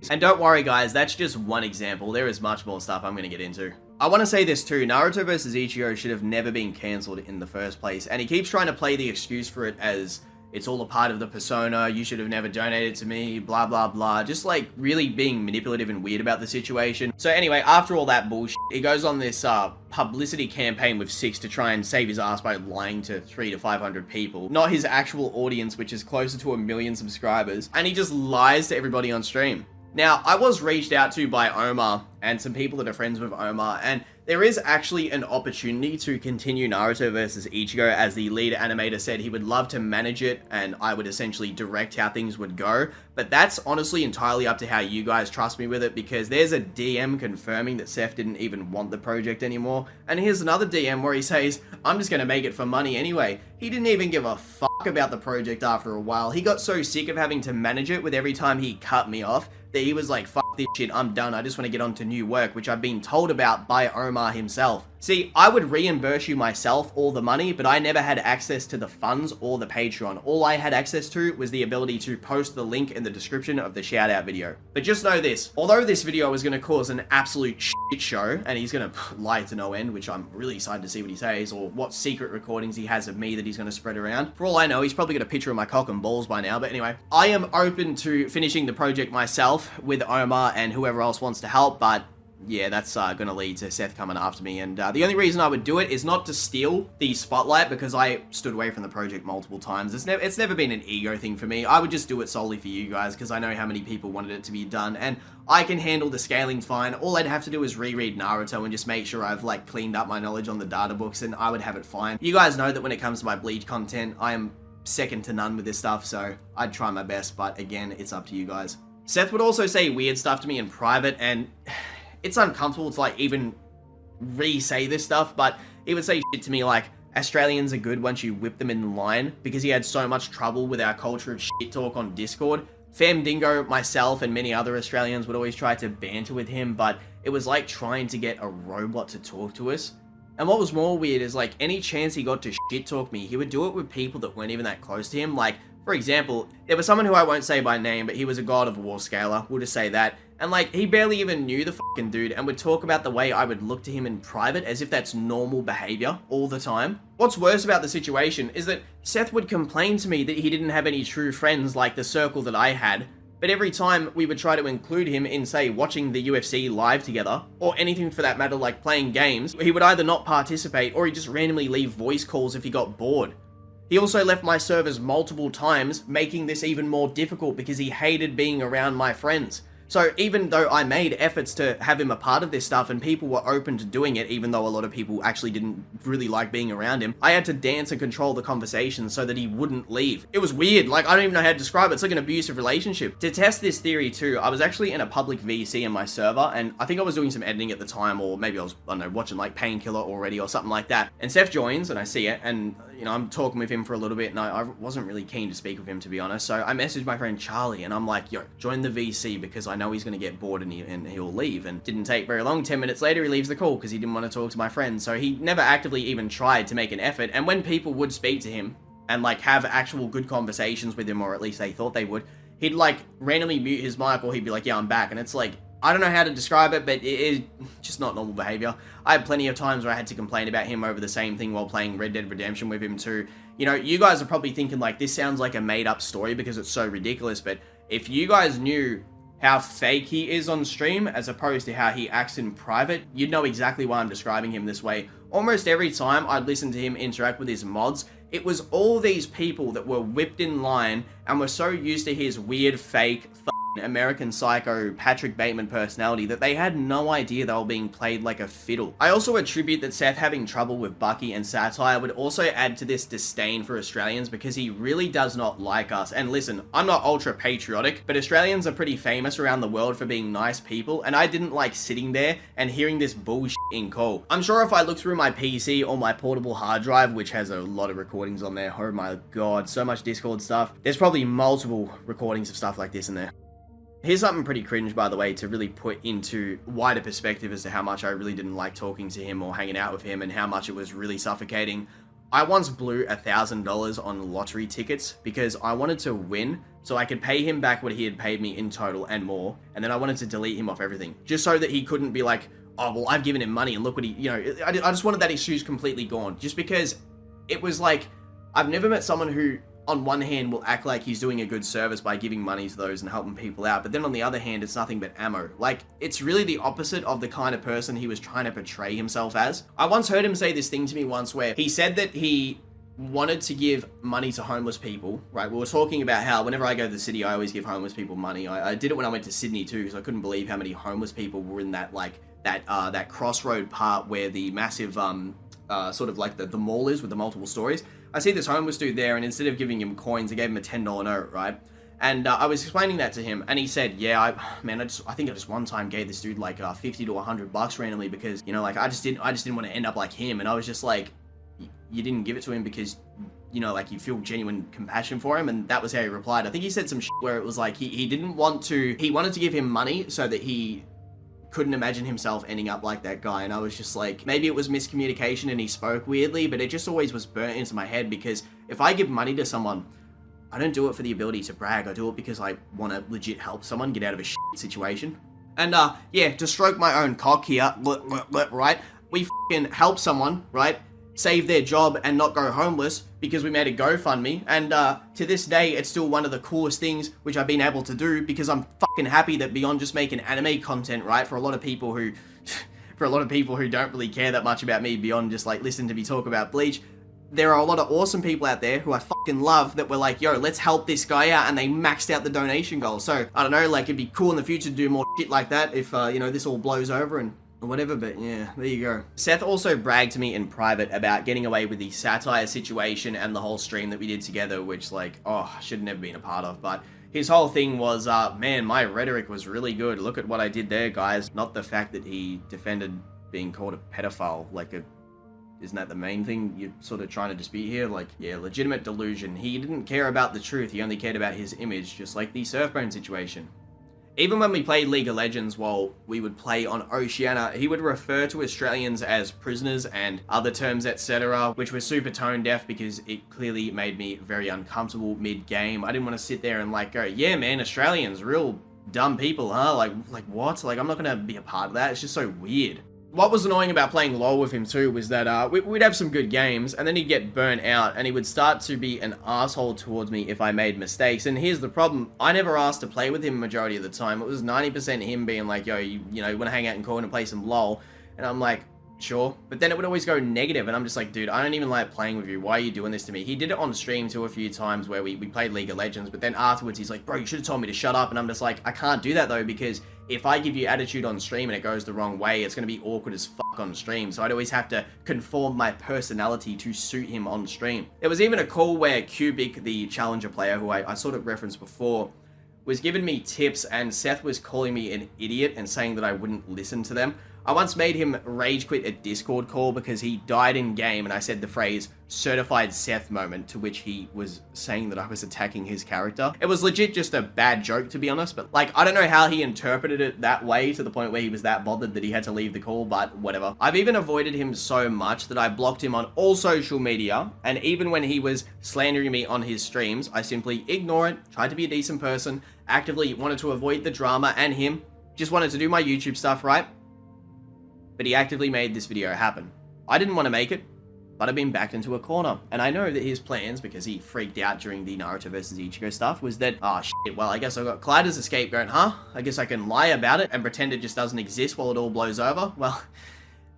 And don't worry guys, that's just one example. There is much more stuff I'm going to get into. I want to say this too, Naruto vs Ichigo should have never been cancelled in the first place, and he keeps trying to play the excuse for it as it's all a part of the persona, you should have never donated to me, blah blah blah, just like really being manipulative and weird about the situation. So anyway, after all that bullshit, he goes on this publicity campaign with Six to try and save his ass by lying to 300 to 500 people, not his actual audience, which is closer to 1 million subscribers, and he just lies to everybody on stream. Now, I was reached out to by Omar and some people that are friends with Omar, and there is actually an opportunity to continue Naruto versus Ichigo. As the lead animator said, he would love to manage it and I would essentially direct how things would go. But that's honestly entirely up to how you guys trust me with it, because there's a DM confirming that Seth didn't even want the project anymore. And here's another DM where he says, I'm just going to make it for money anyway. He didn't even give a fuck about the project after a while. He got so sick of having to manage it with every time he cut me off that he was like, fuck this shit, I'm done, I just want to get on to new work, which I've been told about by Omar himself. See, I would reimburse you myself all the money, but I never had access to the funds or the Patreon. All I had access to was the ability to post the link in the description of the shout out video. But just know this, although this video is going to cause an absolute shit show, and he's going to lie to no end, which I'm really excited to see what he says, or what secret recordings he has of me that he's going to spread around. For all I know, he's probably got a picture of my cock and balls by now, but anyway, I am open to finishing the project myself with Omar and whoever else wants to help, but yeah, that's going to lead to Seth coming after me, and the only reason I would do it is not to steal the spotlight, because I stood away from the project multiple times. It's never been an ego thing for me. I would just do it solely for you guys, because I know how many people wanted it to be done, and I can handle the scaling fine. All I'd have to do is reread Naruto and just make sure I've like cleaned up my knowledge on the data books, and I would have it fine. You guys know that when it comes to my Bleach content, I am second to none with this stuff, so I'd try my best, but again, it's up to you guys. Seth would also say weird stuff to me in private, and it's uncomfortable to like even re-say this stuff, but he would say shit to me like, Australians are good once you whip them in line, because he had so much trouble with our culture of shit talk on Discord. Fam Dingo, myself, and many other Australians would always try to banter with him, but it was like trying to get a robot to talk to us. And what was more weird is like any chance he got to shit talk me, he would do it with people that weren't even that close to him. Like, for example, there was someone who I won't say by name, but he was a God of War scaler, we'll just say that. And like, he barely even knew the fucking dude and would talk about the way I would look to him in private as if that's normal behavior all the time. What's worse about the situation is that Seth would complain to me that he didn't have any true friends like the circle that I had, but every time we would try to include him in, say, watching the UFC live together, or anything for that matter like playing games, he would either not participate or he'd just randomly leave voice calls if he got bored. He also left my servers multiple times, making this even more difficult because he hated being around my friends. So even though I made efforts to have him a part of this stuff and people were open to doing it, even though a lot of people actually didn't really like being around him, I had to dance and control the conversation so that he wouldn't leave. It was weird, like I don't even know how to describe it. It's like an abusive relationship. To test this theory too, I was actually in a public VC in my server, and I think I was doing some editing at the time, or maybe I was, I don't know, watching like Painkiller already or something like that. And Seth joins and I see it, and you know, I'm talking with him for a little bit, and I wasn't really keen to speak with him, to be honest. So I messaged my friend Charlie, and I'm like, yo, join the VC because I know he's going to get bored and he'll leave. And didn't take very long. 10 minutes later, he leaves the call because he didn't want to talk to my friend. So he never actively even tried to make an effort. And when people would speak to him and like have actual good conversations with him, or at least they thought they would, he'd like randomly mute his mic, or he'd be like, yeah, I'm back. And it's like, I don't know how to describe it, but it is just not normal behavior. I had plenty of times where I had to complain about him over the same thing while playing Red Dead Redemption with him too. You know, you guys are probably thinking like, this sounds like a made up story because it's so ridiculous, but if you guys knew how fake he is on stream as opposed to how he acts in private, you'd know exactly why I'm describing him this way. Almost every time I'd listen to him interact with his mods, it was all these people that were whipped in line and were so used to his weird, fake, American Psycho Patrick Bateman personality that they had no idea they were being played like a fiddle. I also attribute that Seth having trouble with Bucky and satire would also add to this disdain for Australians, because he really does not like us. And listen, I'm not ultra patriotic, but Australians are pretty famous around the world for being nice people, and I didn't like sitting there and hearing this bullshit in call. I'm sure if I look through my PC or my portable hard drive, which has a lot of recordings on there, oh my god, so much Discord stuff, there's probably multiple recordings of stuff like this in there. Here's something pretty cringe, by the way, to really put into wider perspective as to how much I really didn't like talking to him or hanging out with him and how much it was really suffocating. I once blew $1,000 on lottery tickets because I wanted to win so I could pay him back what he had paid me in total and more, and then I wanted to delete him off everything, just so that he couldn't be like, oh, well, I've given him money and look what he, you know, I just wanted that excuse completely gone, just because it was like, I've never met someone who on one hand will act like he's doing a good service by giving money to those and helping people out, but then on the other hand, it's nothing but ammo. Like, it's really the opposite of the kind of person he was trying to portray himself as. I once heard him say this thing to me once where he said that he wanted to give money to homeless people, right? We were talking about how whenever I go to the city, I always give homeless people money. I did it when I went to Sydney too, because I couldn't believe how many homeless people were in that, like, that crossroad part where the massive, sort of like the mall is with the multiple stories. I see this homeless dude there, and instead of giving him coins, I gave him a $10 note, right? And I was explaining that to him, and he said, yeah, I think I just one time gave this dude like 50 to $100 randomly because, you know, like I just didn't want to end up like him. And I was just like, you didn't give it to him because, you know, like you feel genuine compassion for him. And that was how he replied. I think he said some shit where it was like he wanted to give him money so that he couldn't imagine himself ending up like that guy. And I was just like, maybe it was miscommunication and he spoke weirdly, but it just always was burnt into my head because if I give money to someone, I don't do it for the ability to brag. I do it because I want to legit help someone get out of a shit situation. And yeah, to stroke my own cock here, right? We fucking help someone, right? Save their job and not go homeless because we made a GoFundMe. And to this day, it's still one of the coolest things which I've been able to do because I'm fucking happy that beyond just making anime content, right? For a lot of people who don't really care that much about me beyond just like listening to me talk about Bleach, there are a lot of awesome people out there who I fucking love that were like, yo, let's help this guy out, and they maxed out the donation goal. So, I don't know, like, it'd be cool in the future to do more shit like that if, you know, this all blows over and whatever, but yeah, there you go. Seth also bragged to me in private about getting away with the satire situation and the whole stream that we did together, which, like, oh, I should have never been a part of, but his whole thing was, man, my rhetoric was really good. Look at what I did there, guys. Not the fact that he defended being called a pedophile, like a... Isn't that the main thing you're sort of trying to dispute here? Like, yeah, legitimate delusion. He didn't care about the truth, he only cared about his image, just like the Surfbone situation. Even when we played League of Legends while we would play on Oceania, he would refer to Australians as prisoners and other terms, etc., which was super tone deaf because it clearly made me very uncomfortable mid-game. I didn't want to sit there and like go, yeah man, Australians, real dumb people, huh? Like what? Like, I'm not gonna be a part of that. It's just so weird. What was annoying about playing LoL with him too was that we'd have some good games and then he'd get burnt out and he would start to be an asshole towards me if I made mistakes. And here's the problem, I never asked to play with him majority of the time. It was 90% him being like, yo, you know, you want to hang out in Corn and play some LoL? And I'm like, sure. But then it would always go negative and I'm just like, dude, I don't even like playing with you. Why are you doing this to me? He did it on stream too a few times where we played League of Legends, but then afterwards he's like, bro, you should have told me to shut up. And I'm just like, I can't do that though, because if I give you attitude on stream and it goes the wrong way, it's going to be awkward as fuck on stream. So I'd always have to conform my personality to suit him on stream. There was even a call where Cubic, the challenger player who I sort of referenced before, was giving me tips and Seth was calling me an idiot and saying that I wouldn't listen to them. I once made him rage quit a Discord call because he died in game and I said the phrase certified Seth moment, to which he was saying that I was attacking his character. It was legit just a bad joke, to be honest, but like, I don't know how he interpreted it that way to the point where he was that bothered that he had to leave the call, but whatever. I've even avoided him so much that I blocked him on all social media, and even when he was slandering me on his streams, I simply ignore it, tried to be a decent person, actively wanted to avoid the drama and him, just wanted to do my YouTube stuff, right? But he actively made this video happen. I didn't want to make it, but I've been backed into a corner. And I know that his plans, because he freaked out during the Naruto versus Ichigo stuff, was that, oh shit, well I guess I got Clyde as a scapegoat, huh? I guess I can lie about it and pretend it just doesn't exist while it all blows over? Well,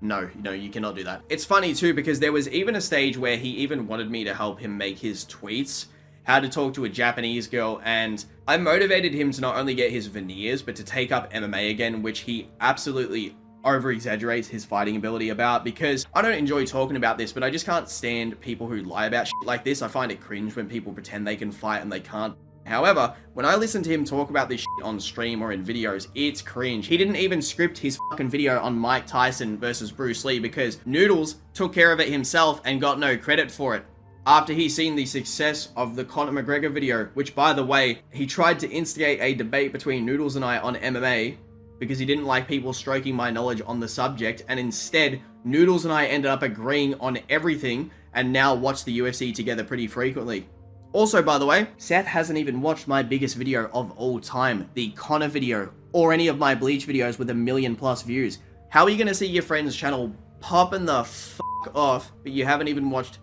no, you cannot do that. It's funny too, because there was even a stage where he even wanted me to help him make his tweets, how to talk to a Japanese girl, and I motivated him to not only get his veneers, but to take up MMA again, which he absolutely over-exaggerates his fighting ability about, because I don't enjoy talking about this, but I just can't stand people who lie about shit like this. I find it cringe when people pretend they can fight and they can't. However, when I listen to him talk about this shit on stream or in videos, it's cringe. He didn't even script his fucking video on Mike Tyson versus Bruce Lee because Noodles took care of it himself and got no credit for it. After he's seen the success of the Conor McGregor video, which by the way, he tried to instigate a debate between Noodles and I on MMA, because he didn't like people stroking my knowledge on the subject, and instead, Noodles and I ended up agreeing on everything, and now watch the UFC together pretty frequently. Also, by the way, Seth hasn't even watched my biggest video of all time, the Connor video, or any of my Bleach videos with 1 million+ views. How are you gonna see your friend's channel popping the fuck off, but you haven't even watched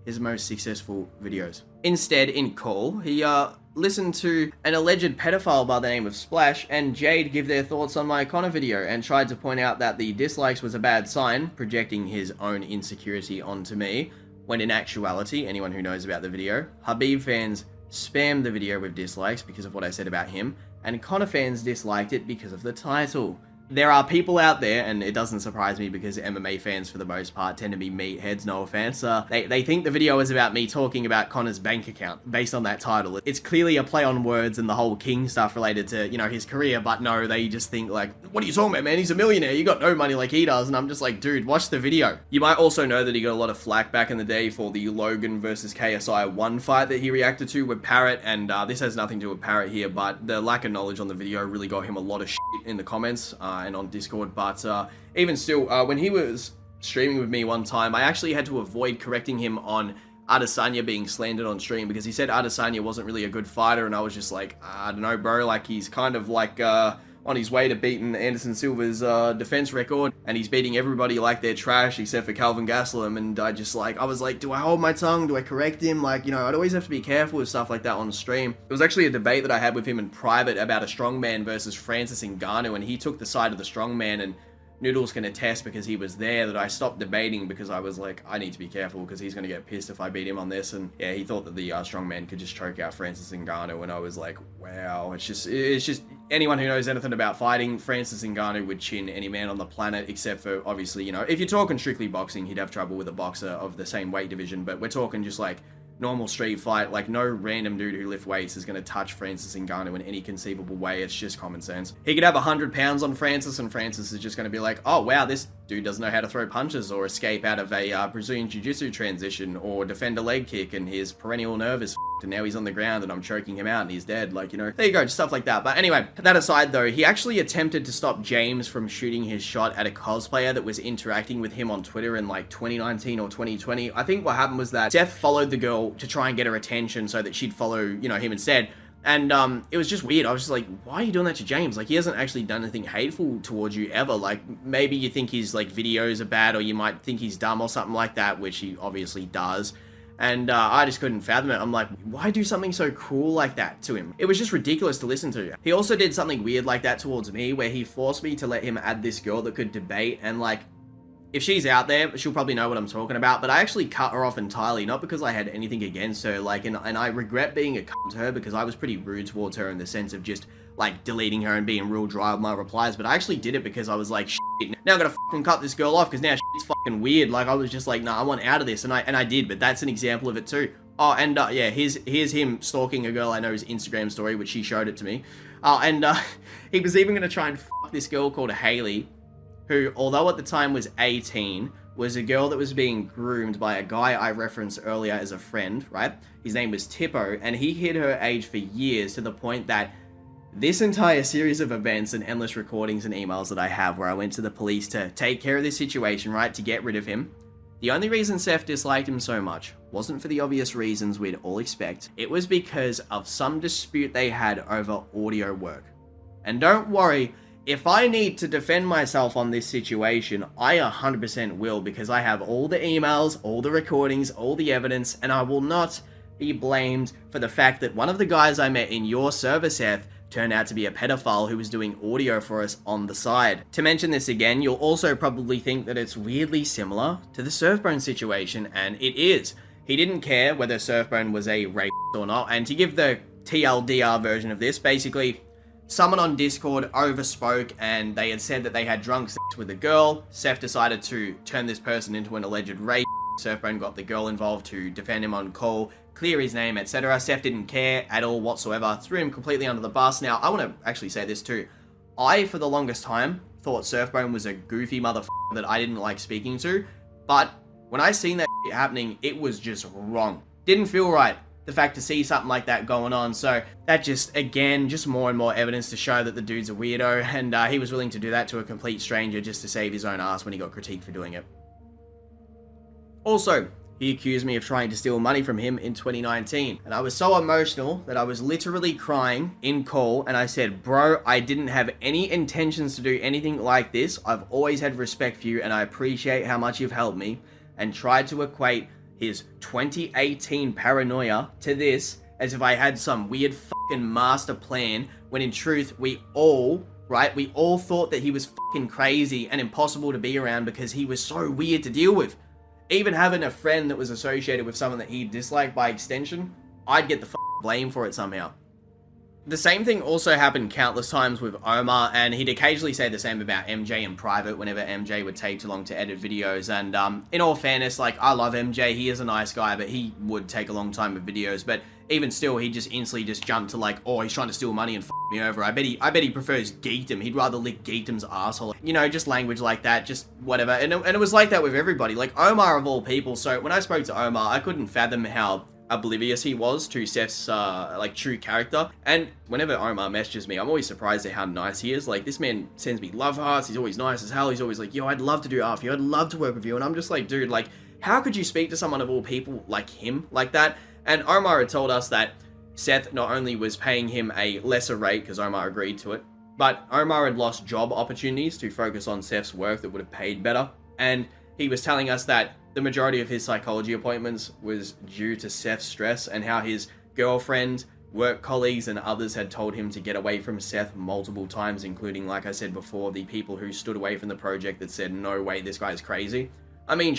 his most successful videos? Instead, in call, he listened to an alleged pedophile by the name of Splash and Jade give their thoughts on my Connor video and tried to point out that the dislikes was a bad sign, projecting his own insecurity onto me. when in actuality, anyone who knows about the video, Habib fans spammed the video with dislikes because of what I said about him, and Conor fans disliked it because of the title. There are people out there, and it doesn't surprise me because MMA fans for the most part tend to be meatheads, no offense. They think the video is about me talking about Conor's bank account based on that title. It's clearly a play on words and the whole King stuff related to, you know, his career, but no, they just think like, what are you talking about, man? He's a millionaire, you got no money like he does. And I'm just like, dude, watch the video. You might also know that he got a lot of flack back in the day for the Logan versus KSI 1 fight that he reacted to with Parrot, and this has nothing to do with Parrot here, but the lack of knowledge on the video really got him a lot of shit in the comments and on Discord. But even still, when he was streaming with me one time, I actually had to avoid correcting him on Adesanya being slandered on stream because he said Adesanya wasn't really a good fighter, and I was just like, I don't know, bro, like he's kind of like on his way to beating Anderson Silva's defense record, and he's beating everybody like they're trash except for Calvin Gastelum. And I was like, do I hold my tongue? Do I correct him? Like, you know, I'd always have to be careful with stuff like that on stream. It was actually a debate that I had with him in private about a strongman versus Francis Ngannou, and he took the side of the strongman, and Noodles can attest because he was there that I stopped debating because I was like, I need to be careful because he's going to get pissed if I beat him on this. And yeah, he thought that the strongman could just choke out Francis Ngannou, and I was like, wow, it's just anyone who knows anything about fighting, Francis Ngannou would chin any man on the planet, except for obviously, you know, if you're talking strictly boxing, he'd have trouble with a boxer of the same weight division, but we're talking just like normal street fight, like no random dude who lifts weights is going to touch Francis Ngannou in any conceivable way. It's just common sense. He could have 100 pounds on Francis, and Francis is just going to be like, oh wow, this dude doesn't know how to throw punches or escape out of a Brazilian Jiu-Jitsu transition or defend a leg kick, and his perennial nerve is and now he's on the ground and I'm choking him out and he's dead. Like, you know, there you go, just stuff like that. But anyway, that aside though, he actually attempted to stop James from shooting his shot at a cosplayer that was interacting with him on Twitter in like 2019 or 2020. I think what happened was that Seth followed the girl to try and get her attention so that she'd follow, you know, him instead. And it was just weird. I was just like, why are you doing that to James? Like, he hasn't actually done anything hateful towards you ever. Like, maybe you think his like videos are bad, or you might think he's dumb or something like that, which he obviously does. And I just couldn't fathom it. I'm like, why do something so cruel like that to him? It was just ridiculous to listen to. He also did something weird like that towards me, where he forced me to let him add this girl that could debate. And like, if she's out there, she'll probably know what I'm talking about. But I actually cut her off entirely, not because I had anything against her. Like, and I regret being a cunt to her because I was pretty rude towards her in the sense of just like deleting her and being real dry with my replies. But I actually did it because I was like, shit, now I gotta fucking cut this girl off because now shit's fucking weird. Like, I was just like, nah, I want out of this. And I did, but that's an example of it too. Oh, and yeah, here's him stalking a girl I know's Instagram story, which she showed it to me. He was even gonna try and fuck this girl called Haley, who, although at the time was 18, was a girl that was being groomed by a guy I referenced earlier as a friend, right? His name was Tippo, and he hid her age for years to the point that this entire series of events and endless recordings and emails that I have where I went to the police to take care of this situation, right, to get rid of him, the only reason Seth disliked him so much wasn't for the obvious reasons we'd all expect. It was because of some dispute they had over audio work. And don't worry, if I need to defend myself on this situation, I 100% will, because I have all the emails, all the recordings, all the evidence, and I will not be blamed for the fact that one of the guys I met in your server, Seth, turned out to be a pedophile who was doing audio for us on the side. To mention this again, you'll also probably think that it's weirdly similar to the Surfbone situation, and it is. He didn't care whether Surfbone was a rapist or not, and to give the TLDR version of this, basically, someone on Discord overspoke and they had said that they had drunk sex with a girl. Seth decided to turn this person into an alleged rapist. Surfbone got the girl involved to defend him on call, clear his name, etc. Seth didn't care at all whatsoever, threw him completely under the bus. Now, I want to actually say this too. I, for the longest time, thought Surfbone was a goofy motherfucker that I didn't like speaking to, but when I seen that shit happening, it was just wrong. Didn't feel right, the fact to see something like that going on. So that just, again, just more and more evidence to show that the dude's a weirdo, and he was willing to do that to a complete stranger just to save his own ass when he got critiqued for doing it. Also, he accused me of trying to steal money from him in 2019, and I was so emotional that I was literally crying in call, and I said, bro, I didn't have any intentions to do anything like this. I've always had respect for you, and I appreciate how much you've helped me, and tried to equate his 2018 paranoia to this as if I had some weird fucking master plan, when in truth, we all thought that he was fucking crazy and impossible to be around because he was so weird to deal with. even having a friend that was associated with someone that he disliked by extension, I'd get the blame for it somehow. The same thing also happened countless times with Omar, and he'd occasionally say the same about MJ in private whenever MJ would take too long to edit videos. And in all fairness, like, I love MJ, he is a nice guy, but he would take a long time with videos. But even still, he just instantly just jumped to like, oh, he's trying to steal money and f me over. I bet he prefers geekdom. He'd rather lick geekdom's asshole. You know, just language like that, just whatever. And it was like that with everybody. Like, Omar of all people. So when I spoke to Omar, I couldn't fathom how oblivious he was to Seth's like true character. And whenever Omar messages me, I'm always surprised at how nice he is. Like, this man sends me love hearts. He's always nice as hell. He's always like, yo, I'd love to do art for you. I'd love to work with you. And I'm just like, dude, like, how could you speak to someone of all people like him like that? And Omar had told us that Seth not only was paying him a lesser rate, because Omar agreed to it, but Omar had lost job opportunities to focus on Seth's work that would have paid better. And he was telling us that the majority of his psychology appointments was due to Seth's stress, and how his girlfriend, work colleagues, and others had told him to get away from Seth multiple times, including, like I said before, the people who stood away from the project that said, no way, this guy's crazy. I mean,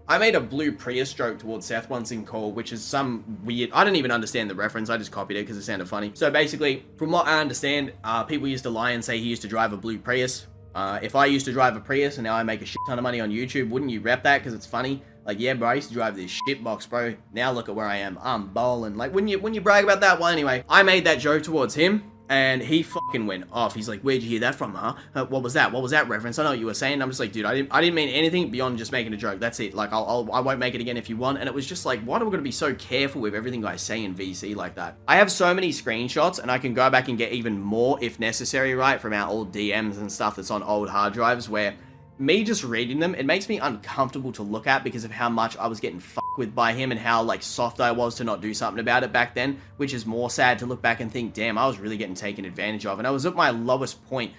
I made a blue Prius joke towards Seth once in call, which is some weird, I don't even understand the reference, I just copied it because it sounded funny. So basically, from what I understand, people used to lie and say he used to drive a blue Prius. If I used to drive a Prius and now I make a shit ton of money on YouTube, wouldn't you rep that because it's funny? Like, yeah, bro, I used to drive this shit box, bro. Now look at where I am. I'm bowling. Like, wouldn't you brag about that? Well, anyway, I made that joke towards him, and he fucking went off. He's like, where'd you hear that from, huh? What was that? What was that reference? I know what you were saying. I'm just like, dude, I didn't mean anything beyond just making a joke. That's it. Like, I won't make it again if you want. And it was just like, why are we going to be so careful with everything I say in VC like that? I have so many screenshots, and I can go back and get even more if necessary, right? From our old DMs and stuff that's on old hard drives, where me just reading them, it makes me uncomfortable to look at because of how much I was getting fucked with by him and how, like, soft I was to not do something about it back then, which is more sad to look back and think, damn, I was really getting taken advantage of. And I was at my lowest point.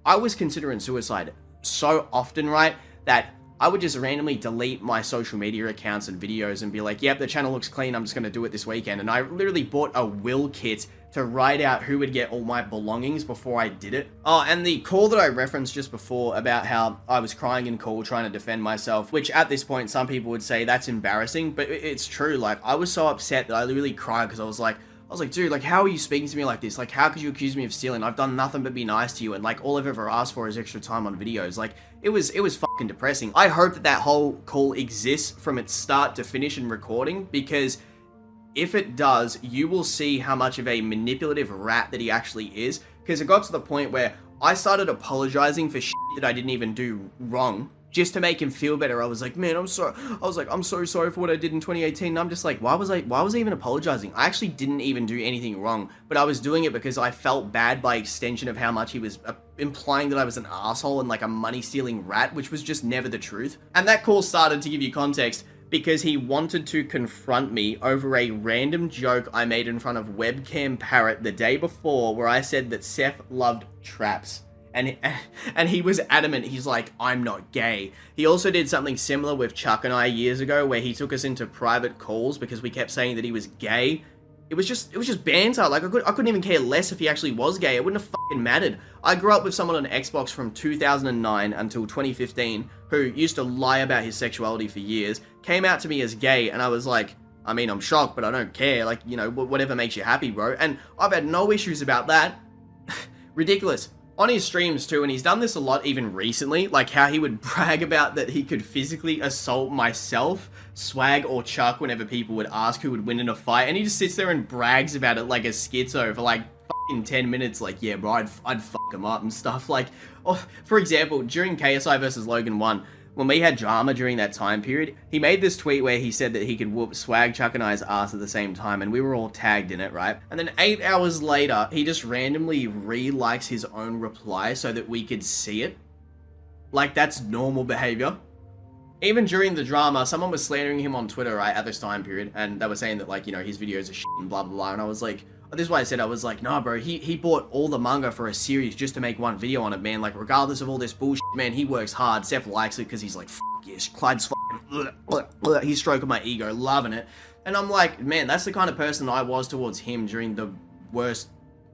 I was considering suicide so often, right, that I would just randomly delete my social media accounts and videos and be like, yep, the channel looks clean, I'm just going to do it this weekend. And I literally bought a will kit to write out who would get all my belongings before I did it. Oh, and the call that I referenced just before about how I was crying in call trying to defend myself, which at this point some people would say that's embarrassing, but it's true. Like, I was so upset that I literally cried because I was like, dude, like, how are you speaking to me like this? Like, how could you accuse me of stealing? I've done nothing but be nice to you, and like, all I've ever asked for is extra time on videos. Like, it was fucking depressing. I hope that whole call exists from its start to finish in recording, because if it does, you will see how much of a manipulative rat that he actually is. Because it got to the point where I started apologizing for shit that I didn't even do wrong, just to make him feel better. I was like, man, I'm sorry. I was like, I'm so sorry for what I did in 2018. And I'm just like, why was I even apologizing? I actually didn't even do anything wrong, but I was doing it because I felt bad by extension of how much he was implying that I was an asshole and like a money-stealing rat, which was just never the truth. And that call started, to give you context, because he wanted to confront me over a random joke I made in front of Webcam Parrot the day before, where I said that Seth loved traps. And he was adamant. He's like, I'm not gay. He also did something similar with Chuck and I years ago, where he took us into private calls because we kept saying that he was gay. It was just banter. Like, I couldn't even care less if he actually was gay. It wouldn't have fucking mattered. I grew up with someone on Xbox from 2009 until 2015 who used to lie about his sexuality for years, came out to me as gay, and I was like, I mean, I'm shocked, but I don't care. Like, you know, whatever makes you happy, bro. And I've had no issues about that. Ridiculous. On his streams too, and he's done this a lot even recently, like how he would brag about that he could physically assault myself, Swag, or Chuck whenever people would ask who would win in a fight, and he just sits there and brags about it like a schizo for like fucking 10 minutes, like, yeah bro, I'd fuck him up and stuff. Like, oh, for example, during KSI versus Logan 1, when we had drama during that time period, he made this tweet where he said that he could whoop Swag, Chuck, and I's ass at the same time, and we were all tagged in it, right? And then 8 hours later, he just randomly re-likes his own reply so that we could see it. Like, that's normal behavior. Even during the drama, someone was slandering him on Twitter, right, at this time period, and they were saying that, like, you know, his videos are shit and blah, blah, blah, and I was like, this is why I said, I was like, nah, bro, he bought all the manga for a series just to make one video on it, man. Like, regardless of all this bullshit, man, he works hard. Seth likes it because he's like, fuck yes, Clyde's fucking, he's stroking my ego, loving it. And I'm like, man, that's the kind of person I was towards him during the worst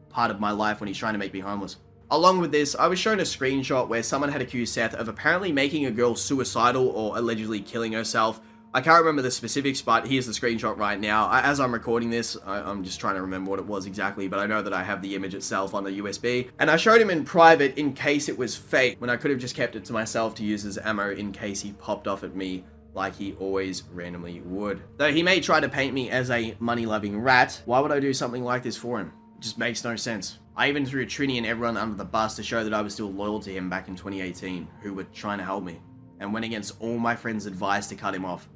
part of my life when he's trying to make me homeless. Along with this, I was shown a screenshot where someone had accused Seth of apparently making a girl suicidal or allegedly killing herself. I can't remember the specifics, but here's the screenshot right now. As I'm recording this, I'm just trying to remember what it was exactly, but I know that I have the image itself on the USB. And I showed him in private in case it was fake, when I could have just kept it to myself to use as ammo in case he popped off at me like he always randomly would. Though he may try to paint me as a money-loving rat, why would I do something like this for him? It just makes no sense. I even threw Trini and everyone under the bus to show that I was still loyal to him back in 2018, who were trying to help me, and went against all my friends' advice to cut him off.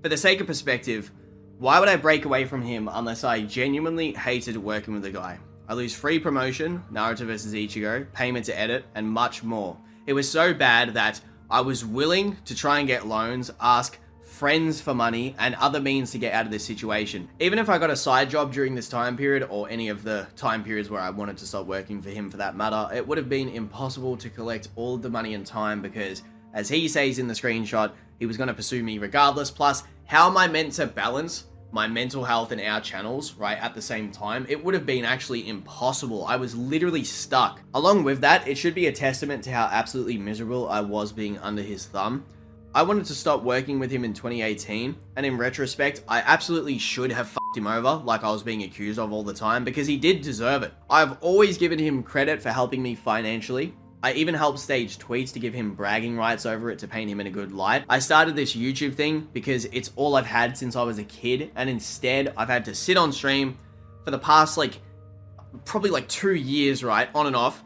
For the sake of perspective, why would I break away from him unless I genuinely hated working with the guy? I lose free promotion, Naruto vs Ichigo, payment to edit, and much more. It was so bad that I was willing to try and get loans, ask friends for money, and other means to get out of this situation. Even if I got a side job during this time period, or any of the time periods where I wanted to stop working for him for that matter, it would have been impossible to collect all of the money and time because, as he says in the screenshot, he was going to pursue me regardless. Plus, how am I meant to balance my mental health and our channels, right, at the same time? It would have been actually impossible. I was literally stuck. Along with that, it should be a testament to how absolutely miserable I was being under his thumb. I wanted to stop working with him in 2018, and in retrospect, I absolutely should have fucked him over like I was being accused of all the time, because he did deserve it. I've always given him credit for helping me financially. I even helped stage tweets to give him bragging rights over it to paint him in a good light. I started this YouTube thing because it's all I've had since I was a kid, and instead I've had to sit on stream for the past probably 2 years, right, on and off,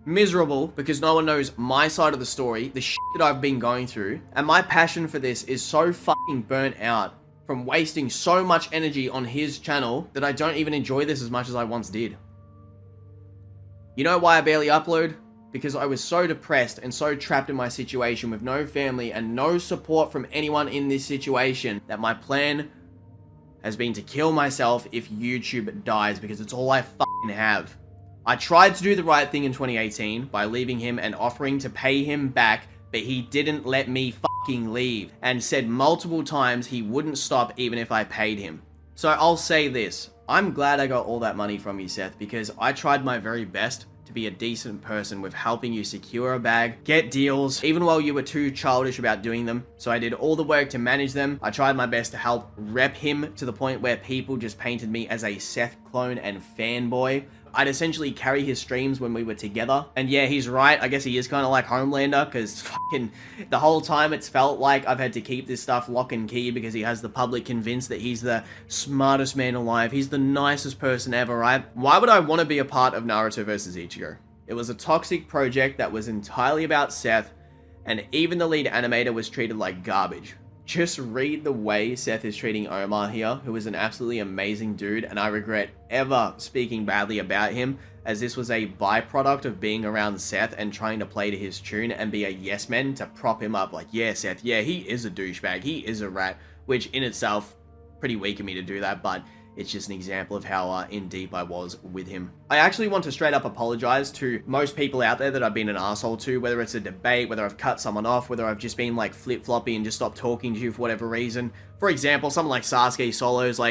miserable because no one knows my side of the story, the shit that I've been going through, and my passion for this is so fucking burnt out from wasting so much energy on his channel that I don't even enjoy this as much as I once did. You know why I barely upload? Because I was so depressed and so trapped in my situation with no family and no support from anyone in this situation that my plan has been to kill myself if YouTube dies, because it's all I fucking have. I tried to do the right thing in 2018 by leaving him and offering to pay him back, but he didn't let me fucking leave and said multiple times he wouldn't stop even if I paid him. So I'll say this, I'm glad I got all that money from you, Seth, because I tried my very best to be a decent person with helping you secure a bag, get deals, even while you were too childish about doing them. So I did all the work to manage them. I tried my best to help rep him to the point where people just painted me as a Seth clone and fanboy. I'd essentially carry his streams when we were together. And yeah, he's right. I guess he is kind of like Homelander, because fucking the whole time it's felt like I've had to keep this stuff lock and key because he has the public convinced that he's the smartest man alive. He's the nicest person ever, right? Why would I want to be a part of Naruto vs Ichigo? It was a toxic project that was entirely about Seth, and even the lead animator was treated like garbage. Just read the way Seth is treating Omar here, who is an absolutely amazing dude, and I regret ever speaking badly about him, as this was a byproduct of being around Seth and trying to play to his tune and be a yes man to prop him up like, yeah, Seth, yeah, he is a douchebag, he is a rat, which in itself, pretty weak of me to do that, but it's just an example of how in deep I was with him. I actually want to straight up apologize to most people out there that I've been an asshole to, whether it's a debate, whether I've cut someone off, whether I've just been flip-floppy and just stopped talking to you for whatever reason. For example, someone like Sasuke Solos,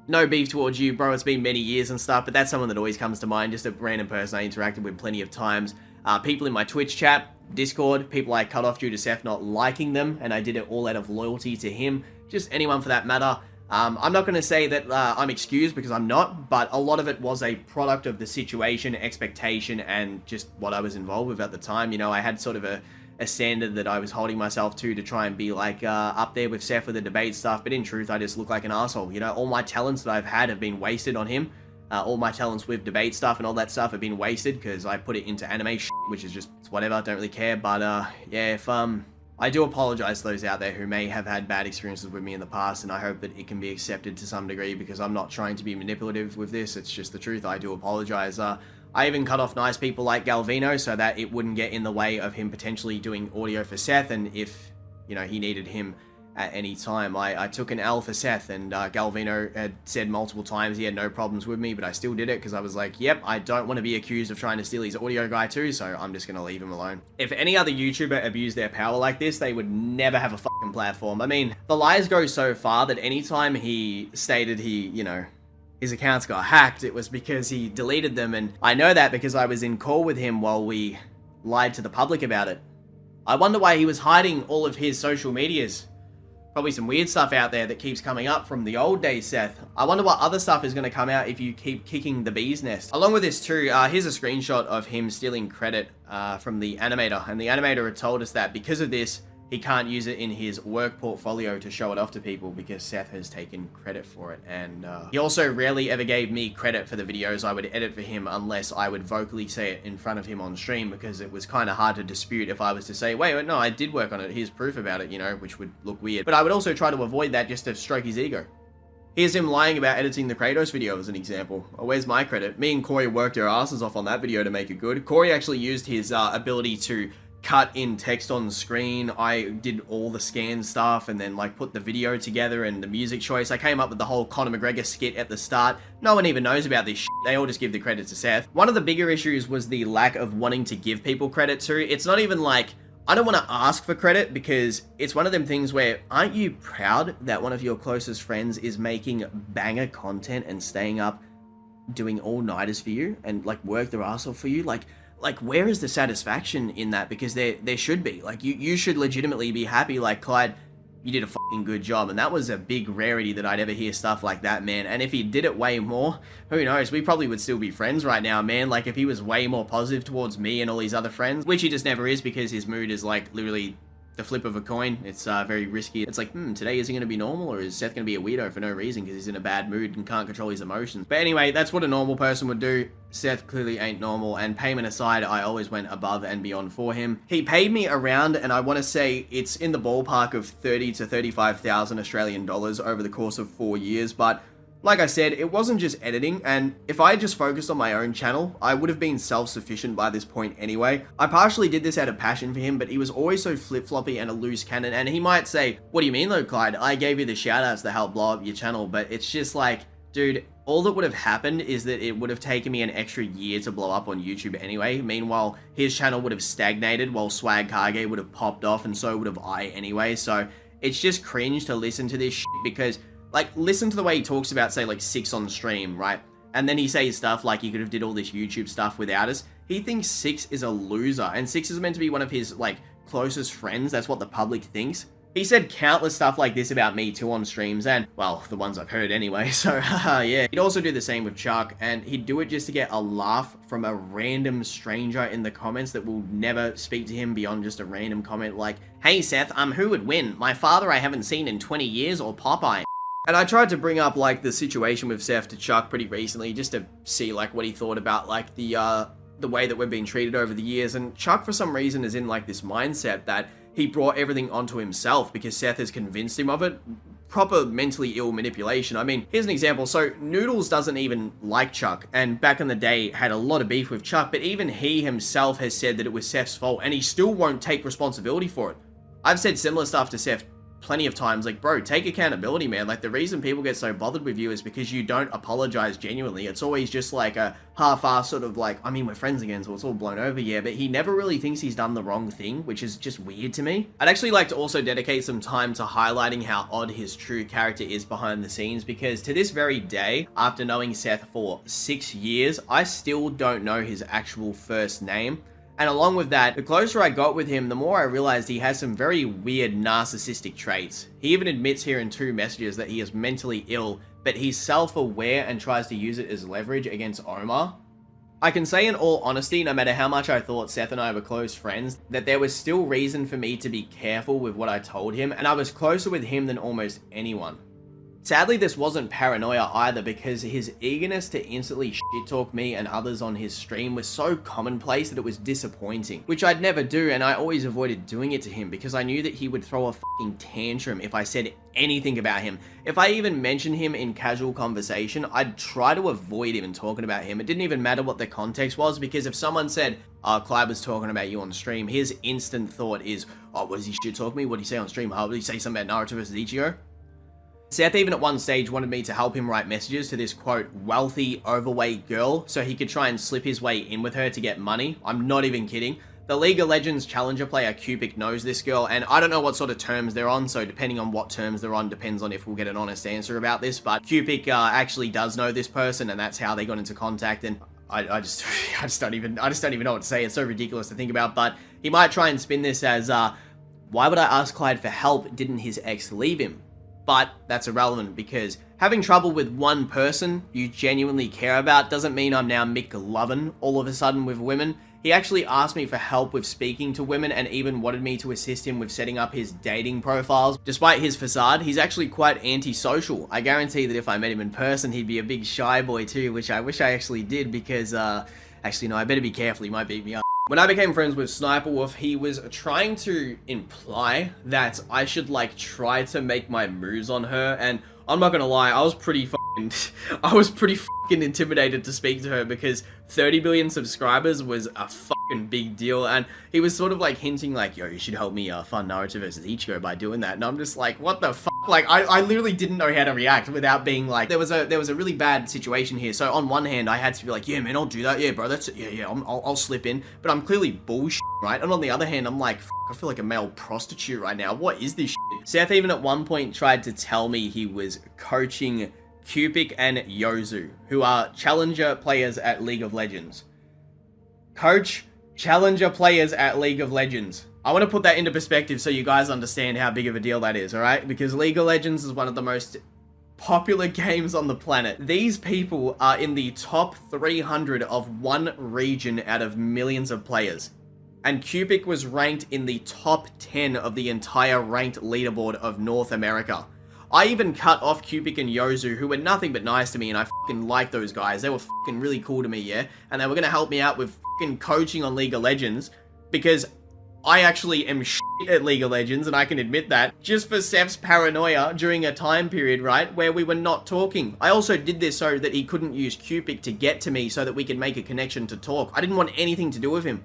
no beef towards you, bro, it's been many years and stuff, but that's someone that always comes to mind, just a random person I interacted with plenty of times. People in my Twitch chat, Discord, people I cut off due to Seth not liking them, and I did it all out of loyalty to him, just anyone for that matter. I'm not going to say that I'm excused, because I'm not, but a lot of it was a product of the situation, expectation, and just what I was involved with at the time. You know, I had sort of a standard that I was holding myself to try and be up there with Seth with the debate stuff, but in truth, I just look like an asshole. You know, all my talents that I've had have been wasted on him. All my talents with debate stuff and all that stuff have been wasted because I put it into anime shit, which is just, it's whatever, I don't really care, but yeah, if I do apologize to those out there who may have had bad experiences with me in the past, and I hope that it can be accepted to some degree, because I'm not trying to be manipulative with this, it's just the truth. I do apologize. I even cut off nice people like Galvino so that it wouldn't get in the way of him potentially doing audio for Seth, and if, you know, he needed him at any time. I took an L for Seth, and Galvino had said multiple times he had no problems with me, but I still did it because I was like, yep, I don't want to be accused of trying to steal his audio guy too, so I'm just going to leave him alone. If any other YouTuber abused their power like this, they would never have a fucking platform. I mean, the lies go so far that anytime he stated he, you know, his accounts got hacked, it was because he deleted them, and I know that because I was in call with him while we lied to the public about it. I wonder why he was hiding all of his social medias. Probably some weird stuff out there that keeps coming up from the old days, Seth. I wonder what other stuff is going to come out if you keep kicking the bee's nest. Along with this too, here's a screenshot of him stealing credit from the animator. And the animator had told us that because of this, he can't use it in his work portfolio to show it off to people because Seth has taken credit for it. And he also rarely ever gave me credit for the videos I would edit for him unless I would vocally say it in front of him on stream, because it was kind of hard to dispute if I was to say, wait, no, I did work on it, here's proof about it, you know, which would look weird. But I would also try to avoid that just to stroke his ego. Here's him lying about editing the Kratos video as an example. Oh, where's my credit? Me and Corey worked our asses off on that video to make it good. Corey actually used his ability to cut in text on the screen. I did all the scan stuff and then like put the video together and the music choice. I came up with the whole Conor McGregor skit at the start. No one even knows about this shit. They all just give the credit to Seth. One of the bigger issues was the lack of wanting to give people credit to. It's not even like, I don't want to ask for credit, because it's one of them things where, aren't you proud that one of your closest friends is making banger content and staying up doing all-nighters for you and like work their ass off for you? Like, where is the satisfaction in that? Because there should be. Like, you should legitimately be happy, like, Clyde, you did a fucking good job. And that was a big rarity that I'd ever hear stuff like that, man. And if he did it way more, who knows? We probably would still be friends right now, man. Like, if he was way more positive towards me and all these other friends, which he just never is, because his mood is, like, literally the flip of a coin. It's very risky. It's like, today is he going to be normal, or is Seth going to be a weirdo for no reason because he's in a bad mood and can't control his emotions? But anyway, that's what a normal person would do. Seth clearly ain't normal, and payment aside, I always went above and beyond for him. He paid me around, and I want to say it's in the ballpark of 30 to 35,000 Australian dollars over the course of 4 years, but like I said, it wasn't just editing, and if I had just focused on my own channel, I would have been self-sufficient by this point anyway. I partially did this out of passion for him, but he was always so flip-floppy and a loose cannon, and he might say, what do you mean though, Clyde? I gave you the shoutouts to help blow up your channel, but it's just like, dude, all that would have happened is that it would have taken me an extra year to blow up on YouTube anyway. Meanwhile, his channel would have stagnated while Swag Kage would have popped off, and so would have I anyway. So it's just cringe to listen to this shit, because like, listen to the way he talks about, say, like, Six on stream, right? And then he says stuff like he could have did all this YouTube stuff without us. He thinks Six is a loser, and Six is meant to be one of his, like, closest friends. That's what the public thinks. He said countless stuff like this about me too on streams, and, well, the ones I've heard anyway, so, haha, yeah. He'd also do the same with Chuck, and he'd do it just to get a laugh from a random stranger in the comments that will never speak to him beyond just a random comment like, hey Seth, who would win? My father I haven't seen in 20 years, or Popeye? And I tried to bring up, like, the situation with Seth to Chuck pretty recently, just to see, like, what he thought about, like, the way that we've been treated over the years. And Chuck, for some reason, is in, like, this mindset that he brought everything onto himself because Seth has convinced him of it. Proper mentally ill manipulation. I mean, here's an example. So, Noodles doesn't even like Chuck, and back in the day had a lot of beef with Chuck, but even he himself has said that it was Seth's fault, and he still won't take responsibility for it. I've said similar stuff to Seth plenty of times, like, bro, take accountability, man. Like, the reason people get so bothered with you is because you don't apologize genuinely. It's always just like a half-assed sort of like, I mean, we're friends again, so it's all blown over, yeah, but he never really thinks he's done the wrong thing, which is just weird to me. I'd actually like to also dedicate some time to highlighting how odd his true character is behind the scenes, because to this very day, after knowing Seth for 6 years, I still don't know his actual first name. And along with that, the closer I got with him, the more I realized he has some very weird narcissistic traits. He even admits here in 2 messages that he is mentally ill, but he's self-aware and tries to use it as leverage against Omar. I can say in all honesty, no matter how much I thought Seth and I were close friends, that there was still reason for me to be careful with what I told him, and I was closer with him than almost anyone. Sadly, this wasn't paranoia either, because his eagerness to instantly shit-talk me and others on his stream was so commonplace that it was disappointing, which I'd never do, and I always avoided doing it to him because I knew that he would throw a fucking tantrum if I said anything about him. If I even mentioned him in casual conversation, I'd try to avoid even talking about him. It didn't even matter what the context was, because if someone said, Clyde was talking about you on stream, his instant thought is, oh, what does he shit-talk me? What did he say on stream? How did he say something about Naruto versus Ichigo? Seth even at one stage wanted me to help him write messages to this, quote, wealthy, overweight girl so he could try and slip his way in with her to get money. I'm not even kidding. The League of Legends challenger player Cupic knows this girl, and I don't know what sort of terms they're on, so depending on what terms they're on depends on if we'll get an honest answer about this, but Cupic actually does know this person, and that's how they got into contact, and I just don't even know what to say. It's so ridiculous to think about, but he might try and spin this as, why would I ask Clyde for help? Didn't his ex leave him? But that's irrelevant, because having trouble with one person you genuinely care about doesn't mean I'm now McLovin all of a sudden with women. He actually asked me for help with speaking to women and even wanted me to assist him with setting up his dating profiles. Despite his facade, he's actually quite antisocial. I guarantee that if I met him in person, he'd be a big shy boy too, which I wish I actually did, because, actually no, I better be careful, he might beat me up. When I became friends with Sniper Wolf, he was trying to imply that I should, like, try to make my moves on her, and I'm not gonna lie, I was pretty intimidated to speak to her, because 30 billion subscribers was a fucking big deal, and he was sort of like hinting like, yo, you should help me fund Naruto versus Ichigo by doing that, and I'm just like, what the fuck? Like, I literally didn't know how to react without being like, there was a really bad situation here. So on one hand, I had to be like, yeah, man, I'll do that. Yeah, bro, I'll slip in. But I'm clearly bullshit, right? And on the other hand, I'm like, I feel like a male prostitute right now. What is this shit? Seth even at one point tried to tell me he was coaching Cupic and Yozu, who are challenger players at League of Legends. Coach challenger players at League of Legends. I want to put that into perspective so you guys understand how big of a deal that is, alright? Because League of Legends is one of the most popular games on the planet. These people are in the top 300 of one region out of millions of players. And Cupic was ranked in the top 10 of the entire ranked leaderboard of North America. I even cut off Cupic and Yozu, who were nothing but nice to me, and I fucking like those guys. They were fucking really cool to me, yeah? And they were gonna help me out with fucking coaching on League of Legends, because I actually am shit at League of Legends, and I can admit that, just for Seth's paranoia during a time period, right, where we were not talking. I also did this so that he couldn't use Cupic to get to me so that we could make a connection to talk. I didn't want anything to do with him.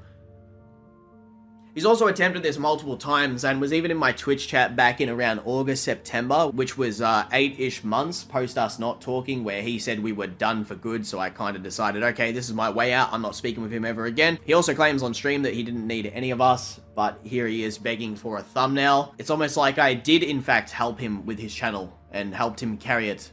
He's also attempted this multiple times and was even in my Twitch chat back in around August, September, which was 8-ish months post us not talking, where he said we were done for good, so I kind of decided, okay, this is my way out, I'm not speaking with him ever again. He also claims on stream that he didn't need any of us, but here he is begging for a thumbnail. It's almost like I did in fact help him with his channel and helped him carry it.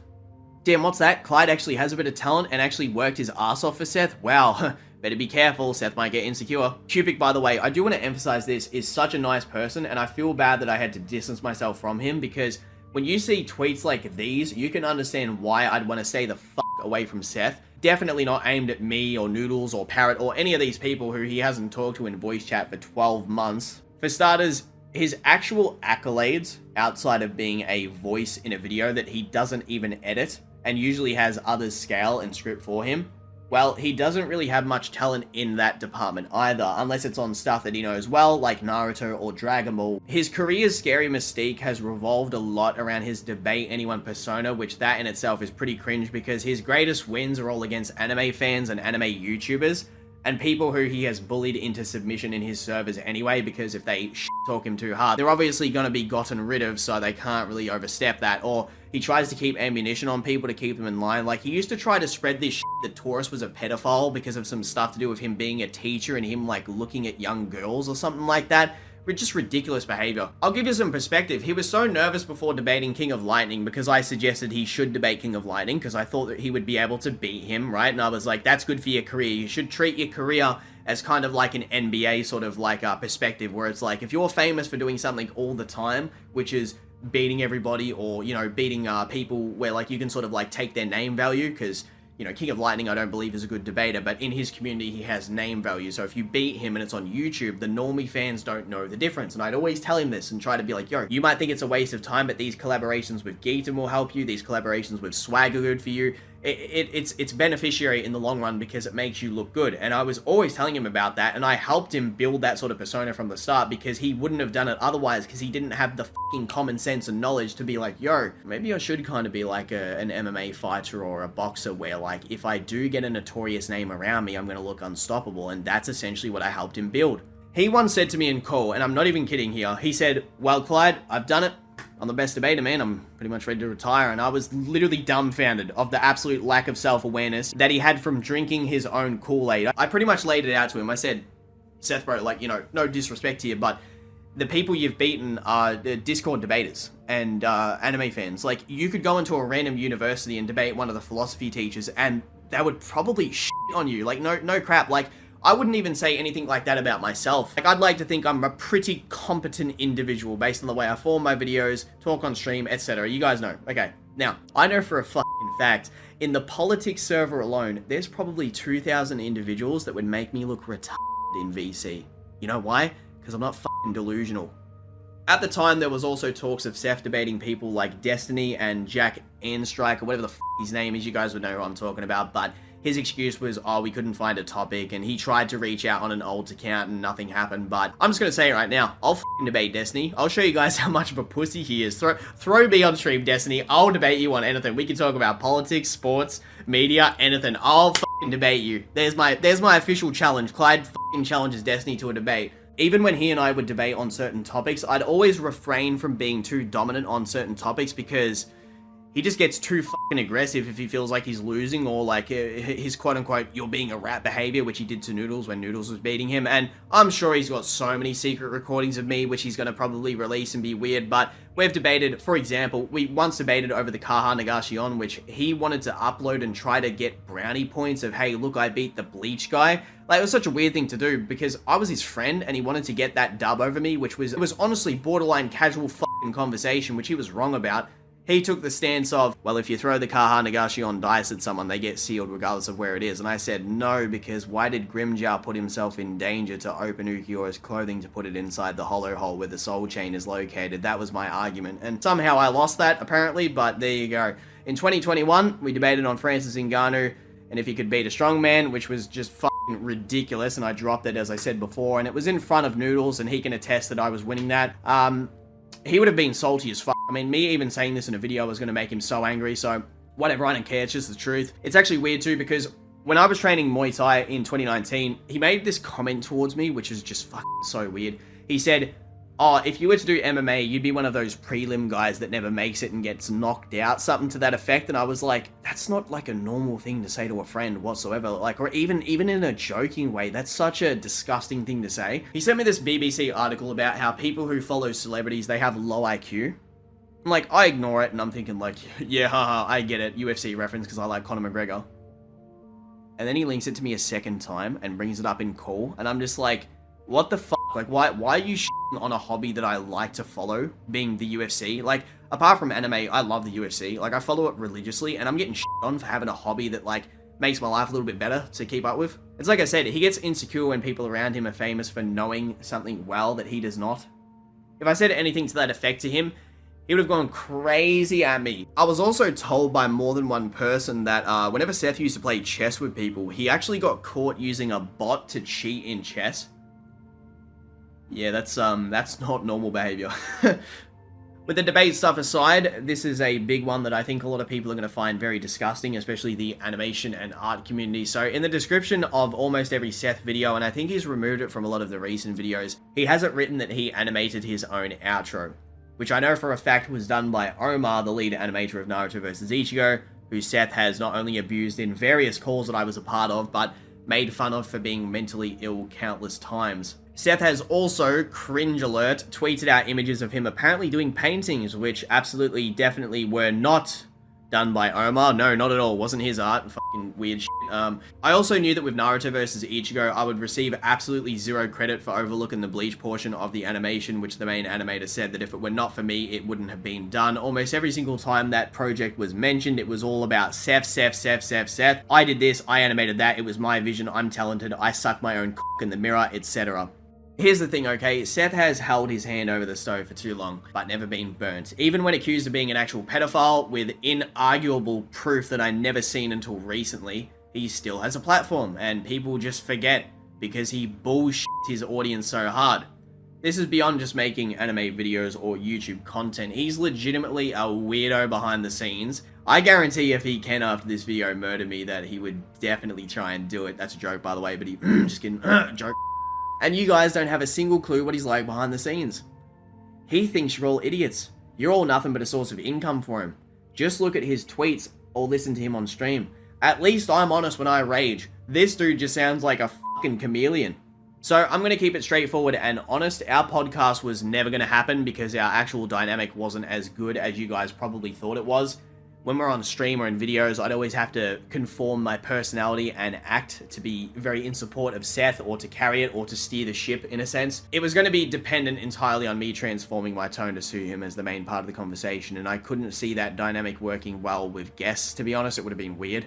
Damn, what's that? Clyde actually has a bit of talent and actually worked his ass off for Seth? Wow. Better be careful, Seth might get insecure. Cupic, by the way, I do want to emphasize this, is such a nice person, and I feel bad that I had to distance myself from him, because when you see tweets like these, you can understand why I'd want to stay the fuck away from Seth. Definitely not aimed at me, or Noodles, or Parrot, or any of these people who he hasn't talked to in voice chat for 12 months. For starters, his actual accolades, outside of being a voice in a video that he doesn't even edit, and usually has others scale and script for him, well, he doesn't really have much talent in that department either, unless it's on stuff that he knows well, like Naruto or Dragon Ball. His career's scary mystique has revolved a lot around his debate anyone persona, which that in itself is pretty cringe, because his greatest wins are all against anime fans and anime YouTubers, and people who he has bullied into submission in his servers anyway, because if they talk him too hard, they're obviously going to be gotten rid of, so they can't really overstep that. Or he tries to keep ammunition on people to keep them in line. Like, he used to try to spread this that Taurus was a pedophile because of some stuff to do with him being a teacher and him, like, looking at young girls or something like that. Just ridiculous behavior. I'll give you some perspective. He was so nervous before debating King of Lightning because I suggested he should debate King of Lightning because I thought that he would be able to beat him, right? And I was like, that's good for your career. You should treat your career as kind of like an NBA sort of like perspective, where it's like, if you're famous for doing something all the time, which is beating everybody, or, you know, beating people where like you can sort of like take their name value, because, you know, King of Lightning I don't believe is a good debater, but in his community he has name value. So if you beat him and it's on YouTube, the normie fans don't know the difference. And I'd always tell him this and try to be like, yo, you might think it's a waste of time, but these collaborations with Geeton will help you. These collaborations with Swag are good for you. It's beneficiary in the long run because it makes you look good. And I was always telling him about that, and I helped him build that sort of persona from the start, because he wouldn't have done it otherwise, because he didn't have the fucking common sense and knowledge to be like, yo, maybe I should kind of be like an MMA fighter or a boxer, where like, if I do get a notorious name around me, I'm going to look unstoppable. And that's essentially what I helped him build. He once said to me in call, and I'm not even kidding here, he said, well, Clyde, I've done it. I'm the best debater, man. I'm pretty much ready to retire. And I was literally dumbfounded of the absolute lack of self-awareness that he had from drinking his own Kool-Aid. I pretty much laid it out to him. I said, Seth, bro, like, you know, no disrespect here, but the people you've beaten are Discord debaters and anime fans. Like, you could go into a random university and debate one of the philosophy teachers, and they would probably shit on you. Like, no crap. Like, I wouldn't even say anything like that about myself. Like, I'd like to think I'm a pretty competent individual based on the way I form my videos, talk on stream, etc. You guys know. Okay, now, I know for a fucking fact, in the politics server alone, there's probably 2,000 individuals that would make me look retarded in VC. You know why? Because I'm not fucking delusional. At the time, there was also talks of Seth debating people like Destiny and Jack Anstrike, or whatever the his name is. You guys would know who I'm talking about, but his excuse was, oh, we couldn't find a topic, and he tried to reach out on an old account and nothing happened. But I'm just gonna say it right now, I'll fucking debate Destiny. I'll show you guys how much of a pussy he is. Throw me on stream, Destiny. I'll debate you on anything. We can talk about politics, sports, media, anything. I'll fucking debate you. There's my official challenge. Clyde fucking challenges Destiny to a debate. Even when he and I would debate on certain topics, I'd always refrain from being too dominant on certain topics because he just gets too fucking aggressive if he feels like he's losing, or like his quote-unquote you're being a rat behavior, which he did to Noodles when Noodles was beating him. And I'm sure he's got so many secret recordings of me which he's going to probably release and be weird, but we've debated. For example, we once debated over the Kaha Nagashionn, which he wanted to upload and try to get brownie points of, hey, look, I beat the Bleach guy. Like, it was such a weird thing to do because I was his friend and he wanted to get that dub over me, which was, it was honestly borderline casual fucking conversation, which he was wrong about. He took the stance of, well, if you throw the Kaha Nagashionn dice at someone, they get sealed regardless of where it is. And I said, no, because why did Grimjar put himself in danger to open Ukiyora's clothing to put it inside the hollow hole where the soul chain is located? That was my argument. And somehow I lost that, apparently, but there you go. In 2021, we debated on Francis Ngannou and if he could beat a strongman, which was just fucking ridiculous, and I dropped it, as I said before, and it was in front of Noodles, and he can attest that I was winning that. He would have been salty as fuck. I mean, me even saying this in a video was going to make him so angry, so whatever, I don't care, it's just the truth. It's actually weird too, because when I was training Muay Thai in 2019, he made this comment towards me, which is just fucking so weird. He said, oh, if you were to do MMA, you'd be one of those prelim guys that never makes it and gets knocked out, something to that effect. And I was like, that's not like a normal thing to say to a friend whatsoever. Like, or even in a joking way, that's such a disgusting thing to say. He sent me this BBC article about how people who follow celebrities, they have low IQ. I'm like, I ignore it, and I'm thinking like, yeah, haha, I get it, UFC reference because I like Conor McGregor. And then he links it to me a second time and brings it up in call, and I'm just like, what the fuck? Like, why are you shitting on a hobby that I like to follow, being the UFC? Like, apart from anime, I love the UFC. Like, I follow it religiously, and I'm getting shit on for having a hobby that, like, makes my life a little bit better to keep up with. It's like I said, he gets insecure when people around him are famous for knowing something well that he does not. If I said anything to that effect to him, he would have gone crazy at me. I was also told by more than one person that whenever Seth used to play chess with people, he actually got caught using a bot to cheat in chess. Yeah, that's not normal behavior. With the debate stuff aside, this is a big one that I think a lot of people are going to find very disgusting, especially the animation and art community. So in the description of almost every Seth video, and I think he's removed it from a lot of the recent videos, he has it written that he animated his own outro, which I know for a fact was done by Omar, the lead animator of Naruto vs. Ichigo, who Seth has not only abused in various calls that I was a part of, but made fun of for being mentally ill countless times. Seth has also, cringe alert, tweeted out images of him apparently doing paintings, which absolutely, definitely were not done by Omar. No, not at all. Wasn't his art. Fucking weird shit. I also knew that with Naruto vs. Ichigo, I would receive absolutely zero credit for overlooking the Bleach portion of the animation, which the main animator said that if it were not for me, it wouldn't have been done. Almost every single time that project was mentioned, it was all about Seth, Seth, Seth, Seth, Seth. I did this, I animated that, it was my vision, I'm talented, I suck my own cock in the mirror, etc. Here's the thing, okay, Seth has held his hand over the stove for too long, but never been burnt. Even when accused of being an actual pedophile, with inarguable proof that I never seen until recently, he still has a platform, and people just forget, because he bullshits his audience so hard. This is beyond just making anime videos or YouTube content. He's legitimately a weirdo behind the scenes. I guarantee if he can, after this video, murder me, that he would definitely try and do it. That's a joke, by the way, but he... just kidding. Joke. And you guys don't have a single clue what he's like behind the scenes. He thinks you're all idiots. You're all nothing but a source of income for him. Just look at his tweets or listen to him on stream. At least I'm honest when I rage. This dude just sounds like a fucking chameleon. So I'm going to keep it straightforward and honest. Our podcast was never going to happen because our actual dynamic wasn't as good as you guys probably thought it was. When we're on stream or in videos, I'd always have to conform my personality and act to be very in support of Seth, or to carry it, or to steer the ship in a sense. It was going to be dependent entirely on me transforming my tone to suit him as the main part of the conversation, and I couldn't see that dynamic working well with guests, to be honest. It would have been weird.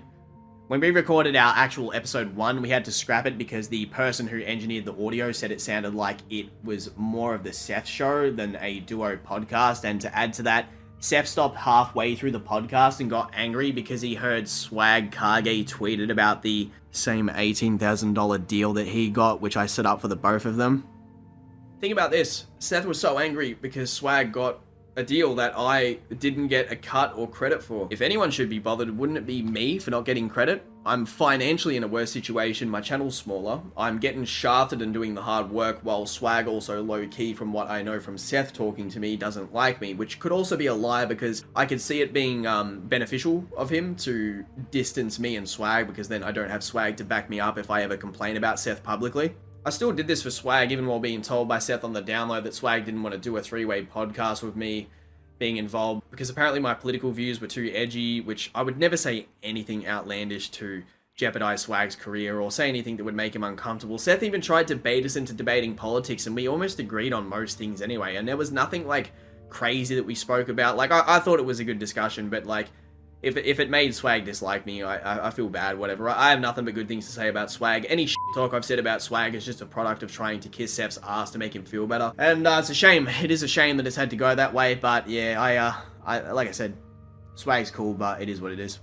When we recorded our actual episode 1, we had to scrap it because the person who engineered the audio said it sounded like it was more of the Seth show than a duo podcast, and to add to that, Seth stopped halfway through the podcast and got angry because he heard Swag Kage tweeted about the same $18,000 deal that he got, which I set up for the both of them. Think about this. Seth was so angry because Swag got a deal that I didn't get a cut or credit for. If anyone should be bothered, wouldn't it be me for not getting credit? I'm financially in a worse situation, my channel's smaller, I'm getting shafted and doing the hard work, while Swag also low-key, from what I know from Seth talking to me, doesn't like me, which could also be a lie because I could see it being beneficial of him to distance me and Swag, because then I don't have Swag to back me up if I ever complain about Seth publicly. I still did this for Swag, even while being told by Seth on the download that Swag didn't want to do a three-way podcast with me being involved, because apparently my political views were too edgy, which I would never say anything outlandish to jeopardize Swag's career or say anything that would make him uncomfortable. Seth even tried to bait us into debating politics, and we almost agreed on most things anyway, and there was nothing, like, crazy that we spoke about. Like, I thought it was a good discussion, but, like, if it made Swag dislike me, I feel bad, whatever. I have nothing but good things to say about Swag. Any shit talk I've said about Swag is just a product of trying to kiss Seth's ass to make him feel better. And it's a shame. It is a shame that it's had to go that way, but yeah, I like I said, Swag's cool, but it is what it is.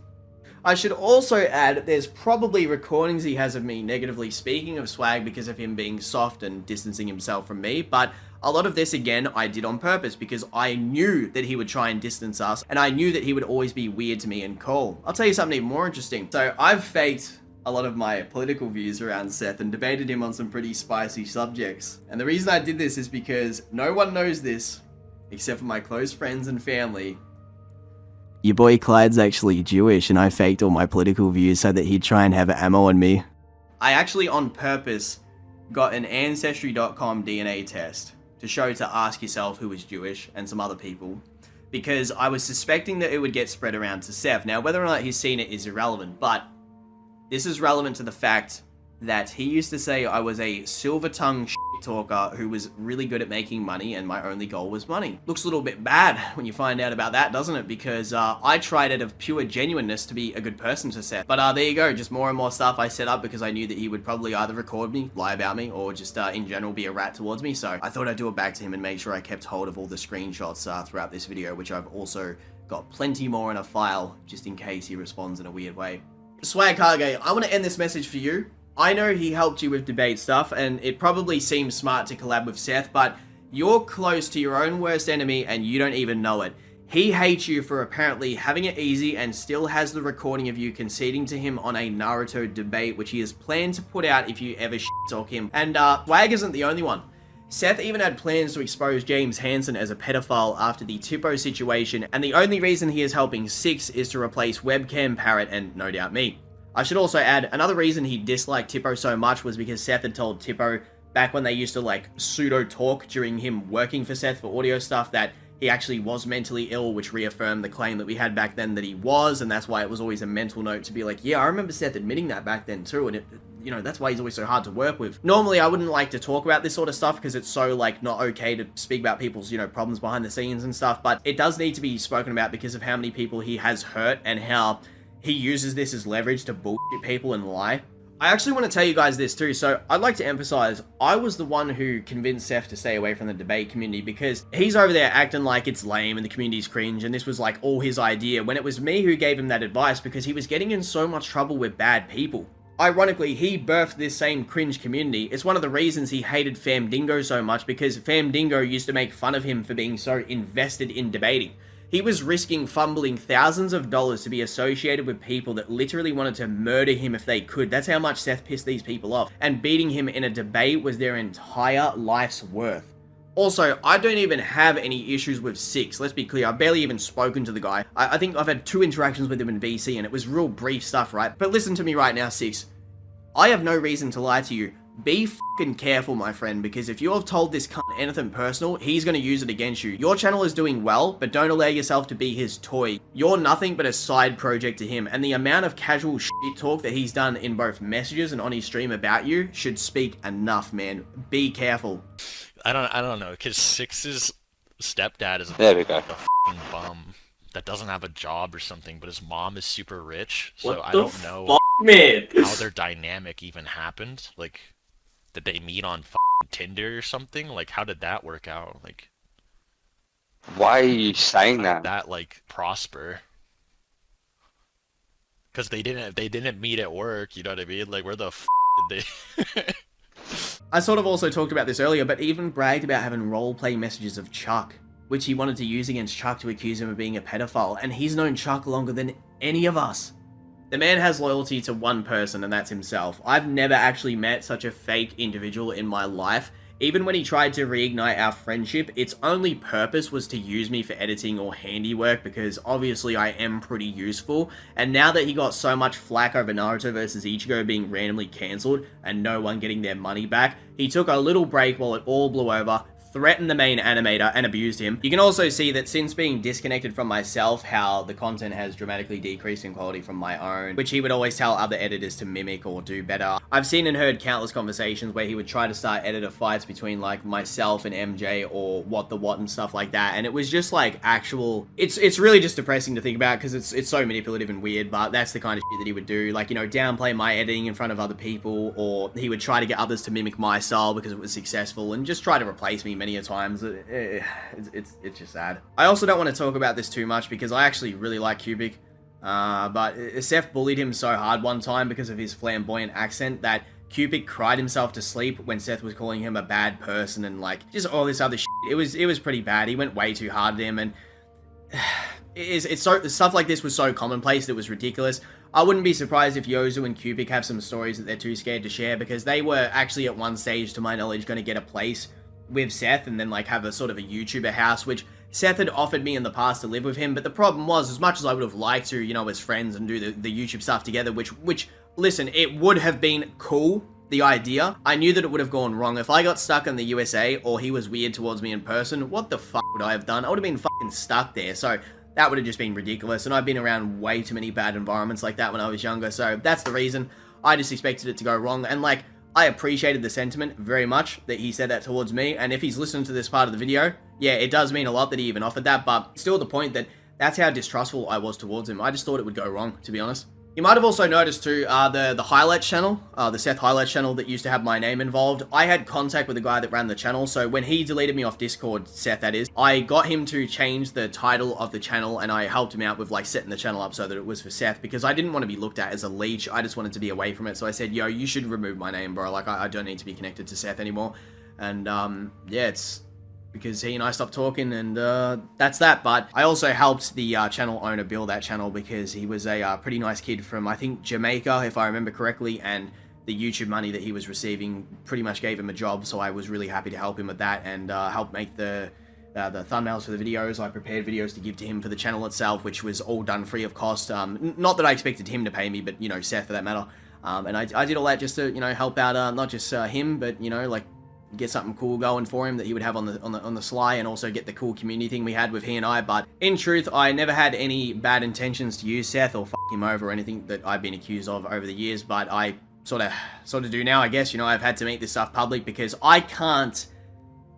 I should also add, there's probably recordings he has of me negatively speaking of Swag because of him being soft and distancing himself from me, but a lot of this, again, I did on purpose because I knew that he would try and distance us, and I knew that he would always be weird to me and cool. I'll tell you something even more interesting. So I've faked a lot of my political views around Seth and debated him on some pretty spicy subjects. And the reason I did this is because no one knows this, except for my close friends and family. Your boy Clyde's actually Jewish, and I faked all my political views so that he'd try and have ammo on me. I actually, on purpose, got an Ancestry.com DNA test to show to ask yourself who was Jewish and some other people, because I was suspecting that it would get spread around to Seth. Now, whether or not he's seen it is irrelevant, but this is relevant to the fact that he used to say I was a silver-tongued shit talker who was really good at making money and my only goal was money. Looks a little bit bad when you find out about that, doesn't it? Because I tried out of pure genuineness to be a good person to Seth. But there you go, just more and more stuff I set up because I knew that he would probably either record me, lie about me, or just in general be a rat towards me. So I thought I'd do it back to him and make sure I kept hold of all the screenshots throughout this video, which I've also got plenty more in a file just in case he responds in a weird way. Swag Kage, I want to end this message for you. I know he helped you with debate stuff, and it probably seems smart to collab with Seth, but you're close to your own worst enemy and you don't even know it. He hates you for apparently having it easy and still has the recording of you conceding to him on a Naruto debate, which he has planned to put out if you ever shit-talk him. And Swag isn't the only one. Seth even had plans to expose James Hansen as a pedophile after the Tipo situation, and the only reason he is helping Six is to replace Webcam Parrot and no doubt me. I should also add, another reason he disliked Tipo so much was because Seth had told Tipo, back when they used to like pseudo-talk during him working for Seth for audio stuff, that he actually was mentally ill, which reaffirmed the claim that we had back then that he was, and that's why it was always a mental note to be like, yeah, I remember Seth admitting that back then too, and you know, that's why he's always so hard to work with. Normally, I wouldn't like to talk about this sort of stuff because it's so, like, not okay to speak about people's, you know, problems behind the scenes and stuff, but it does need to be spoken about because of how many people he has hurt and how he uses this as leverage to bullshit people and lie. I actually want to tell you guys this too, so I'd like to emphasize, I was the one who convinced Seth to stay away from the debate community because he's over there acting like it's lame and the community's cringe and this was like all his idea, when it was me who gave him that advice because he was getting in so much trouble with bad people. Ironically, he birthed this same cringe community. It's one of the reasons he hated Famdingo so much, because Famdingo used to make fun of him for being so invested in debating. He was risking fumbling thousands of dollars to be associated with people that literally wanted to murder him if they could. That's how much Seth pissed these people off. And beating him in a debate was their entire life's worth. Also, I don't even have any issues with Six. Let's be clear, I've barely even spoken to the guy. I think I've had 2 interactions with him in VC and it was real brief stuff, right? But listen to me right now, Six. I have no reason to lie to you. Be fucking careful, my friend, because if you have told this cunt anything personal, he's gonna use it against you. Your channel is doing well, but don't allow yourself to be his toy. You're nothing but a side project to him, and the amount of casual shit talk that he's done in both messages and on his stream about you should speak enough, man. Be careful. I don't know, because Six's stepdad is There we go. a fucking bum that doesn't have a job or something, but his mom is super rich, so I don't know man? how their dynamic even happened. Like, did they meet on fucking Tinder or something? Like, how did that work out? Like, Why are you saying how did that? that like prosper? Because they didn't meet at work. You know what I mean? Like, where the f did they? I sort of also talked about this earlier, but even bragged about having roleplay messages of Chuck, which he wanted to use against Chuck to accuse him of being a pedophile, and he's known Chuck longer than any of us. The man has loyalty to one person, and that's himself. I've never actually met such a fake individual in my life. Even when he tried to reignite our friendship, its only purpose was to use me for editing or handiwork, because obviously I am pretty useful. And now that he got so much flack over Naruto vs Ichigo being randomly cancelled and no one getting their money back, he took a little break while it all blew over, threatened the main animator, and abused him. You can also see that since being disconnected from myself, how the content has dramatically decreased in quality from my own, which he would always tell other editors to mimic or do better. I've seen and heard countless conversations where he would try to start editor fights between like myself and MJ or what and stuff like that, and it was just like actual, it's really just depressing to think about because it's so manipulative and weird, but that's the kind of shit that he would do. Like, you know, downplay my editing in front of other people, or he would try to get others to mimic my style because it was successful, and just try to replace me many a times. It's just sad. I also don't want to talk about this too much because I actually really like Cubic, but Seth bullied him so hard one time because of his flamboyant accent that Cubic cried himself to sleep when Seth was calling him a bad person and like just all this other shit. It was pretty bad. He went way too hard at him, and it's so, stuff like this was so commonplace that it was ridiculous. I wouldn't be surprised if Yozu and Cubic have some stories that they're too scared to share, because they were actually at one stage, to my knowledge, going to get a place with Seth and then like have a sort of a YouTuber house, which Seth had offered me in the past to live with him. But the problem was, as much as I would have liked to, you know, as friends and do the YouTube stuff together, which listen, it would have been cool, the idea, I knew that it would have gone wrong. If I got stuck in the USA or he was weird towards me in person, what the fuck would I have done? I would have been fucking stuck there. So that would have just been ridiculous, and I've been around way too many bad environments like that when I was younger, so that's the reason. I just expected it to go wrong, and like, I appreciated the sentiment very much that he said that towards me, and if he's listening to this part of the video, yeah, it does mean a lot that he even offered that, but still the point that that's how distrustful I was towards him. I just thought it would go wrong, to be honest. You might have also noticed too, the highlights channel, the Seth highlights channel that used to have my name involved. I had contact with the guy that ran the channel, so when he deleted me off Discord, Seth that is, I got him to change the title of the channel, and I helped him out with like setting the channel up so that it was for Seth, because I didn't want to be looked at as a leech. I just wanted to be away from it, so I said, yo, you should remove my name, bro. Like, I don't need to be connected to Seth anymore. And yeah, it's because he and I stopped talking, and that's that. But I also helped the channel owner build that channel because he was a pretty nice kid from, I think, Jamaica, if I remember correctly, and the YouTube money that he was receiving pretty much gave him a job, so I was really happy to help him with that and help make the thumbnails for the videos. I prepared videos to give to him for the channel itself, which was all done free of cost. Not that I expected him to pay me, but, you know, Seth for that matter. And I did all that just to, you know, help out not just him, but, you know, like, get something cool going for him that he would have on the sly, and also get the cool community thing we had with he and I. But in truth, I never had any bad intentions to use Seth or fuck him over or anything that I've been accused of over the years, but I sort of do now, I guess. You know, I've had to make this stuff public because I can't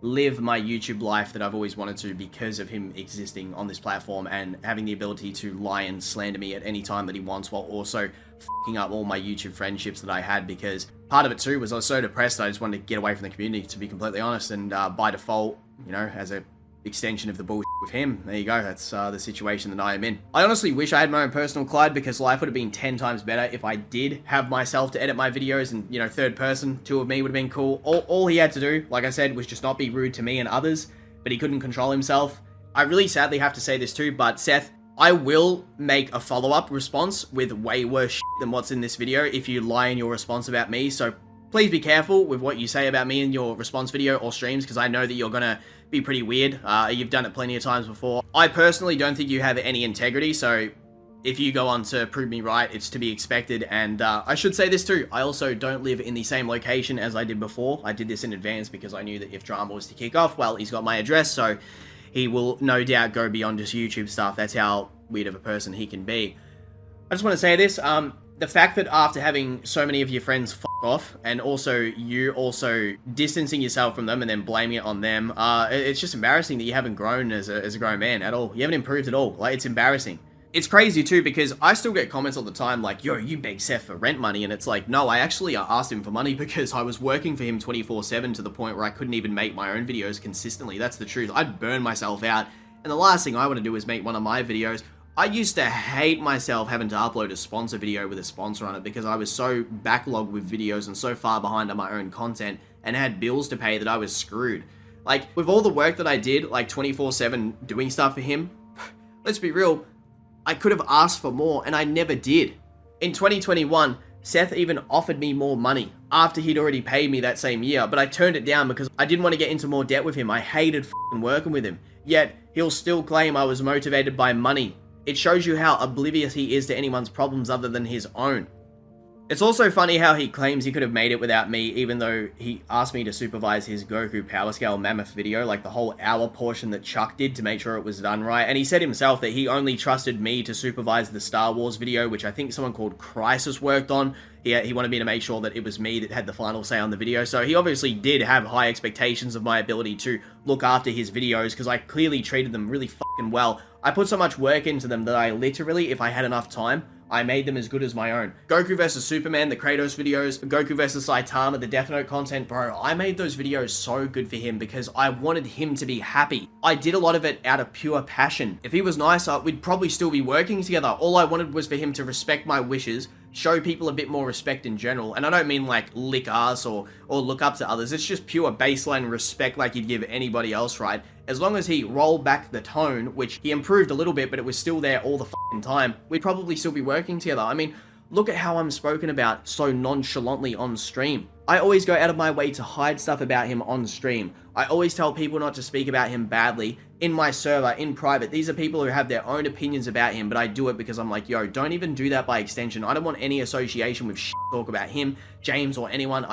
live my YouTube life that I've always wanted to because of him existing on this platform and having the ability to lie and slander me at any time that he wants, while also fucking up all my YouTube friendships that I had, because part of it too was I was so depressed that I just wanted to get away from the community, to be completely honest, and by default, you know, as a extension of the bullshit with him, there you go, that's the situation that I am in. I honestly wish I had my own personal Clyde, because life would have been 10 times better if I did have myself to edit my videos, and, you know, third person, two of me would have been cool. All he had to do, like I said, was just not be rude to me and others, but he couldn't control himself. I really sadly have to say this too, but Seth, I will make a follow-up response with way worse shit than what's in this video if you lie in your response about me, so please be careful with what you say about me in your response video or streams, because I know that you're gonna be pretty weird. You've done it plenty of times before. I personally don't think you have any integrity, so if you go on to prove me right, it's to be expected. And I should say this too, I also don't live in the same location as I did before. I did this in advance because I knew that if drama was to kick off, well, he's got my address, so he will no doubt go beyond just YouTube stuff. That's how weird of a person he can be. I just want to say this, the fact that after having so many of your friends fuck off, and also you also distancing yourself from them and then blaming it on them, it's just embarrassing that you haven't grown as a grown man at all. You haven't improved at all. Like, it's embarrassing. It's crazy too, because I still get comments all the time like, yo, you beg Seth for rent money, and it's like, no, I actually asked him for money because I was working for him 24/7 to the point where I couldn't even make my own videos consistently. That's the truth. I'd burn myself out, and the last thing I want to do is make one of my videos. I used to hate myself having to upload a sponsor video with a sponsor on it because I was so backlogged with videos and so far behind on my own content and had bills to pay that I was screwed. Like, with all the work that I did, like 24/7 doing stuff for him, let's be real, I could have asked for more and I never did. In 2021, Seth even offered me more money after he'd already paid me that same year, but I turned it down because I didn't want to get into more debt with him. I hated f***ing working with him. Yet, he'll still claim I was motivated by money. It shows you how oblivious he is to anyone's problems other than his own. It's also funny how he claims he could have made it without me, even though he asked me to supervise his Goku Power Scale Mammoth video, like the whole hour portion that Chuck did to make sure it was done right. And he said himself that he only trusted me to supervise the Star Wars video, which I think someone called Crisis worked on. He wanted me to make sure that it was me that had the final say on the video. So he obviously did have high expectations of my ability to look after his videos, because I clearly treated them really fucking well. I put so much work into them that I literally, if I had enough time, I made them as good as my own. Goku vs Superman, the Kratos videos, Goku vs Saitama, the Death Note content, bro, I made those videos so good for him because I wanted him to be happy. I did a lot of it out of pure passion. If he was nicer, we'd probably still be working together. All I wanted was for him to respect my wishes, show people a bit more respect in general. And I don't mean like lick ass or look up to others. It's just pure baseline respect like you'd give anybody else, right? As long as he rolled back the tone, which he improved a little bit, but it was still there all the fucking time, we'd probably still be working together. I mean, look at how I'm spoken about so nonchalantly on stream. I always go out of my way to hide stuff about him on stream. I always tell people not to speak about him badly in my server, in private. These are people who have their own opinions about him, but I do it because I'm like, yo, don't even do that by extension. I don't want any association with shit talk about him, James, or anyone.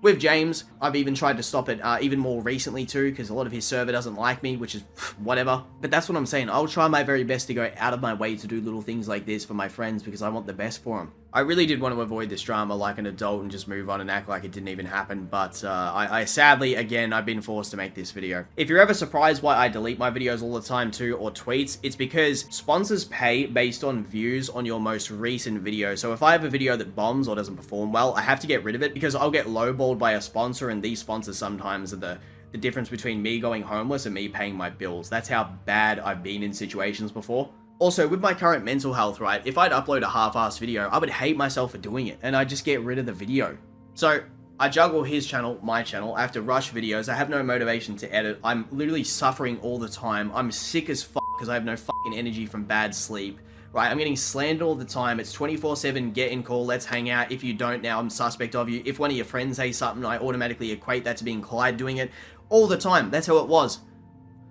With James, I've even tried to stop it even more recently too, because a lot of his server doesn't like me, which is whatever. But that's what I'm saying. I'll try my very best to go out of my way to do little things like this for my friends because I want the best for them. I really did want to avoid this drama like an adult and just move on and act like it didn't even happen, but I sadly, again, I've been forced to make this video. If you're ever surprised why I delete my videos all the time too, or tweets, it's because sponsors pay based on views on your most recent video. So if I have a video that bombs or doesn't perform well, I have to get rid of it because I'll get lowballed by a sponsor, and these sponsors sometimes are the difference between me going homeless and me paying my bills. That's how bad I've been in situations before. Also, with my current mental health, right, if I'd upload a half-assed video, I would hate myself for doing it, and I'd just get rid of the video. So, I juggle his channel, my channel, I have to rush videos, I have no motivation to edit, I'm literally suffering all the time, I'm sick as fuck because I have no fucking energy from bad sleep, right, I'm getting slandered all the time, it's 24/7, get in, call, let's hang out, if you don't now, I'm suspect of you, if one of your friends say something, I automatically equate that to being Clyde doing it, all the time, that's how it was.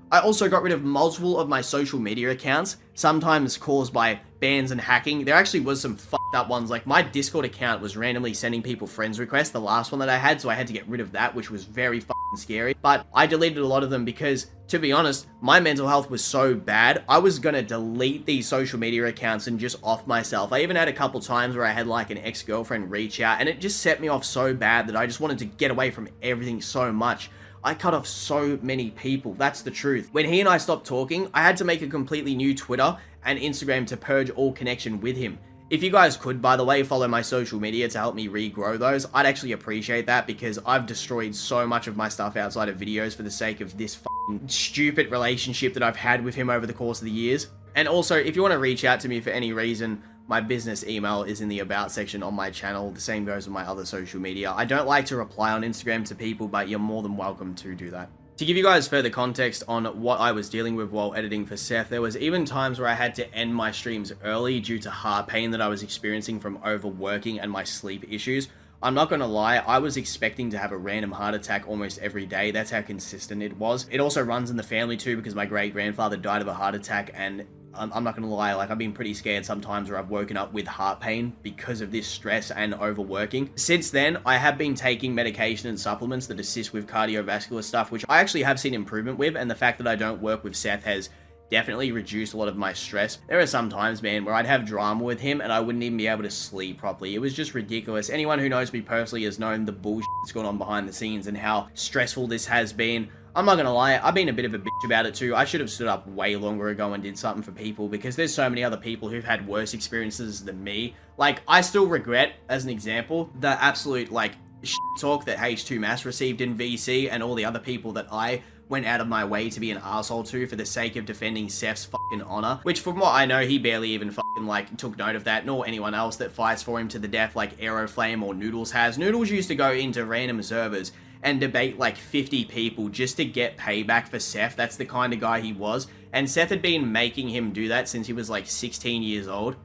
I also got rid of multiple of my social media accounts, sometimes caused by bans and hacking. There actually was some fucked up ones, like my Discord account was randomly sending people friends requests, the last one that I had, so I had to get rid of that, which was very fucking scary. But I deleted a lot of them because, to be honest, my mental health was so bad, I was gonna delete these social media accounts and just off myself. I even had a couple times where I had like an ex-girlfriend reach out, and it just set me off so bad that I just wanted to get away from everything so much. I cut off so many people, that's the truth. When he and I stopped talking, I had to make a completely new Twitter and Instagram to purge all connection with him. If you guys could, by the way, follow my social media to help me regrow those, I'd actually appreciate that because I've destroyed so much of my stuff outside of videos for the sake of this fucking stupid relationship that I've had with him over the course of the years. And also, if you want to reach out to me for any reason, my business email is in the about section on my channel. The same goes with my other social media. I don't like to reply on Instagram to people, but you're more than welcome to do that. To give you guys further context on what I was dealing with while editing for Seth, there was even times where I had to end my streams early due to heart pain that I was experiencing from overworking and my sleep issues. I'm not gonna lie, I was expecting to have a random heart attack almost every day. That's how consistent it was. It also runs in the family too because my great-grandfather died of a heart attack, and I'm not gonna lie, like I've been pretty scared sometimes where I've woken up with heart pain because of this stress and overworking. Since then, I have been taking medication and supplements that assist with cardiovascular stuff, which I actually have seen improvement with, and the fact that I don't work with Seth has definitely reduced a lot of my stress. There are some times, man, where I'd have drama with him and I wouldn't even be able to sleep properly. It was just ridiculous. Anyone who knows me personally has known the bullshit that's gone on behind the scenes and how stressful this has been. I'm not gonna lie, I've been a bit of a bitch about it too. I should have stood up way longer ago and did something for people, because there's so many other people who've had worse experiences than me. Like, I still regret, as an example, the absolute, like, shit talk that H2 Mass received in VC and all the other people that I went out of my way to be an arsehole to for the sake of defending Seth's fucking honor. Which, from what I know, he barely even fucking, like, took note of that, nor anyone else that fights for him to the death like Aeroflame or Noodles has. Noodles used to go into random servers and debate like 50 people just to get payback for Seth. That's the kind of guy he was. And Seth had been making him do that since he was like 16 years old.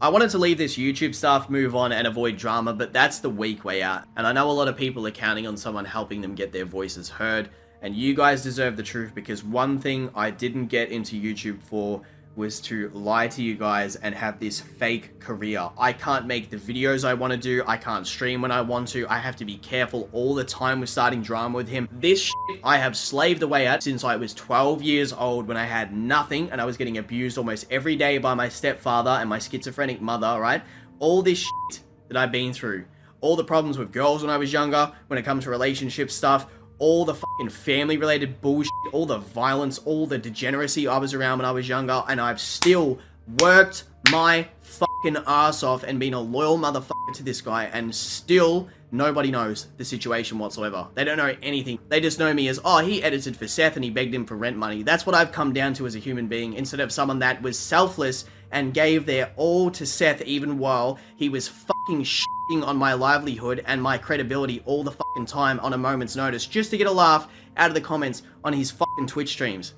I wanted to leave this YouTube stuff, move on, and avoid drama, but that's the weak way out. And I know a lot of people are counting on someone helping them get their voices heard. And you guys deserve the truth, because one thing I didn't get into YouTube for was to lie to you guys and have this fake career. I can't make the videos I want to do. I can't stream when I want to. I have to be careful all the time with starting drama with him. This shit I have slaved away at since I was 12 years old, when I had nothing and I was getting abused almost every day by my stepfather and my schizophrenic mother, right? All this shit that I've been through. All the problems with girls when I was younger, when it comes to relationship stuff, all the fucking family-related bullshit, all the violence, all the degeneracy I was around when I was younger, and I've still worked my fucking ass off and been a loyal motherfucker to this guy, and still nobody knows the situation whatsoever. They don't know anything. They just know me as, oh, he edited for Seth and he begged him for rent money. That's what I've come down to as a human being, instead of someone that was selfless and gave their all to Seth even while he was fucking shitting on my livelihood and my credibility all the fucking time on a moment's notice, just to get a laugh out of the comments on his fucking Twitch streams.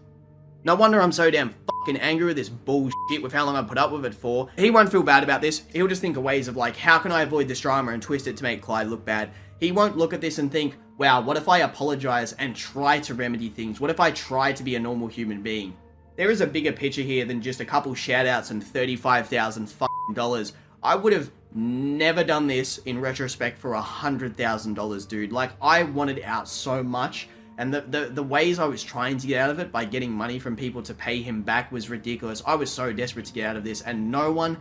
No wonder I'm so damn fucking angry with this bullshit with how long I put up with it for. He won't feel bad about this. He'll just think of ways of like, how can I avoid this drama and twist it to make Clyde look bad? He won't look at this and think, wow, what if I apologize and try to remedy things? What if I try to be a normal human being? There is a bigger picture here than just a couple shoutouts and $35,000. I would have never done this in retrospect for $100,000, dude. Like, I wanted out so much, and the ways I was trying to get out of it by getting money from people to pay him back was ridiculous. I was so desperate to get out of this, and no one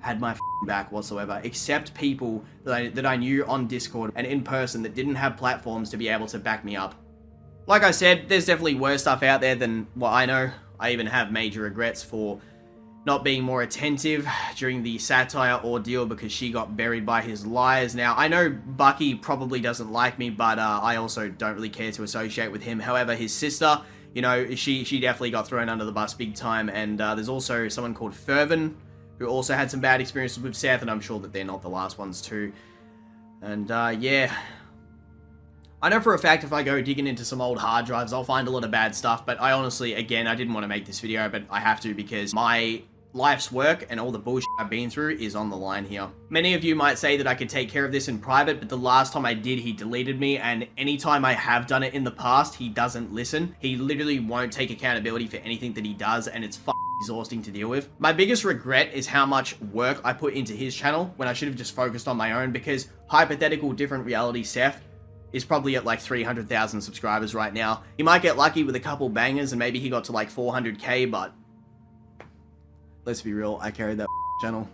had my back whatsoever, except people that I knew on Discord and in person that didn't have platforms to be able to back me up. Like I said, there's definitely worse stuff out there than what I know. I even have major regrets for not being more attentive during the satire ordeal because she got buried by his lies. Now, I know Bucky probably doesn't like me, but I also don't really care to associate with him. However, his sister, you know, she definitely got thrown under the bus big time. And there's also someone called Fervin, who also had some bad experiences with Seth, and I'm sure that they're not the last ones too. And yeah, I know for a fact if I go digging into some old hard drives, I'll find a lot of bad stuff, but I honestly, again, I didn't want to make this video, but I have to because my life's work and all the bullshit I've been through is on the line here. Many of you might say that I could take care of this in private, but the last time I did, he deleted me, and anytime I have done it in the past, he doesn't listen. He literally won't take accountability for anything that he does, and it's exhausting to deal with. My biggest regret is how much work I put into his channel when I should have just focused on my own, because hypothetical different reality Seth is probably at like 300,000 subscribers right now. He might get lucky with a couple bangers and maybe he got to like 400k, but let's be real, I carried that channel.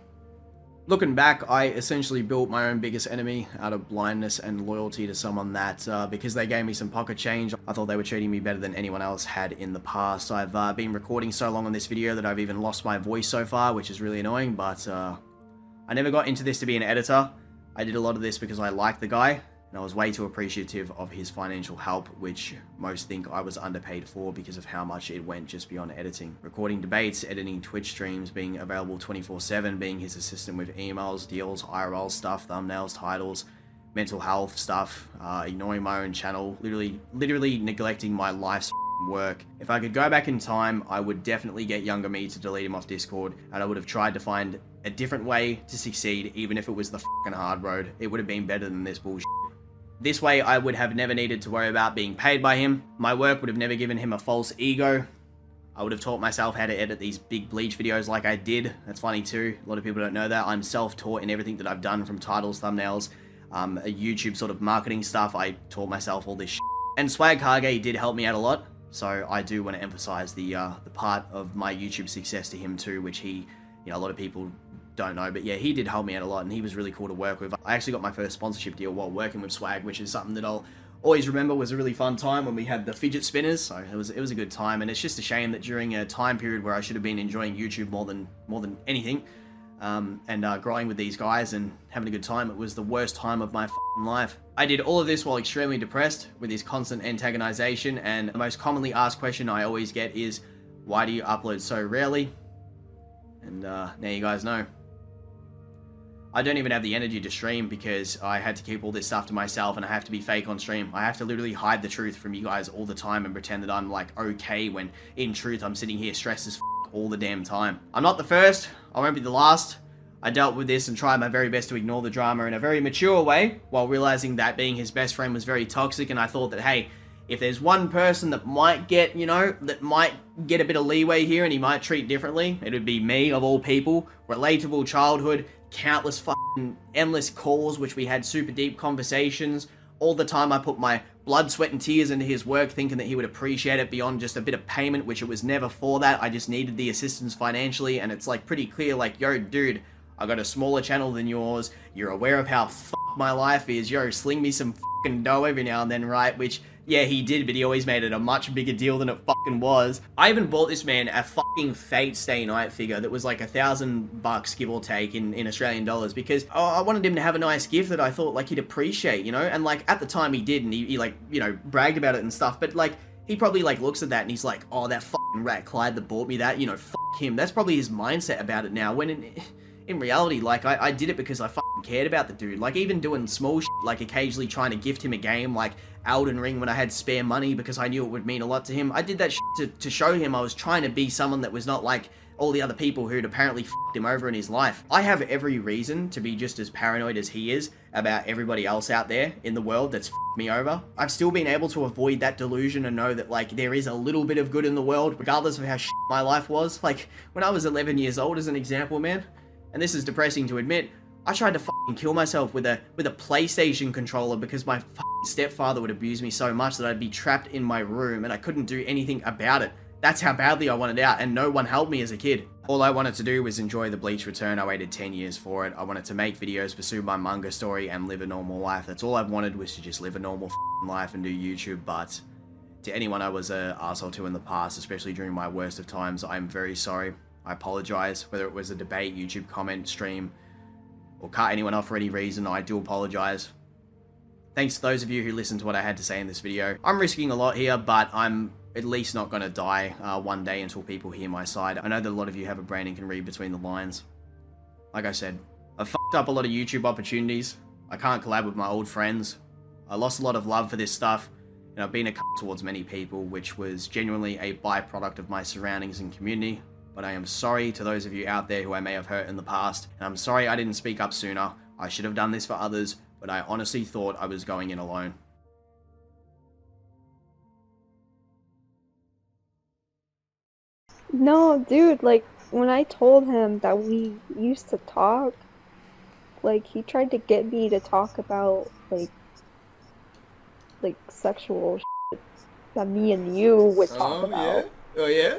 Looking back, I essentially built my own biggest enemy out of blindness and loyalty to someone that, because they gave me some pocket change, I thought they were treating me better than anyone else had in the past. I've been recording so long on this video that I've even lost my voice so far, which is really annoying, but I never got into this to be an editor. I did a lot of this because I liked the guy, and I was way too appreciative of his financial help, which most think I was underpaid for because of how much it went just beyond editing. Recording debates, editing Twitch streams, being available 24/7, being his assistant with emails, deals, IRL stuff, thumbnails, titles, mental health stuff, ignoring my own channel, literally neglecting my life's work. If I could go back in time, I would definitely get younger me to delete him off Discord, and I would have tried to find a different way to succeed, even if it was the fucking hard road. It would have been better than this bullshit. This way, I would have never needed to worry about being paid by him. My work would have never given him a false ego. I would have taught myself how to edit these big Bleach videos like I did. That's funny too. A lot of people don't know that. I'm self-taught in everything that I've done, from titles, thumbnails, YouTube sort of marketing stuff. I taught myself all this shit. And Swag Kage did help me out a lot. So I do want to emphasize the part of my YouTube success to him too, which he, you know, a lot of people don't know, but yeah, he did help me out a lot, and he was really cool to work with. I actually got my first sponsorship deal while working with Swag, which is something that I'll always remember. Was a really fun time when we had the fidget spinners. So it was a good time, and it's just a shame that during a time period where I should have been enjoying YouTube more than anything, and growing with these guys and having a good time, it was the worst time of my f***ing life. I did all of this while extremely depressed with this constant antagonization, and the most commonly asked question I always get is, why do you upload so rarely? And now you guys know. I don't even have the energy to stream because I had to keep all this stuff to myself, and I have to be fake on stream. I have to literally hide the truth from you guys all the time and pretend that I'm like okay, when in truth I'm sitting here stressed as f*** all the damn time. I'm not the first, I won't be the last. I dealt with this and tried my very best to ignore the drama in a very mature way, while realizing that being his best friend was very toxic, and I thought that, hey, if there's one person that might get, you know, that might get a bit of leeway here and he might treat differently, it would be me, of all people. Relatable childhood, countless fucking endless calls which we had super deep conversations. All the time I put my blood, sweat and tears into his work, thinking that he would appreciate it beyond just a bit of payment, which it was never for that. I just needed the assistance financially, and it's like pretty clear, like, yo dude, I got a smaller channel than yours, you're aware of how my life is, yo, sling me some fucking dough every now and then, right? Which, yeah, he did, but he always made it a much bigger deal than it fucking was. I even bought this man a fucking Fate Stay Night figure that was like $1,000, give or take, in Australian dollars, because I wanted him to have a nice gift that I thought, like, he'd appreciate, you know? And, like, at the time he did, and he like, you know, bragged about it and stuff, but, like, he probably, like, looks at that and he's like, oh, that fucking rat Clyde that bought me that, you know, fuck him. That's probably his mindset about it now, when in reality, like, I did it because I fucking cared about the dude. Like, even doing small shit, like occasionally trying to gift him a game, like Elden Ring, when I had spare money because I knew it would mean a lot to him. I did that shit to show him I was trying to be someone that was not like all the other people who'd apparently f***ed him over in his life. I have every reason to be just as paranoid as he is about everybody else out there in the world that's f***ed me over. I've still been able to avoid that delusion and know that, like, there is a little bit of good in the world, regardless of how shit my life was. Like, when I was 11 years old, as an example, man, and this is depressing to admit, I tried to fucking kill myself with a PlayStation controller because my fucking stepfather would abuse me so much that I'd be trapped in my room and I couldn't do anything about it. That's how badly I wanted out, and no one helped me as a kid. All I wanted to do was enjoy the Bleach return. I waited 10 years for it. I wanted to make videos, pursue my manga story, and live a normal life. That's all I wanted, was to just live a normal life and do YouTube. But to anyone I was an arsehole to in the past, especially during my worst of times, I'm very sorry. I apologize, whether it was a debate, YouTube comment, stream, or cut anyone off for any reason. I do apologize. Thanks to those of you who listened to what I had to say in this video. I'm risking a lot here, but I'm at least not going to die one day until people hear my side. I know that a lot of you have a brain and can read between the lines. Like I said, I've fucked up a lot of YouTube opportunities. I can't collab with my old friends. I lost a lot of love for this stuff, and I've been a cunt towards many people, which was genuinely a byproduct of my surroundings and community. But I am sorry to those of you out there who I may have hurt in the past, and I'm sorry I didn't speak up sooner. I should have done this for others, but I honestly thought I was going in alone. No, dude, like, when I told him that we used to talk, like, he tried to get me to talk about, like sexual shit that me and you would talk about. Oh, yeah?